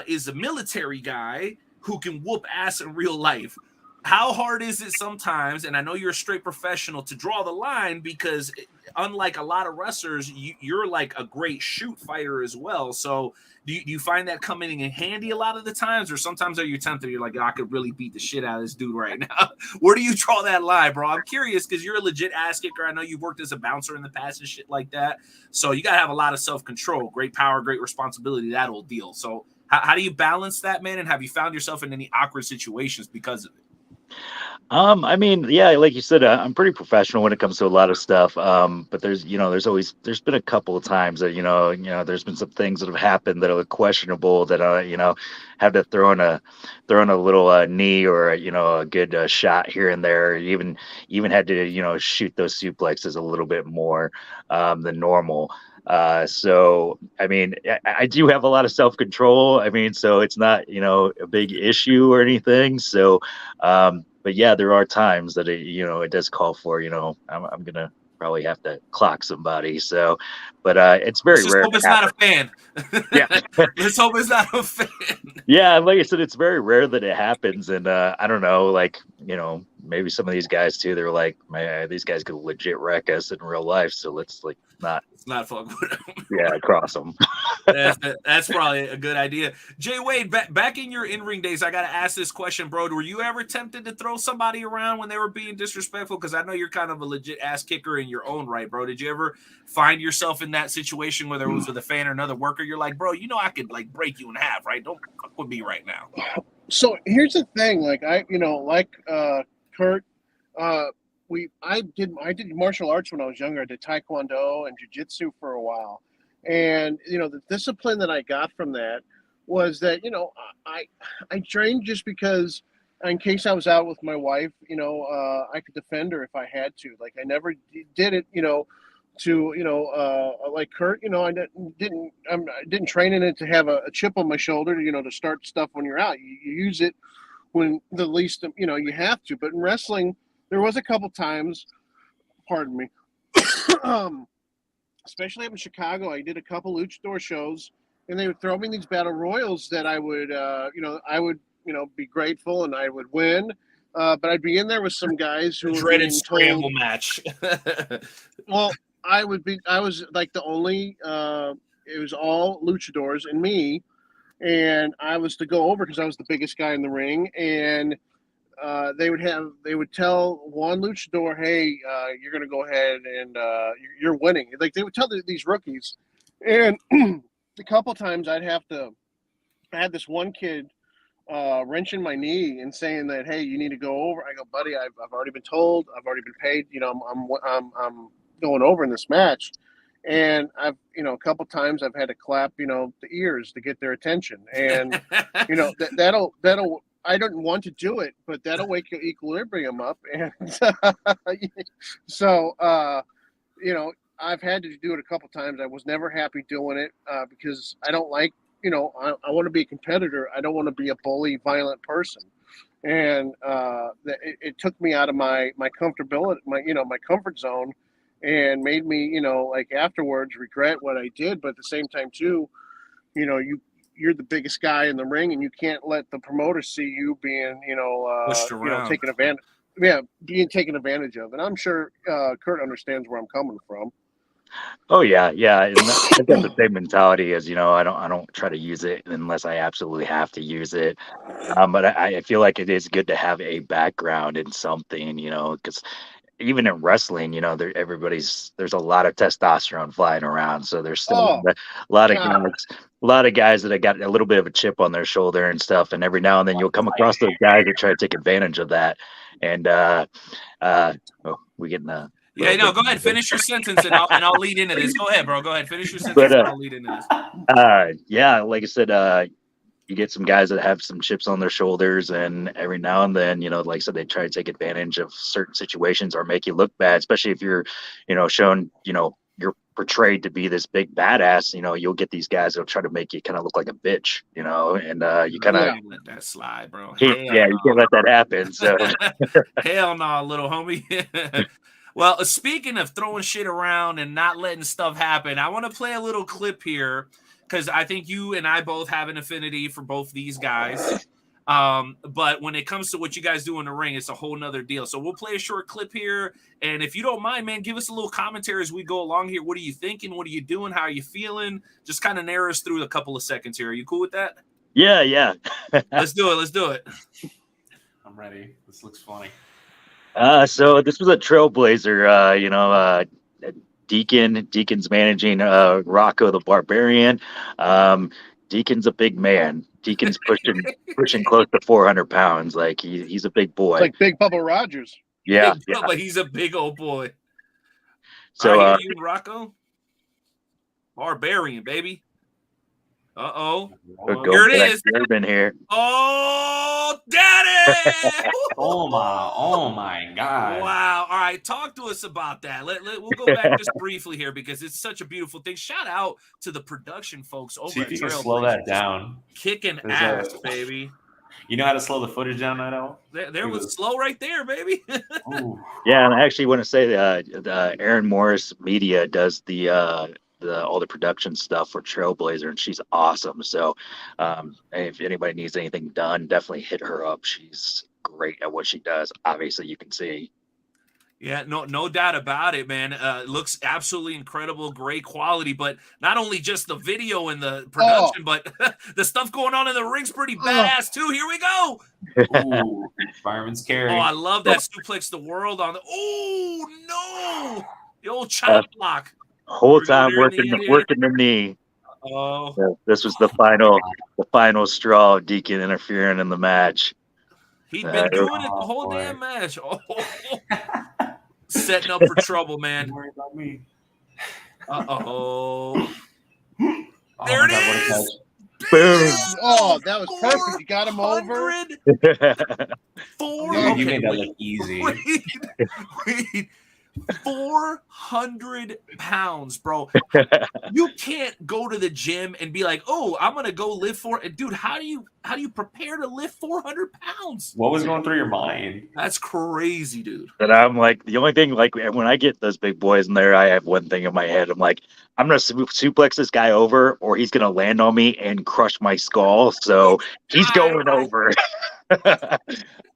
is a military guy who can whoop ass in real life. How hard is it sometimes, and I know you're a straight professional, to draw the line because unlike a lot of wrestlers, you're like a great shoot fighter as well. So do you find that coming in handy a lot of the times, or sometimes are you tempted, you're like, I could really beat the shit out of this dude right now? Where do you draw that line, bro? I'm curious because you're a legit ass kicker. I know you've worked as a bouncer in the past and shit like that. So you got to have a lot of self-control, great power, great responsibility, that old deal. So how do you balance that, man? And have you found yourself in any awkward situations because of it? I mean, yeah, like you said, I'm pretty professional when it comes to a lot of stuff. But there's been a couple of times that, there's been some things that have happened that are questionable that, have to throw in a little knee or, a good shot here and there. Even had to, shoot those suplexes a little bit more, than normal. So, I mean, I do have a lot of self-control. I mean, so it's not, a big issue or anything. So, but yeah, there are times that it does call for, I'm going to probably have to clock somebody. So, but it's very rare. Let's hope it's not a fan. Yeah. Let's hope it's not a fan. Yeah. Like I said, it's very rare that it happens. And I don't know, like, maybe some of these guys too, they're like, man, these guys could legit wreck us in real life. So let's not fuck with them. Yeah, cross them. That's probably a good idea. Jay Wade, back in your in-ring days, I got to ask this question, bro. Were you ever tempted to throw somebody around when they were being disrespectful? Because I know you're kind of a legit ass kicker in your own right, bro. Did you ever find yourself in that situation, whether it was with a fan or another worker? You're like, bro, I could like break you in half, right? Don't fuck with me right now. So here's the thing, like Curt, I did martial arts when I was younger. I did taekwondo and jiu-jitsu for a while. And, the discipline that I got from that was that, I trained just because in case I was out with my wife, I could defend her if I had to. Like I never did it, like Curt, I didn't train in it to have a chip on my shoulder, to start stuff when you're out. You use it when the least, you have to. But in wrestling, there was a couple times, pardon me, especially up in Chicago, I did a couple luchador shows, and they would throw me these battle royals that I would, be grateful and I would win. But I'd be in there with some guys who were dreaded scramble match. Well, I was like the only, it was all luchadors and me, and I was to go over because I was the biggest guy in the ring, and they would tell one luchador, hey, you're going to go ahead and you're winning. Like they would tell these rookies. And a couple times I had this one kid wrenching my knee and saying that, hey, you need to go over. I go, buddy, I've already been told, I've already been paid. I'm going over in this match. And I've, a couple times I've had to clap, the ears to get their attention. And, that'll, I don't want to do it, but that'll wake your equilibrium up. And so, I've had to do it a couple times. I was never happy doing it because I don't like, I want to be a competitor. I don't want to be a bully, violent person. and it took me out of my comfortability, my comfort zone, and made me, like afterwards regret what I did. But at the same time too, you're the biggest guy in the ring, and you can't let the promoter see you being, Pushed around. taken advantage. Yeah, being taken advantage of. And I'm sure Curt understands where I'm coming from. Oh yeah, yeah. And I got the same mentality as I don't try to use it unless I absolutely have to use it. But I feel like it is good to have a background in something, because even in wrestling, there's a lot of testosterone flying around. So there's still Oh, a lot of God. guys, a lot of guys that have got a little bit of a chip on their shoulder and stuff. And every now and then you'll come across those guys that try to take advantage of that. And we getting a Yeah, no, go ahead. Finish your sentence, and I'll lead into this. Go ahead, bro. Go ahead. Finish your sentence, and I'll lead into this. Yeah, like I said, you get some guys that have some chips on their shoulders, and every now and then, like I said, they try to take advantage of certain situations or make you look bad, especially if you're, shown, you're portrayed to be this big badass. You'll get these guys that'll try to make you kind of look like a bitch, and you kind of let that slide, bro. you can't let that happen. So hell no, little homie. Well, speaking of throwing shit around and not letting stuff happen, I want to play a little clip here because I think you and I both have an affinity for both these guys. But when it comes to what you guys do in the ring, it's a whole nother deal. So we'll play a short clip here. And if you don't mind, man, give us a little commentary as we go along here. What are you thinking? What are you doing? How are you feeling? Just kind of narrow us through a couple of seconds here. Are you cool with that? Yeah. Let's do it. I'm ready. This looks funny. So this was a trailblazer, Deacon's managing Rocco the Barbarian. Deacon's a big man. Deacon's pushing close to 400 pounds. Like he's a big boy. It's like Big Bubba Rogers. Yeah, but he's a big old boy. So right, you and Rocco, Barbarian, baby. Here it is. Urban here. Oh, daddy! Oh my God! Wow! All right, talk to us about that. We'll go back just briefly here because it's such a beautiful thing. Shout out to the production folks over See at if you can Trailblazers. slow that down. Kicking ass, baby. You know how to slow the footage down, Night Owl? There was slow right there, baby. Yeah, and I actually want to say the Aaron Morris Media does all the production stuff for Trailblazer, and she's awesome. So if anybody needs anything done, definitely hit her up. She's great at what she does. Obviously, you can see. Yeah, no doubt about it, man. Looks absolutely incredible, great quality. But not only just the video and the production, but the stuff going on in the ring's pretty badass too. Here we go. Ooh, fireman's carry. Oh, I love that suplex the world on the. Oh no, the old chop block. Whole time working the knee. Oh, so this was the final straw. Deacon interfering in the match. He'd been doing it the whole damn match. Oh, setting up for trouble, man. Don't worry about me. There it is. Boom. Oh, that was perfect. You got him over. You made that look easy. Wait. 400 pounds, bro. You can't go to the gym and be like, oh, I'm gonna go lift dude, how do you prepare to lift 400 pounds? What was going through your mind? That's crazy, dude. And I'm like, the only thing, like, when I get those big boys in there, I have one thing in my head. I'm like, I'm gonna suplex this guy over, or he's gonna land on me and crush my skull. So he's going over.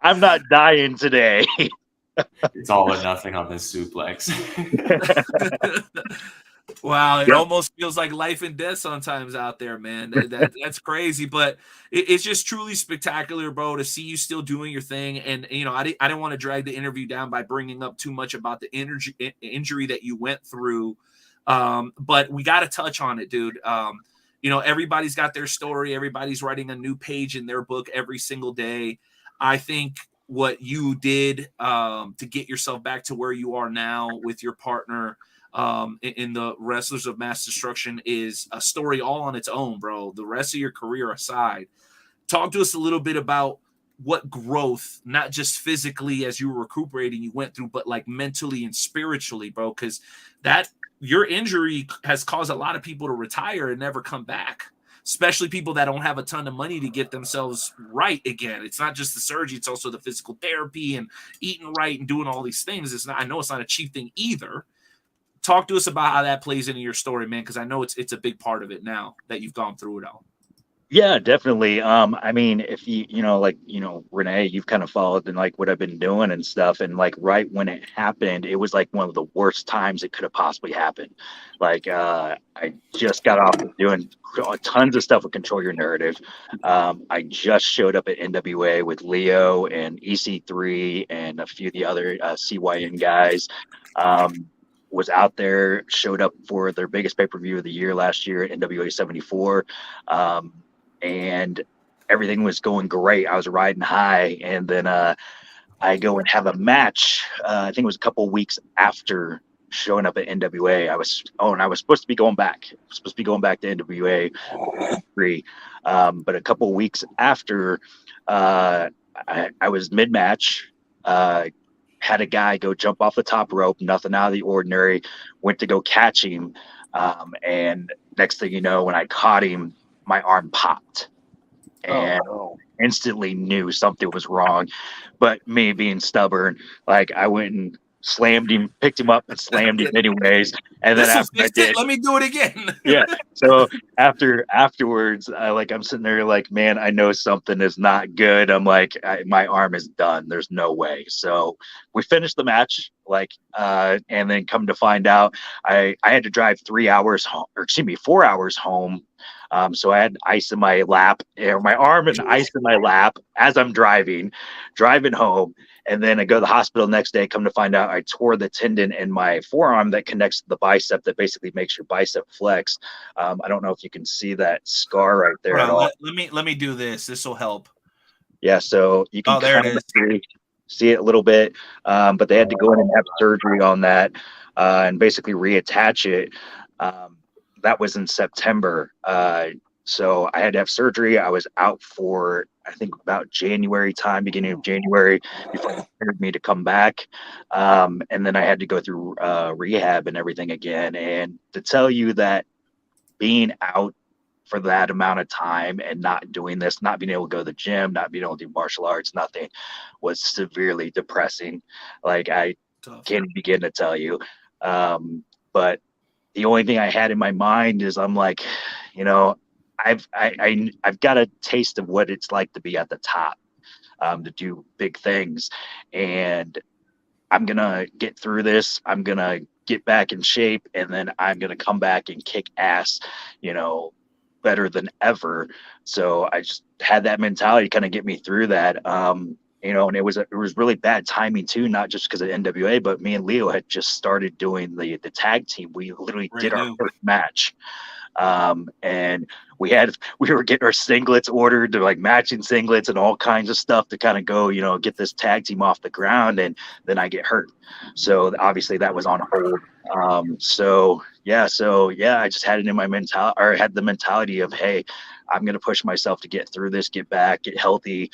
I'm not dying today. It's all or nothing on this suplex. Wow, it almost feels like life and death sometimes out there, man. That's crazy, but it's just truly spectacular, bro, to see you still doing your thing. And I didn't want to drag the interview down by bringing up too much about the injury that you went through, but we got to touch on it, dude. Everybody's got their story. Everybody's writing a new page in their book every single day. I think what you did to get yourself back to where you are now with your partner in the Wrestlers of Mass Destruction is a story all on its own, bro. The rest of your career aside, talk to us a little bit about what growth, not just physically as you were recuperating, you went through, but like mentally and spiritually, bro, because your injury has caused a lot of people to retire and never come back. especially people that don't have a ton of money to get themselves right again. It's not just the surgery, it's also the physical therapy and eating right and doing all these things. It's not, I know it's not a cheap thing either. Talk to us about how that plays into your story, man, because I know it's a big part of it now that you've gone through it all. Yeah, definitely. I mean, if Renee, you've kind of followed in like what I've been doing and stuff. And like right when it happened, it was like one of the worst times it could have possibly happened. Like I just got off of doing tons of stuff with Control Your Narrative. I just showed up at NWA with Leo and EC3 and a few of the other CYN guys. Was out there, showed up for their biggest pay-per-view of the year last year at NWA 74. And everything was going great. I was riding high, and then I go and have a match. I think it was a couple of weeks after showing up at NWA. I was supposed to be going back. I was supposed to be going back to NWA 3, but a couple of weeks after, I was mid-match. Had a guy go jump off the top rope, nothing out of the ordinary. Went to go catch him, and next thing you know, when I caught him, my arm popped, and instantly knew something was wrong. But me being stubborn, like I went and slammed him, picked him up and slammed him anyways. And then after I did, let me do it again. Yeah. So afterwards, I'm sitting there like, man, I know something is not good. I'm like, my arm is done. There's no way. So we finished the match, and then come to find out, I had to drive 4 hours home. So I had ice in my lap, or my arm and ice in my lap as I'm driving home. And then I go to the hospital next day, come to find out I tore the tendon in my forearm that connects to the bicep that basically makes your bicep flex. I don't know if you can see that scar right there at all. Let me do this. This will help. Yeah, so you can there it is. See it a little bit, but they had to go in and have surgery on that and basically reattach it. That was in September. So I had to have surgery. I was out for, I think, about beginning of January, before they cleared me to come back. And then I had to go through rehab and everything again. And to tell you that being out for that amount of time and not doing this, not being able to go to the gym, not being able to do martial arts, nothing, was severely depressing. Like I can't begin to tell you. But the only thing I had in my mind is I'm like, I've got a taste of what it's like to be at the top, to do big things, and I'm gonna get through this. I'm gonna get back in shape, and then I'm gonna come back and kick ass, better than ever. So I just had that mentality kind of get me through that. And it was really bad timing too, not just because of NWA, but me and Leo had just started doing the tag team. We literally did our first match. And we were getting our singlets ordered, to like matching singlets and all kinds of stuff to kind of go, get this tag team off the ground. And then I get hurt. So obviously that was on hold. I just had it in my mentality, or had the mentality of, hey, I'm going to push myself to get through this, get back, get healthy.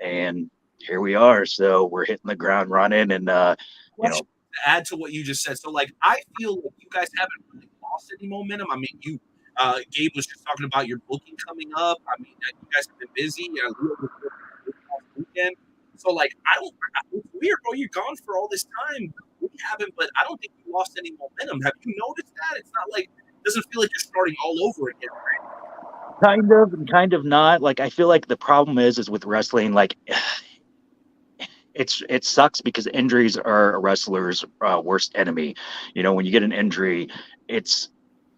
And here we are. So we're hitting the ground running, and, to add to what you just said. So I feel like you guys haven't really lost any momentum. I mean, Gabe was just talking about your booking coming up. I mean, you guys have been busy. Weekend. So it's weird, bro. You're gone for all this time. We haven't, but I don't think you lost any momentum. Have you noticed that? It's not it doesn't feel like you're starting all over again, right? Kind of and kind of not. I feel like the problem is with wrestling, it sucks because injuries are a wrestler's worst enemy. When you get an injury, it's,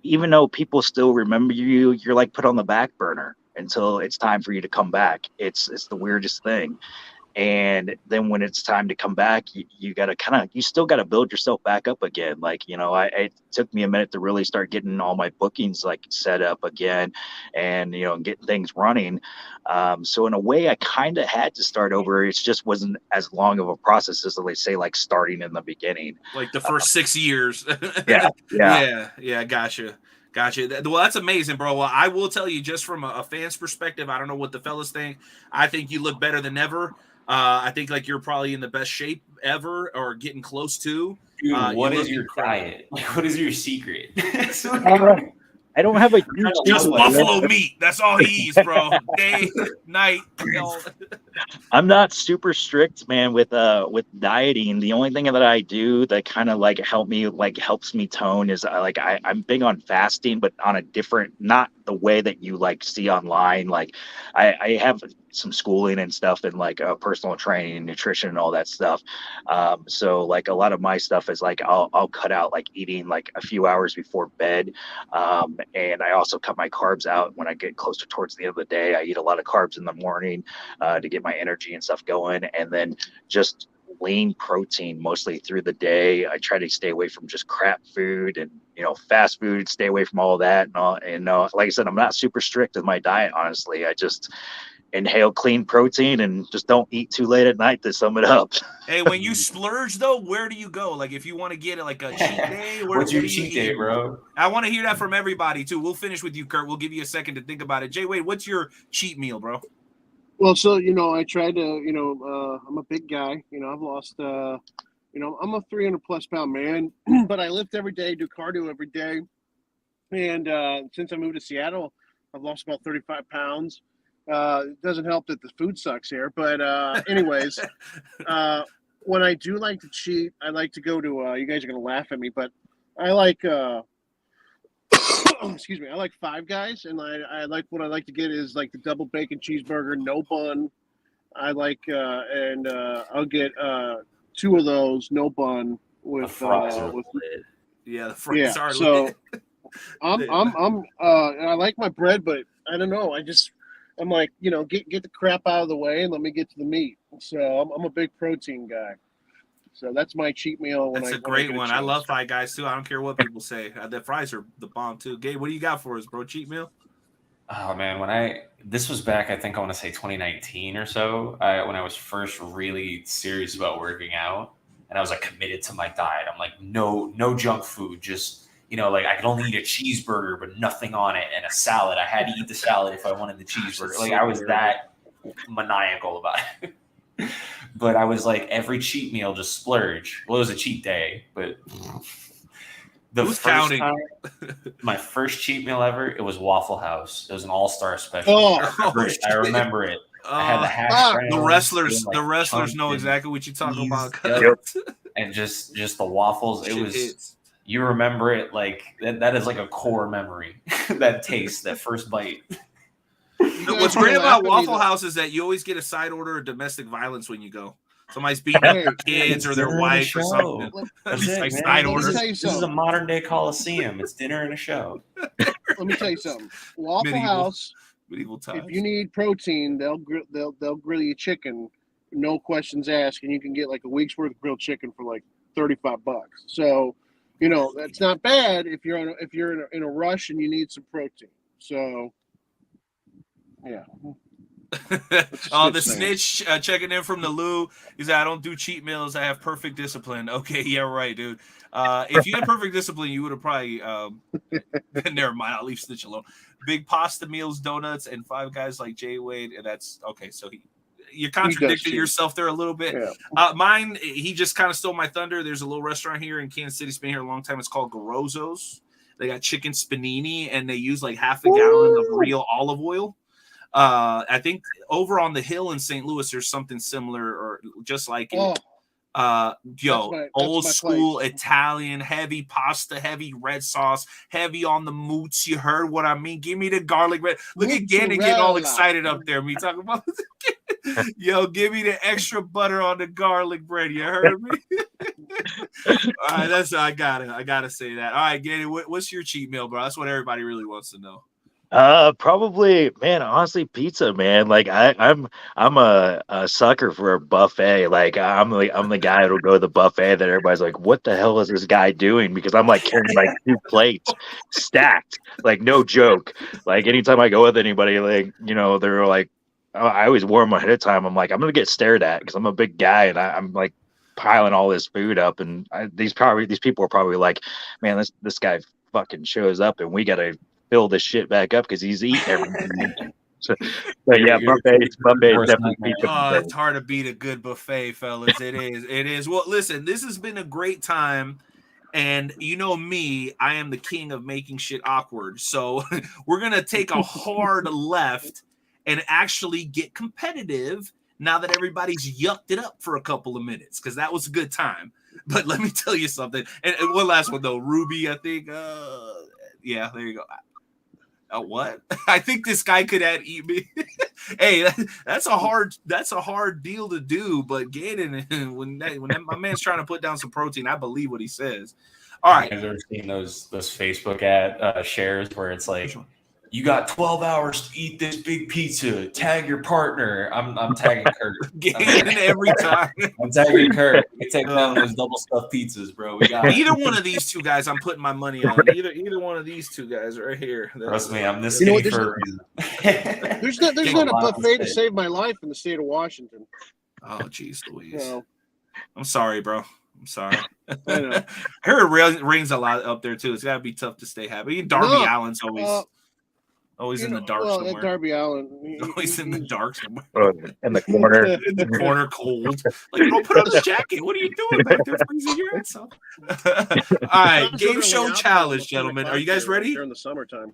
even though people still remember you, you're put on the back burner until it's time for you to come back. It's the weirdest thing. And then when it's time to come back, you still got to build yourself back up again. It took me a minute to really start getting all my bookings set up again, and getting things running. So in a way, I kind of had to start over. It just wasn't as long of a process as they say, starting in the beginning, the first 6 years. Yeah. Gotcha. Well, that's amazing, bro. Well, I will tell you, just from a fan's perspective, I don't know what the fellas think. I think you look better than ever. I think you're probably in the best shape ever, or getting close to. Dude, what is your diet? What is your secret? I don't have a huge Just table, buffalo man. meat. That's all he eats, bro. Day, night. I'm not super strict, man, with dieting. The only thing that I do that kind of like helps me tone is I'm big on fasting, but on a different, not the way that you like see online. Like I have some schooling and stuff in like personal training and nutrition and all that stuff. So like a lot of my stuff is like I'll cut out like eating like a few hours before bed. And I also cut my carbs out when I get closer towards the end of the day. I eat a lot of carbs in the morning to get my energy and stuff going, and then just lean protein mostly through the day. I try to stay away from just crap food and fast food. Stay away from all of that and all. And like I said, I'm not super strict with my diet. Honestly, I just inhale clean protein and just don't eat too late at night to sum it up. Hey, when you splurge though, where do you go? Like if you want to get like a cheat day, What's your cheat day, bro? I want to hear that from everybody too. We'll finish with you, Curt. We'll give you a second to think about it. Jay Wade, what's your cheat meal, bro? Well, so I try to, I'm a big guy. I've lost, I'm a 300 plus pound man, but I lift every day, do cardio every day, and since I moved to Seattle, I've lost about 35 pounds. It doesn't help that the food sucks here, but anyways, when I do like to cheat, I like to go to. You guys are gonna laugh at me, but I like. Excuse me. I like Five Guys, and I like what I like to get is like the double bacon cheeseburger, no bun. I like and I'll get 2 of those, no bun with The fries are with lit. Yeah, the fries are so lit. I'm I like my bread, but I don't know. I'm like, get the crap out of the way and let me get to the meat. So I'm a big protein guy. So that's my cheat meal. That's a great one. I love Five Guys too. I don't care what people say. The fries are the bomb too. Gabe, what do you got for us, bro? Cheat meal? Oh man, this was back, I think I want to say 2019 or so, when I was first really serious about working out, and I was like committed to my diet. I'm like, no junk food, just like I could only eat a cheeseburger but nothing on it, and a salad. I had to eat the salad if I wanted the cheeseburger. Like I was that maniacal about it. But I was like, every cheat meal just splurge. Well, it was a cheat day, but Who's counting? My first cheat meal ever, it was Waffle House. It was an all-star special. I remember it. I had the hash browns. The wrestlers know exactly what you're talking about. And just the waffles. It was. You remember it like that is like a core memory. That taste, that first bite. What's great about Waffle House is that you always get a side order of domestic violence when you go. Somebody's beating up their kids or their wife or something. Like side order. This is a modern day Coliseum. It's dinner and a show. Let me tell you something. Waffle House. Medieval times. If you need protein, they'll grill you chicken, no questions asked, and you can get like a week's worth of grilled chicken for like $35. So, that's not bad if you're in a rush and you need some protein. So. Yeah. The snitch checking in from the Lou. He said, I don't do cheat meals. I have perfect discipline. Okay, yeah, right, dude. If you had perfect discipline, you would have probably never mind. I'll leave snitch alone. Big pasta meals, donuts, and Five Guys like Jay Wade. And that's okay. So you're contradicting yourself there a little bit. Yeah. Mine, he just kind of stole my thunder. There's a little restaurant here in Kansas City. It's been here a long time. It's called Garozzo's. They got chicken spanini, and they use like half a gallon of real olive oil. I think over on the hill in St. Louis, there's something similar or just like it. Old school Italian, heavy pasta, heavy red sauce, heavy on the moots. You heard what I mean? Give me the garlic bread. Look at Gannon getting all excited up there. Me talking about give me the extra butter on the garlic bread. You heard me? All right, I gotta say that. All right, Gannon, what's your cheat meal, bro? That's what everybody really wants to know. Probably, man, honestly, pizza, man. Like I'm a sucker for a buffet. Like I'm the guy who'll go to the buffet that everybody's like, what the hell is this guy doing? Because I'm like carrying like 2 plates stacked, like no joke. Like anytime I go with anybody, like, they're like, I always warn them ahead of time. I'm like, I'm gonna get stared at because I'm a big guy and I'm like piling all this food up. And these people are probably like, man, this guy fucking shows up and we gotta fill this shit back up because he's eating everything. But yeah, buffet definitely. It's hard to beat a good buffet, fellas. It is. Well, listen, this has been a great time, And you know me, I am the king of making shit awkward. So we're going to take a hard left and actually get competitive now that everybody's yucked it up for a couple of minutes, because that was a good time. But let me tell you something. And one last one, though. Ruby, I think. Yeah, there you go. What? I think this guy could eat me. Hey, that's a hard deal to do. But Gannon, when my man's trying to put down some protein, I believe what he says. All right. Have you ever seen those Facebook ad shares where it's like, you got 12 hours to eat this big pizza. Tag your partner. I'm tagging Curt. Gannon every time. I'm tagging Curt. We take down those double stuffed pizzas, bro. We got either one of these two guys. I'm putting my money on either one of these two guys right here. Trust me, I'm this skinny for a reason. There's not a buffet to save my life in the state of Washington. Oh, jeez, Louise. No. I'm sorry, bro. I'm sorry. I know. Her rains a lot up there too. It's gotta be tough to stay happy. Darby Allen's always in the dark somewhere. Darby Allen. Always in the dark somewhere. In the corner. In the corner, cold. Like, bro, put on this jacket. What are you doing back there freezing your ass off? All right, game show challenge, gentlemen. Are you guys ready? During the summertime.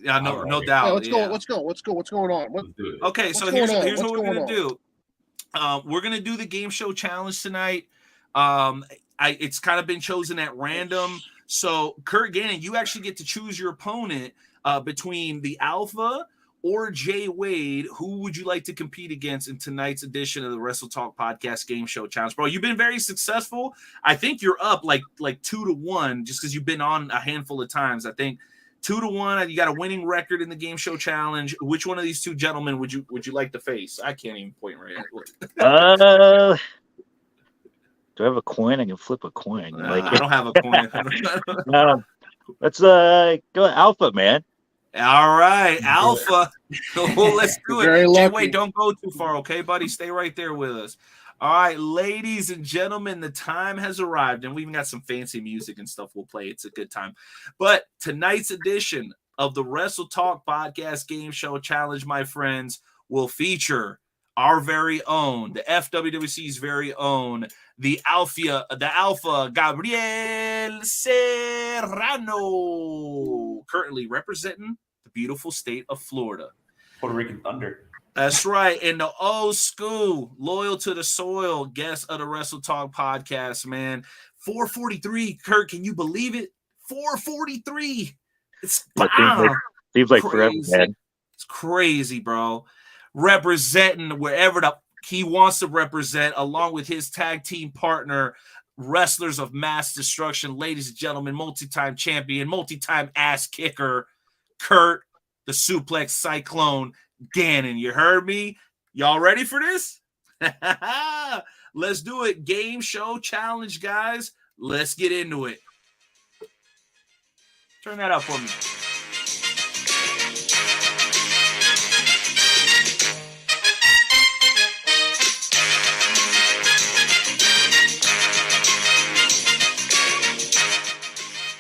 Yeah, no doubt. Yeah, let's go. What's going on? Okay, so here's what we're gonna do. We're gonna do the game show challenge tonight. It's kind of been chosen at random. So, Curt Gannon, you actually get to choose your opponent between the Alpha or Jay Wade. Who would you like to compete against in tonight's edition of the Wrestle Talk Podcast Game Show Challenge? Bro, you've been very successful. I think you're up like 2-1 just because you've been on a handful of times. I think 2-1. You got a winning record in the Game Show Challenge. Which one of these two gentlemen would you like to face? I can't even point right at. Do I have a coin? I can flip a coin. I don't have a coin. Let's go Alpha, man. All right, Alpha. Well, let's do it. Very lucky. Wait, don't go too far, okay, buddy? Stay right there with us. All right, ladies and gentlemen, the time has arrived, and we even got some fancy music and stuff we'll play. It's a good time. But tonight's edition of the Wrestle Talk Podcast Game Show Challenge, my friends, will feature our very own, the FWWC's very own, the Alpha Gabriel Serrano, currently representing the beautiful state of Florida. Puerto Rican Thunder. That's right. And the old school, loyal to the soil guest of the Wrestle Talk Podcast, man. 443, Curt, can you believe it? 443. It's seems like forever, man. It's crazy, bro. Representing wherever he wants to represent, along with his tag team partner, Wrestlers of Mass Destruction, ladies and gentlemen, multi-time champion, multi-time ass kicker, Curt, the Suplex Cyclone Gannon. You heard me? Y'all ready for this? Let's do it. Game show challenge, guys. Let's get into it. Turn that up for me.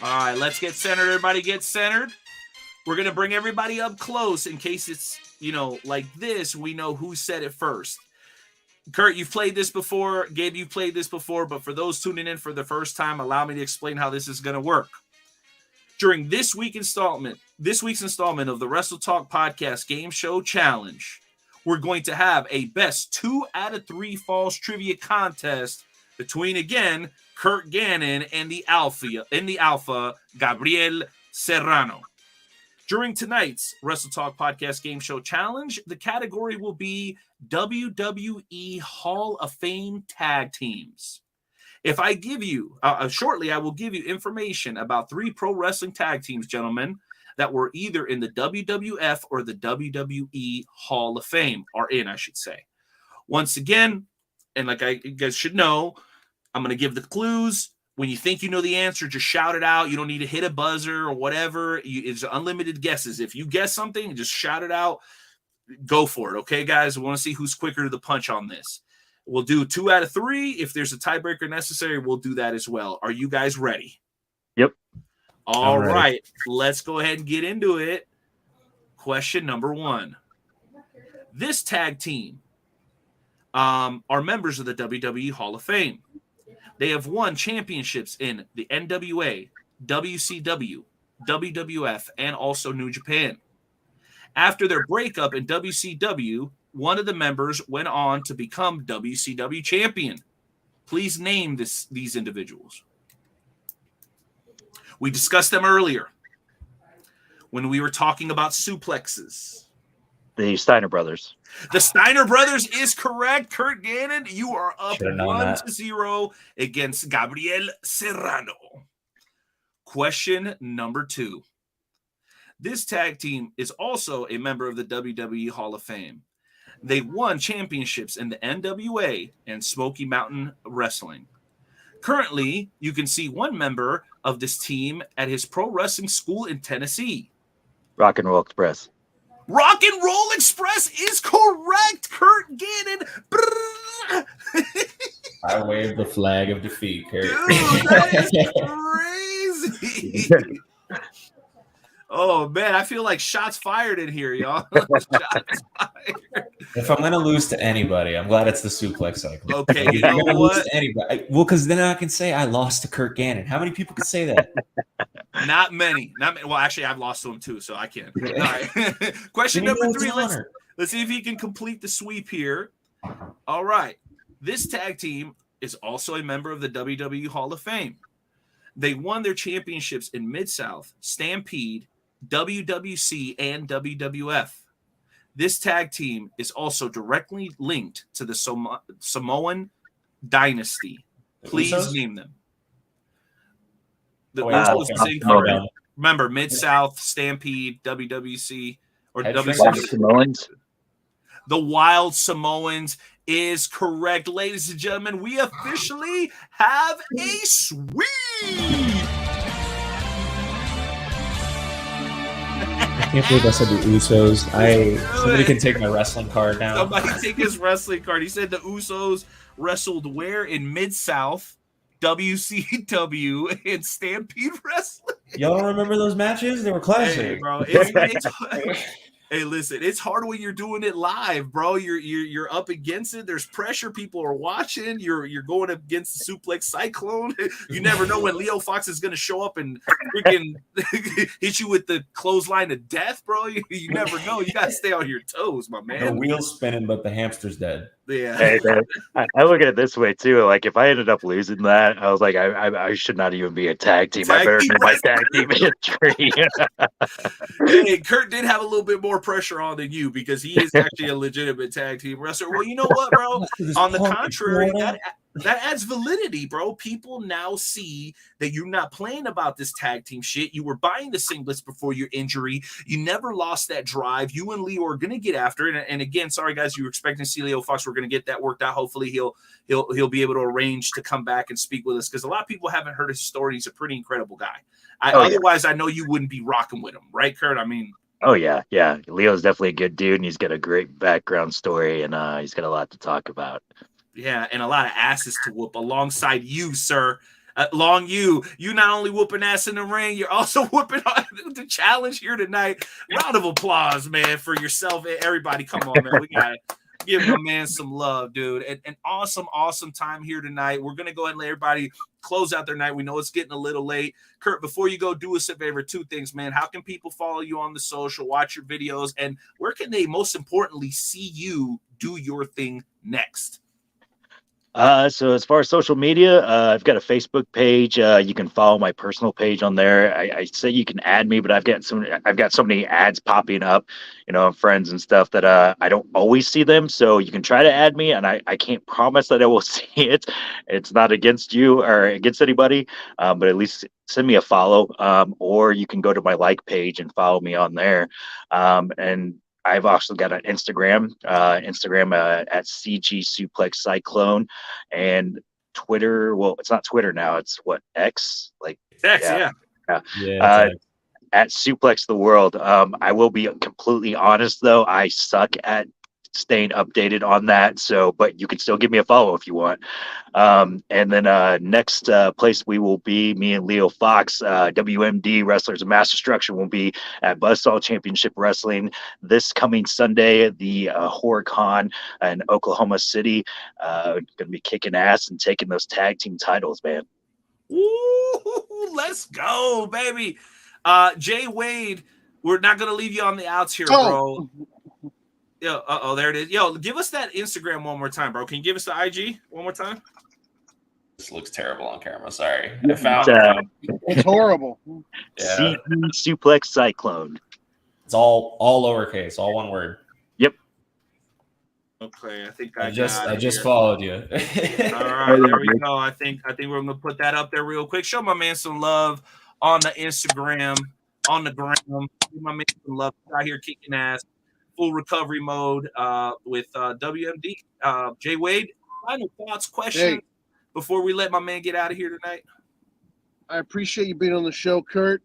All right, let's get centered. Everybody get centered. We're going to bring everybody up close in case it's, like this. We know who said it first. Curt, you've played this before. Gabe, you've played this before. But for those tuning in for the first time, allow me to explain how this is going to work. During this week's installment of the Wrestle Talk Podcast Game Show Challenge, we're going to have a best 2 out of 3 falls trivia contest between, again, Curt Gannon and the Alpha Gabriel Serrano. During tonight's Wrestle Talk Podcast Game Show Challenge, the category will be WWE Hall of Fame Tag Teams. If I give you, shortly, I will give you information about 3 pro wrestling tag teams, gentlemen, that were either in the WWF or the WWE Hall of Fame, or in, I should say. Once again, and like you guys should know, I'm going to give the clues. When you think you know the answer, just shout it out. You don't need to hit a buzzer or whatever. It's unlimited guesses. If you guess something, just shout it out. Go for it. Okay, guys? We want to see who's quicker to the punch on this. We'll do 2 out of 3. If there's a tiebreaker necessary, we'll do that as well. Are you guys ready? Yep. All right. Let's go ahead and get into it. Question number 1. This tag team are members of the WWE Hall of Fame. They have won championships in the NWA, WCW, WWF, and also New Japan. After their breakup in WCW, one of the members went on to become WCW champion. Please name these individuals. We discussed them earlier when we were talking about suplexes. The Steiner brothers. The Steiner brothers is correct. Curt Gannon, you are up Should've known 1-0 against Gabriel Serrano. Question number 2. This tag team is also a member of the WWE Hall of Fame. They won championships in the NWA and Smoky Mountain Wrestling. Currently, you can see one member of this team at his pro wrestling school in Tennessee. Rock and Roll Express. Rock and Roll Express is correct. Curt Gannon. I waved the flag of defeat, Curt. Dude, that is crazy. Oh, man, I feel like shots fired in here, y'all. Shots fired. If I'm going to lose to anybody, I'm glad it's the suplex cycle. Okay, Like, you if I'm know gonna what? lose to anybody, well, because then I can say I lost to Curt Gannon. How many people can say that? Not many. Well, actually, I've lost to him too, so I can. All right. Question Then you number know 3. it's an honor. Let's see if he can complete the sweep here. All right. This tag team is also a member of the WWE Hall of Fame. They won their championships in Mid-South, Stampede, WWC, and WWF. This tag team is also directly linked to the Samoan dynasty. Please Usos? name them. The Oh, Usos okay. is incorrect. Remember, Mid-South, Stampede, WWC, or Head WCW. Samoans. The Wild Samoans is correct. Ladies and gentlemen, we officially have a sweep. I can't believe I said the Usos. Somebody can take my wrestling card now. Somebody take his wrestling card. He said the Usos wrestled where? In Mid-South, WCW, and Stampede Wrestling. Y'all don't remember those matches? They were classic. Hey, bro. Hey, listen, it's hard when you're doing it live, bro. You're up against it. There's pressure. People are watching. You're going against the suplex cyclone. You never know when Leo Fox is going to show up and freaking hit you with the clothesline of death, bro. You never know. You got to stay on your toes, my The man. wheel's spinning, but the hamster's dead. Yeah. Hey, man, I look at it this way too. Like if I ended up losing that, I was like, I should not even be a tag team. I better know my tag team history. Hey, Curt did have a little bit more pressure on than you because he is actually a legitimate tag team wrestler. Well, you know what, bro? On the contrary, that adds validity, bro. People now see that you're not playing about this tag team shit. You were buying the singlets before your injury. You never lost that drive. You and Leo are going to get after it. And again, sorry guys, you were expecting to see Leo Fox. We're going to get that worked out. Hopefully he'll be able to arrange to come back and speak with us because a lot of people haven't heard his story. He's a pretty incredible guy. Otherwise, I know you wouldn't be rocking with him, right, Curt? I mean, oh yeah. Leo's definitely a good dude, and he's got a great background story, and he's got a lot to talk about. yeah, and a lot of asses to whoop alongside you, sir. Long you not only whooping ass in the ring, you're also whooping on the challenge here tonight. Round of applause, man, for yourself and everybody. Come on, man. We gotta give my man some love, dude. An awesome time here tonight. We're gonna go ahead and let everybody close out their night. We know it's getting a little late. Curt, before you go, do us a favor. 2 things, man. How can people follow you on the social, watch your videos, and where can they most importantly see you do your thing next? So as far as social media, I've got a Facebook page. You can follow my personal page on there. I say you can add me, but I've got so many ads popping up, friends and stuff that I don't always see them. So you can try to add me, and I can't promise that I will see it. It's not against you or against anybody, but at least send me a follow, or you can go to my like page and follow me on there. And I've also got an Instagram at CG Suplex Cyclone, and Twitter. Well, it's not Twitter now. It's X? Like X, yeah. At Suplex the World. I will be completely honest though. I suck at staying updated on that. So, but you can still give me a follow if you want. And then next place we will be, me and Leo Fox, WMD Wrestlers of Mass Destruction, will be at Buzzsaw Championship Wrestling this coming Sunday, the HorrorCon in Oklahoma City. Going to be kicking ass and taking those tag team titles, man. Ooh, let's go, baby. Jay Wade, we're not going to leave you on the outs here, bro. Yo, there it is. Yo, give us that Instagram one more time, bro. Can you give us the IG one more time? This looks terrible on camera. Sorry. Yeah, I found It's horrible. Yeah. Suplex Cyclone. It's all lowercase, all one word. Yep. Okay, I think I just followed you. All right, there we go. I think we're gonna put that up there real quick. Show my man some love on the Instagram, on the gram. Give my man some love. Out here kicking ass, full recovery mode with WMD. Jay Wade, final thoughts, questions before we let my man get out of here tonight. I appreciate you being on the show, Curt.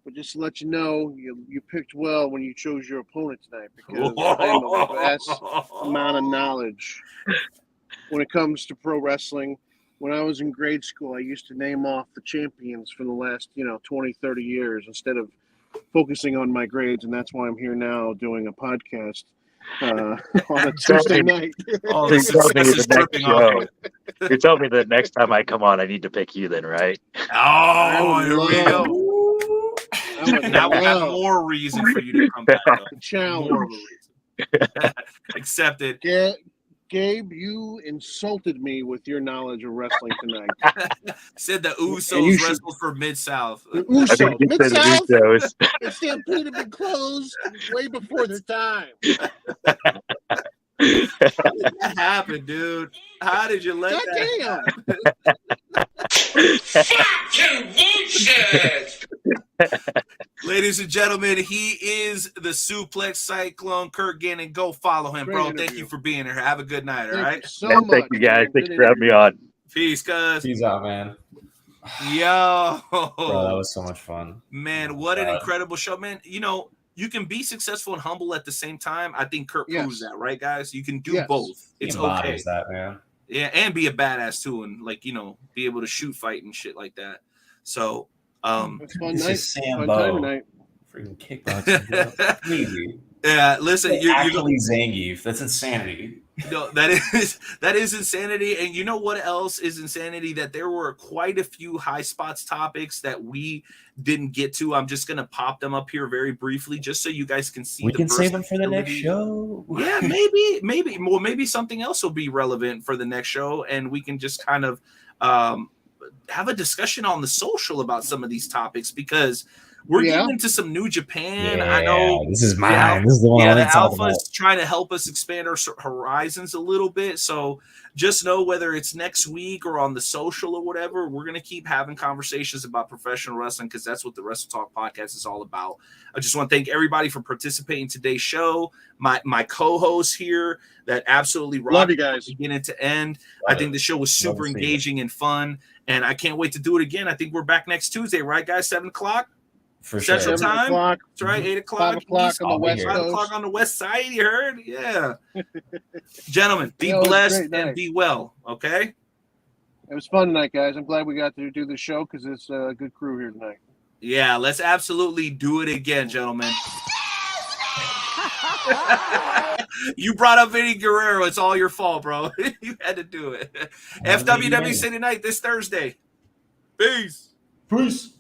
But just to let you know, you picked well when you chose your opponent tonight, because I am a vast amount of knowledge when it comes to pro wrestling. When I was in grade school, I used to name off the champions for the last 20, 30 years instead of focusing on my grades, and that's why I'm here now doing a podcast on a Tuesday night. All the success is dripping off. You're telling me that next time I come on, I need to pick you then, right? Oh, here we go. Now we have more reason for you to come back. Challenge. Accepted. Gabe, you insulted me with your knowledge of wrestling tonight. Said the Usos wrestled for Mid-South. The Usos. Mid-South? The Stampede had been closed way before their time. How did that happen, dude? How did you let that happen? Ladies and gentlemen, he is the Suplex Cyclone, Curt Gannon. Go follow him, bro. Thank you for being here. Have a good night, all right? Thank you, guys. Thanks for having me on. Peace, cuz. Peace out, man. Yo. Bro, that was so much fun. Man, what an incredible show, man. You can be successful and humble at the same time. I think Curt proves that, right, guys? You can do both. It's okay. That, man. Yeah, and be a badass too, and be able to shoot, fight, and shit like that. So, this is Sambo. Freaking kickboxing. Crazy. Yeah, listen, you're actually Zangief. That's insanity. No, that is insanity. And you know what else is insanity? That there were quite a few high spots topics that we didn't get to. I'm just gonna pop them up here very briefly, just so you guys can see. We can save them for the next show. Yeah, maybe. Well, maybe something else will be relevant for the next show, and we can just kind of have a discussion on the social about some of these topics, because we're getting into some New Japan. I know this is mine. This is the one. The Alpha is trying to help us expand our horizons a little bit. So just know, whether it's next week or on the social or whatever, we're going to keep having conversations about professional wrestling, because that's what the Wrestle Talk podcast is all about. I just want to thank everybody for participating in today's show. My co-hosts here that absolutely rocked. Love you guys. Beginning to end. I think the show was super engaging and fun, and I can't wait to do it again. I think we're back next Tuesday, right, guys? 7 o'clock. For sure. Central time. That's right. 8 o'clock. 5 o'clock on the West Coast. 5 o'clock on the West Side. You heard? Yeah. Gentlemen, be blessed and be well. Okay. It was fun tonight, guys. I'm glad we got to do the show, because it's a good crew here tonight. Yeah, let's absolutely do it again, gentlemen. You brought up Vinny Guerrero. It's all your fault, bro. You had to do it. FWW City Night this Thursday. Peace. Peace.